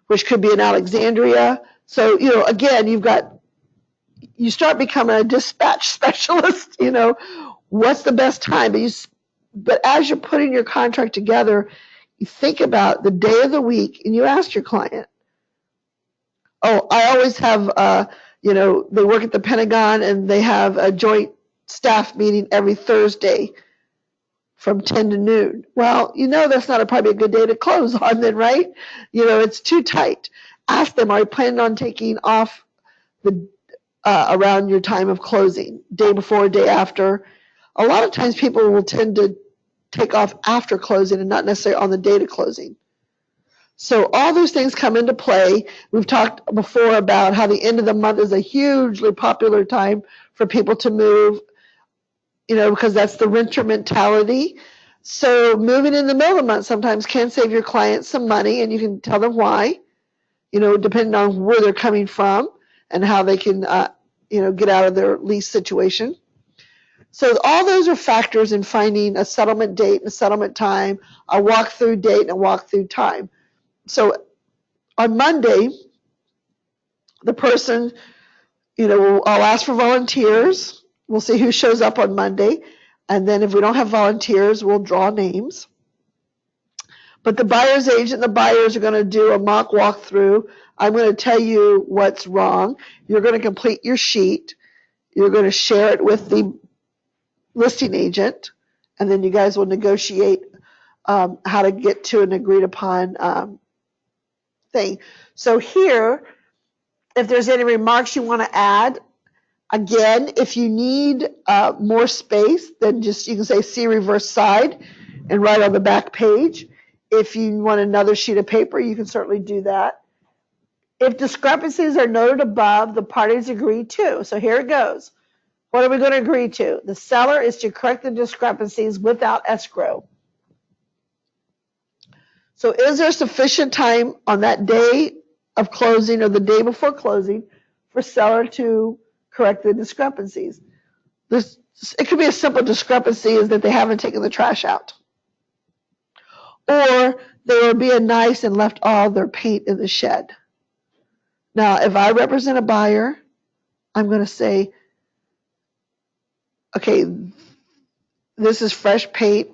which could be in Alexandria. So, again, you start becoming a dispatch specialist, what's the best time? But as you're putting your contract together, you think about the day of the week and you ask your client. Oh, I always have, they work at the Pentagon and they have a joint staff meeting every Thursday from 10 to noon. Well, that's not probably a good day to close on then, right? It's too tight. Ask them, are you planning on taking off around your time of closing, day before, day after? A lot of times people will tend to take off after closing and not necessarily on the date of closing. So all those things come into play. We've talked before about how the end of the month is a hugely popular time for people to move, because that's the renter mentality. So moving in the middle of the month sometimes can save your clients some money, and you can tell them why, depending on where they're coming from and how they can, get out of their lease situation. So all those are factors in finding a settlement date and a settlement time, a walkthrough date and a walkthrough time. So on Monday, the person, I'll ask for volunteers. We'll see who shows up on Monday. And then if we don't have volunteers, we'll draw names. But the buyer's agent and the buyers are going to do a mock walkthrough. I'm going to tell you what's wrong. You're going to complete your sheet. You're going to share it with the listing agent. And then you guys will negotiate how to get to an agreed upon thing. So here, if there's any remarks you want to add, again, if you need more space, then you can say see reverse side and write on the back page. If you want another sheet of paper, you can certainly do that. If discrepancies are noted above, the parties agree to. So here it goes. What are we going to agree to? The seller is to correct the discrepancies without escrow. So is there sufficient time on that day of closing or the day before closing for seller to correct the discrepancies? It could be a simple discrepancy is that they haven't taken the trash out. Or they were being nice and left all their paint in the shed. Now, if I represent a buyer, I'm going to say, okay, this is fresh paint.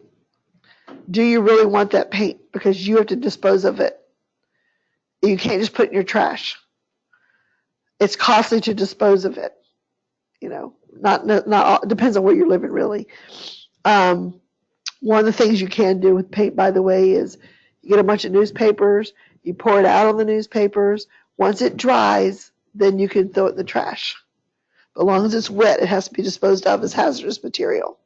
Do you really want that paint? Because you have to dispose of it. You can't just put it in your trash. It's costly to dispose of it. Not depends on where you're living, really. One of the things you can do with paint, by the way, is you get a bunch of newspapers, you pour it out on the newspapers. Once it dries, then you can throw it in the trash. But as long as it's wet, it has to be disposed of as hazardous material.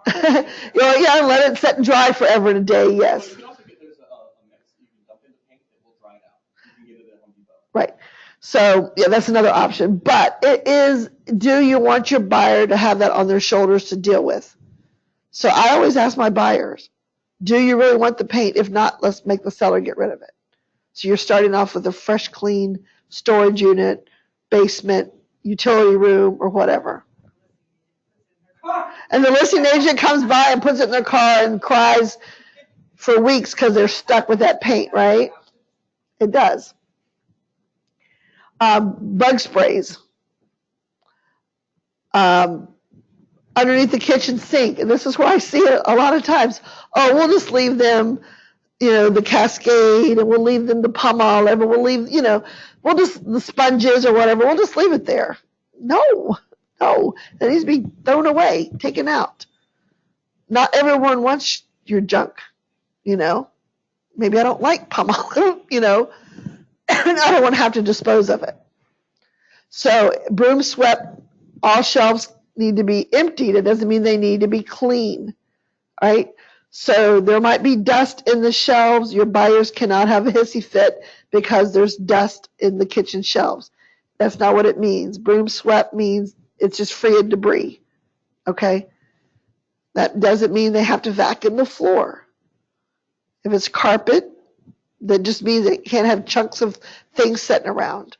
Yeah, let it set and dry forever and a day, yes. You can also get, there's a mix. You can dump in the paint that will dry it out. You can get it at Home Depot. Right. So, yeah, that's another option. But it is, do you want your buyer to have that on their shoulders to deal with? So I always ask my buyers, do you really want the paint? If not, let's make the seller get rid of it. So you're starting off with a fresh, clean storage unit, basement, utility room, or whatever. And the listing agent comes by and puts it in their car and cries for weeks because they're stuck with that paint, right? It does. Bug sprays. Underneath the kitchen sink. And this is where I see it a lot of times. Oh, we'll just leave them, the Cascade, and we'll leave them the Palmolive, and we'll leave, we'll just, the sponges or whatever, we'll just leave it there. No, it needs to be thrown away, taken out. Not everyone wants your junk, Maybe I don't like Palmolive, I don't want to have to dispose of it. So broom swept, all shelves need to be emptied. It doesn't mean they need to be clean, right? So there might be dust in the shelves. Your buyers cannot have a hissy fit because there's dust in the kitchen shelves. That's not what it means. Broom swept means it's just free of debris. okay? That doesn't mean they have to vacuum the floor. If it's carpet, that just means they can't have chunks of things sitting around.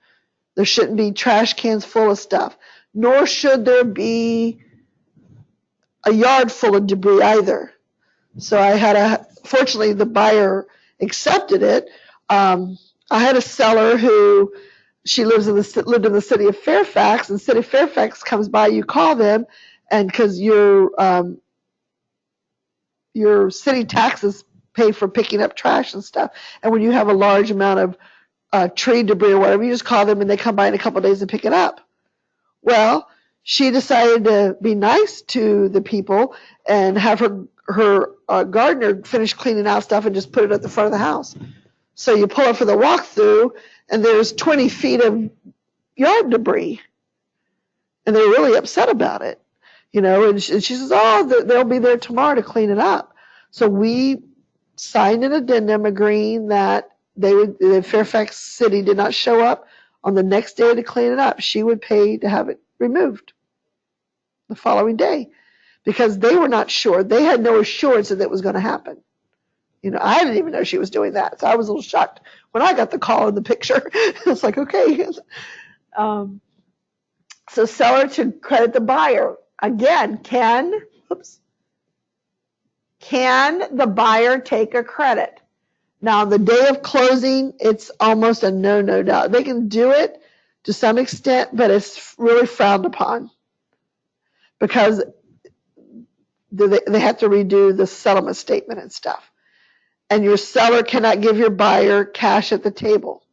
There shouldn't be trash cans full of stuff, nor should there be a yard full of debris either. So fortunately the buyer accepted it. I had a seller who, she lived in the city of Fairfax, and city of Fairfax comes by, you call them, and because your city taxes pay for picking up trash and stuff, and when you have a large amount of tree debris or whatever, you just call them and they come by in a couple of days and pick it up. Well, she decided to be nice to the people and have her gardener finish cleaning out stuff and just put it at the front of the house. So you pull up for the walkthrough and there's 20 feet of yard debris. And they're really upset about it, and she says, oh, they'll be there tomorrow to clean it up. So we signed an addendum agreeing that Fairfax City did not show up on the next day to clean it up. She would pay to have it removed the following day because they were not sure. They had no assurance that it was going to happen. I didn't even know she was doing that. So I was a little shocked when I got the call in the picture. It's like, okay. So seller to credit the buyer. Again, can the buyer take a credit? Now, on the day of closing, it's almost a no doubt. They can do it to some extent, but it's really frowned upon because they have to redo the settlement statement and stuff. And your seller cannot give your buyer cash at the table.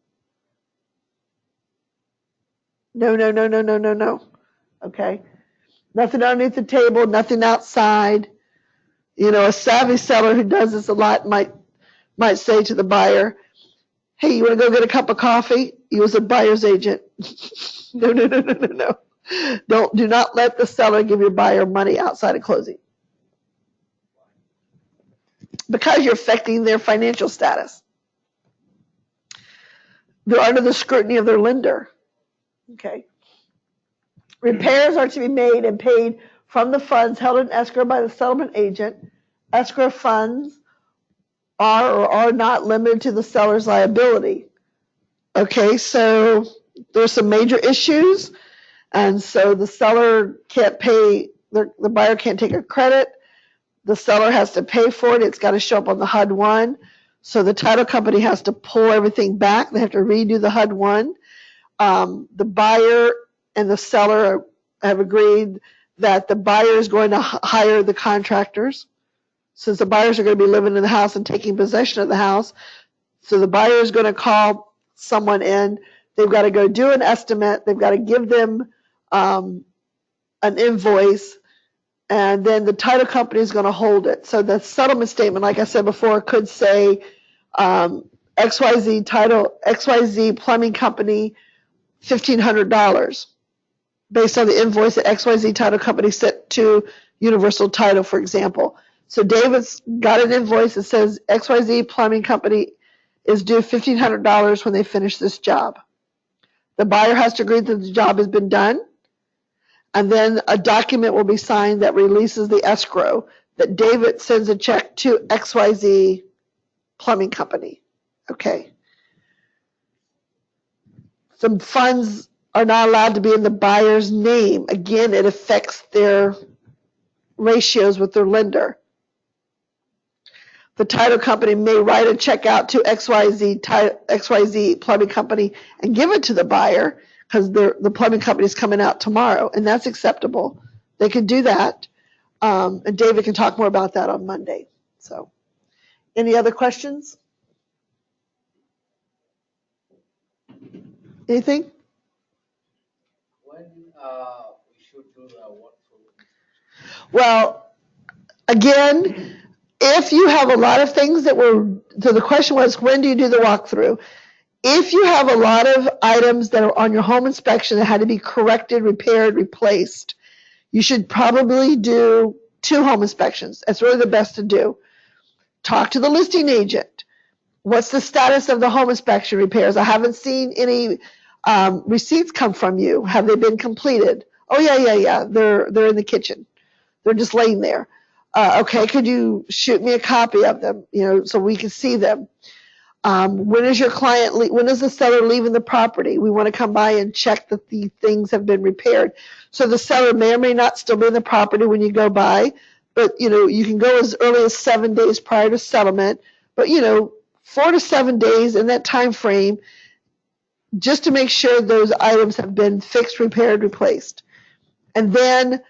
No. Okay? Nothing underneath the table, nothing outside. A savvy seller who does this a lot might say to the buyer, hey, you want to go get a cup of coffee? Use a buyer's agent. No. Do not let the seller give your buyer money outside of closing. Because you're affecting their financial status. They're under the scrutiny of their lender. Okay. Repairs are to be made and paid from the funds held in escrow by the settlement agent. Escrow funds are or are not limited to the seller's liability. Okay, so there's some major issues, and so the seller can't pay, the buyer can't take a credit. The seller has to pay for it. It's got to show up on the HUD-1. So the title company has to pull everything back. They have to redo the HUD-1. The buyer and the seller have agreed that the buyer is going to hire the contractors. Since the buyers are going to be living in the house and taking possession of the house, so the buyer is going to call someone in. They've got to go do an estimate. They've got to give them an invoice, and then the title company is going to hold it. So the settlement statement, like I said before, could say XYZ Plumbing Company, $1,500, based on the invoice that XYZ Title Company sent to Universal Title, for example. So David's got an invoice that says XYZ Plumbing Company is due $1,500 when they finish this job. The buyer has to agree that the job has been done, and then a document will be signed that releases the escrow that David sends a check to XYZ Plumbing Company. Okay. Some funds are not allowed to be in the buyer's name. Again, it affects their ratios with their lender. The title company may write a check out to XYZ Plumbing Company and give it to the buyer because the plumbing company is coming out tomorrow, and that's acceptable. They can do that, and David can talk more about that on Monday. So, any other questions? Anything? When we should do the walkthrough? Well, again, if you have a lot of things so the question was, when do you do the walkthrough? If you have a lot of items that are on your home inspection that had to be corrected, repaired, replaced, you should probably do 2 home inspections. That's really the best to do. Talk to the listing agent. What's the status of the home inspection repairs? I haven't seen any receipts come from you. Have they been completed? Oh, yeah. They're in the kitchen. They're just laying there. Okay, could you shoot me a copy of them, so we can see them? When is the seller leaving the property? We want to come by and check that the things have been repaired. So the seller may or may not still be in the property when you go by, but you can go as early as 7 days prior to settlement, but 4 to 7 days in that time frame, just to make sure those items have been fixed, repaired, replaced. And then,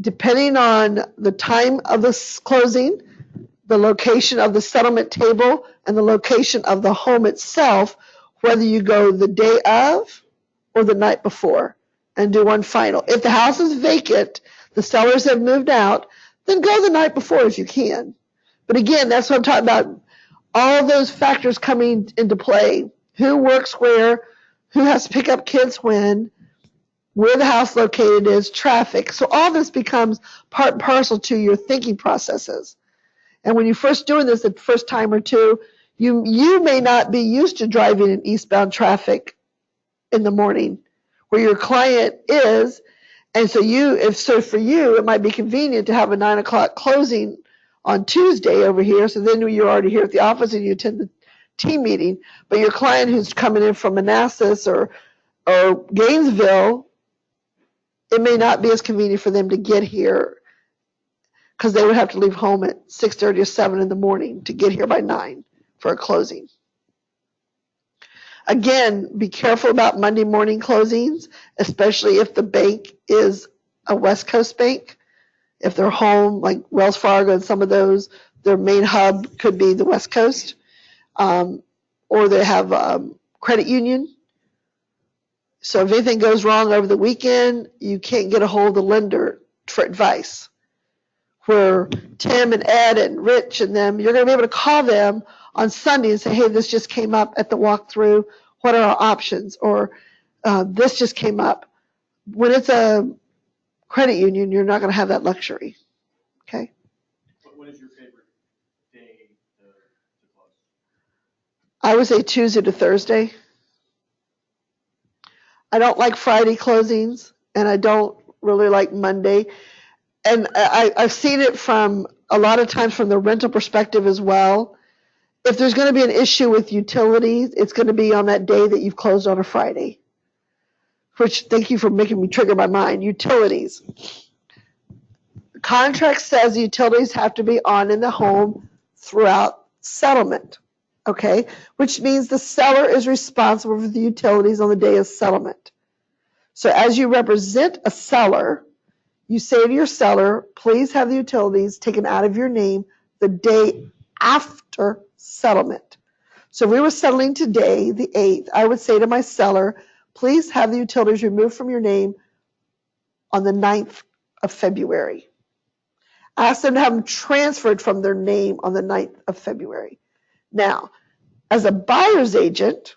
depending on the time of the closing, the location of the settlement table, and the location of the home itself, whether you go the day of or the night before and do one final. If the house is vacant, the sellers have moved out, then go the night before if you can. But again, that's what I'm talking about. All those factors coming into play. Who works where, who has to pick up kids when, where the house located is, traffic. So all this becomes part and parcel to your thinking processes. And when you're first doing this the first time or two, you may not be used to driving in eastbound traffic in the morning where your client is. And so for you, it might be convenient to have a 9 o'clock closing on Tuesday over here. So then you're already here at the office and you attend the team meeting. But your client who's coming in from Manassas or Gainesville, it may not be as convenient for them to get here because they would have to leave home at 6:30 or 7 in the morning to get here by 9 for a closing. Again, be careful about Monday morning closings, especially if the bank is a West Coast bank. If they're home, like Wells Fargo and some of those, their main hub could be the West Coast, or they have credit union. So if anything goes wrong over the weekend, you can't get a hold of the lender for advice. Where Tim and Ed and Rich and them, you're going to be able to call them on Sunday and say, hey, this just came up at the walkthrough. What are our options? Or this just came up. When it's a credit union, you're not going to have that luxury. Okay? What is your favorite day to close? I would say Tuesday to Thursday. I don't like Friday closings, and I don't really like Monday. And I've seen it from a lot of times from the rental perspective as well. If there's going to be an issue with utilities, it's going to be on that day that you've closed on a Friday. Which, thank you for making me trigger my mind. Utilities. The contract says the utilities have to be on in the home throughout settlement. Okay? Which means the seller is responsible for the utilities on the day of settlement. So as you represent a seller, you say to your seller, please have the utilities taken out of your name the day after settlement. So if we were settling today, the 8th, I would say to my seller, please have the utilities removed from your name on the 9th of February. Ask them to have them transferred from their name on the 9th of February. Now, as a buyer's agent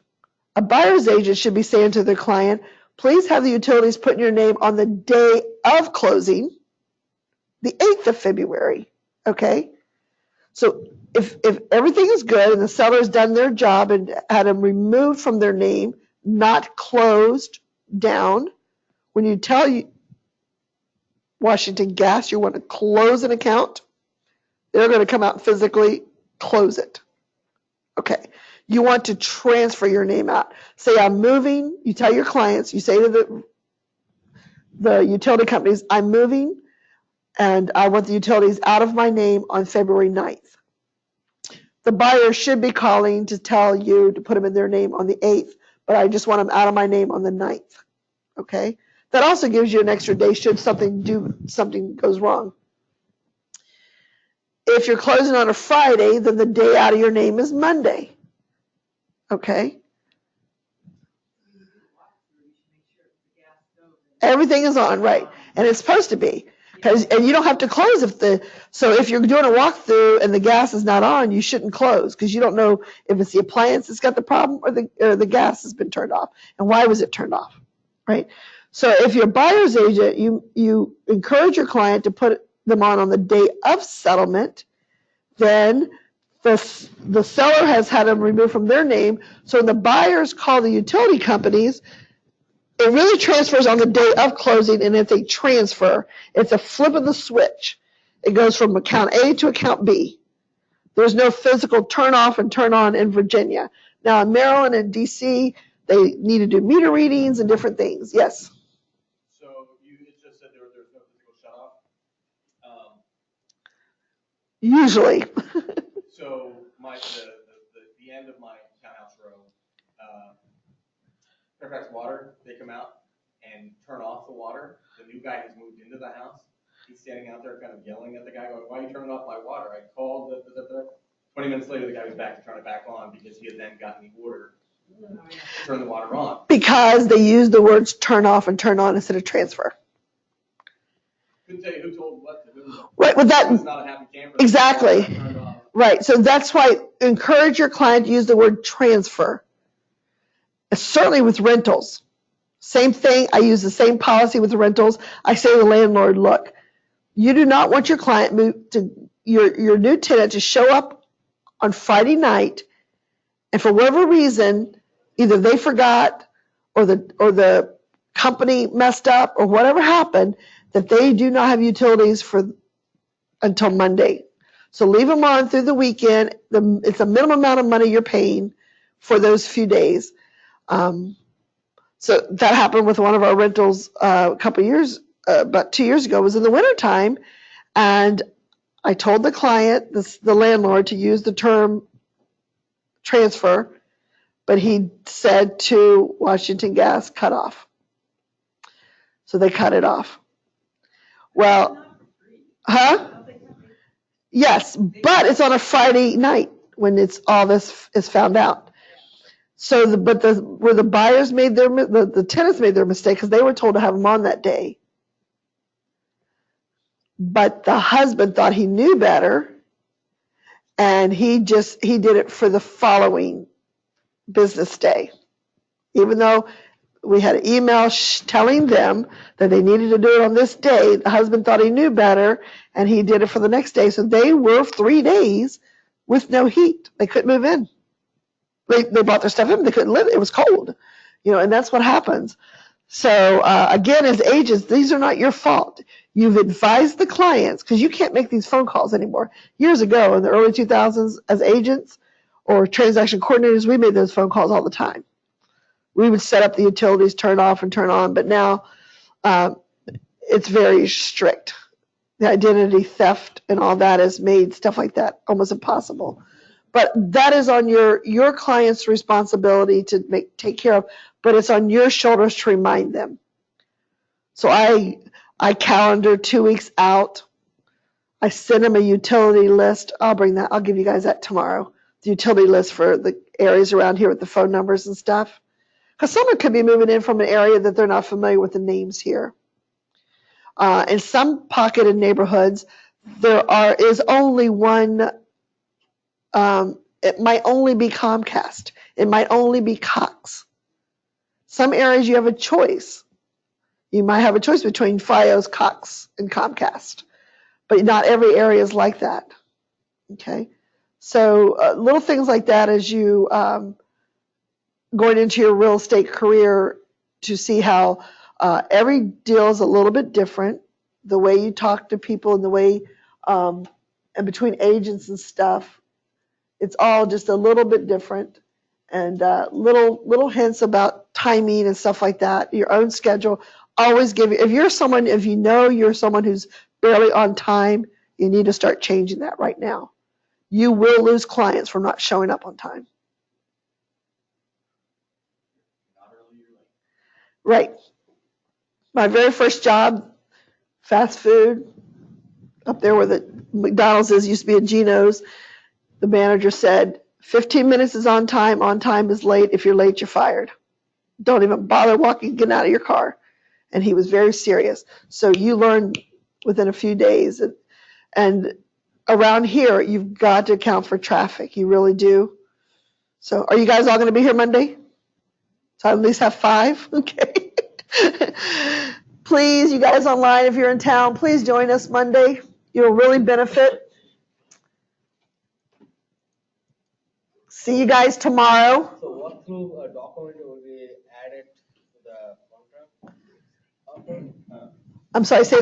should be saying to their client, please have the utilities put in your name on the day of closing, the 8th of February, okay? So if everything is good and the seller's done their job and had them removed from their name, not closed down, when you tell Washington Gas you want to close an account, they're going to come out and physically close it. Okay. You want to transfer your name out. Say, I'm moving. You tell your clients, you say to the utility companies, I'm moving and I want the utilities out of my name on February 9th. The buyer should be calling to tell you to put them in their name on the 8th, but I just want them out of my name on the 9th. Okay? That also gives you an extra day should something goes wrong. If you're closing on a Friday, then the day out of your name is Monday. Okay? Everything is on, right. And it's supposed to be. And you don't have to close if you're doing a walkthrough and the gas is not on, you shouldn't close because you don't know if it's the appliance that's got the problem or the gas has been turned off. And why was it turned off? Right? So if you're a buyer's agent, you encourage your client to put them on the day of settlement, then the seller has had them removed from their name. So when the buyers call the utility companies, It really transfers on the day of closing, and it's a transfer. It's a flip of the switch. It goes from account A to account B. There's no physical turn off and turn on in Virginia. Now in Maryland and DC, they need to do meter readings and different things. Yes. So it just said there's no physical shut off. Usually. So the end of my townhouse row, Fairfax Water, they come out and turn off the water. The new guy has moved into the house. He's standing out there kind of yelling at the guy going, why are you turning off my water? I called 20 minutes later, the guy was back to turn it back on because he had then gotten the order to turn the water on. Because they use the words turn off and turn on instead of transfer. Couldn't tell you who told what to who. Right, with that. It's not a happy camper. Exactly. Right, so that's why encourage your client to use the word transfer. Certainly with rentals. Same thing, I use the same policy with rentals. I say to the landlord, look, you do not want your client your new tenant to show up on Friday night, and for whatever reason, either they forgot or the company messed up or whatever happened, that they do not have utilities until Monday. So leave them on through the weekend. It's a minimum amount of money you're paying for those few days. So that happened with one of our rentals about 2 years ago. It was in the wintertime, and I told the client, the landlord, to use the term transfer, but he said to Washington Gas, cut off. So they cut it off. Well, yes, but it's on a Friday night when all this is found out. So, where the buyers made the tenants made their mistake because they were told to have them on that day. But the husband thought he knew better, and he did it for the following business day. Even though we had an email telling them that they needed to do it on this day, the husband thought he knew better, and he did it for the next day. So they were 3 days with no heat. They couldn't move in. They brought their stuff in, they couldn't live. It was cold, and that's what happens. So again, as agents, these are not your fault. You've advised the clients, because you can't make these phone calls anymore. Years ago, in the early 2000s, as agents or transaction coordinators, we made those phone calls all the time. We would set up the utilities, turn off and turn on, but now it's very strict. The identity theft and all that has made stuff like that almost impossible. But that is on your client's responsibility to take care of, but it's on your shoulders to remind them. So I calendar 2 weeks out. I send them a utility list. I'll give you guys that tomorrow. The utility list for the areas around here with the phone numbers and stuff. Because someone could be moving in from an area that they're not familiar with the names here. In some pocketed neighborhoods, is only one. It might only be Comcast. It might only be Cox. Some areas you have a choice. You might have a choice between Fios, Cox, and Comcast, but not every area is like that. Okay, so little things like that as you going into your real estate career, to see how every deal is a little bit different. The way you talk to people and the way and between agents and stuff, it's all just a little bit different, and little hints about timing and stuff like that. Your own schedule. Always if you're someone who's barely on time, you need to start changing that right now. You will lose clients for not showing up on time. Right. My very first job, fast food, up there where the McDonald's used to be at Geno's. The manager said, 15 minutes is on time is late. If you're late, you're fired. Don't even bother getting out of your car. And he was very serious. So you learn within a few days. And around here, you've got to account for traffic. You really do. So are you guys all going to be here Monday? So I at least have 5? Okay. Please, you guys online, if you're in town, please join us Monday. You'll really benefit. See you guys tomorrow. So walkthrough document will be added to the contract. I'm sorry, say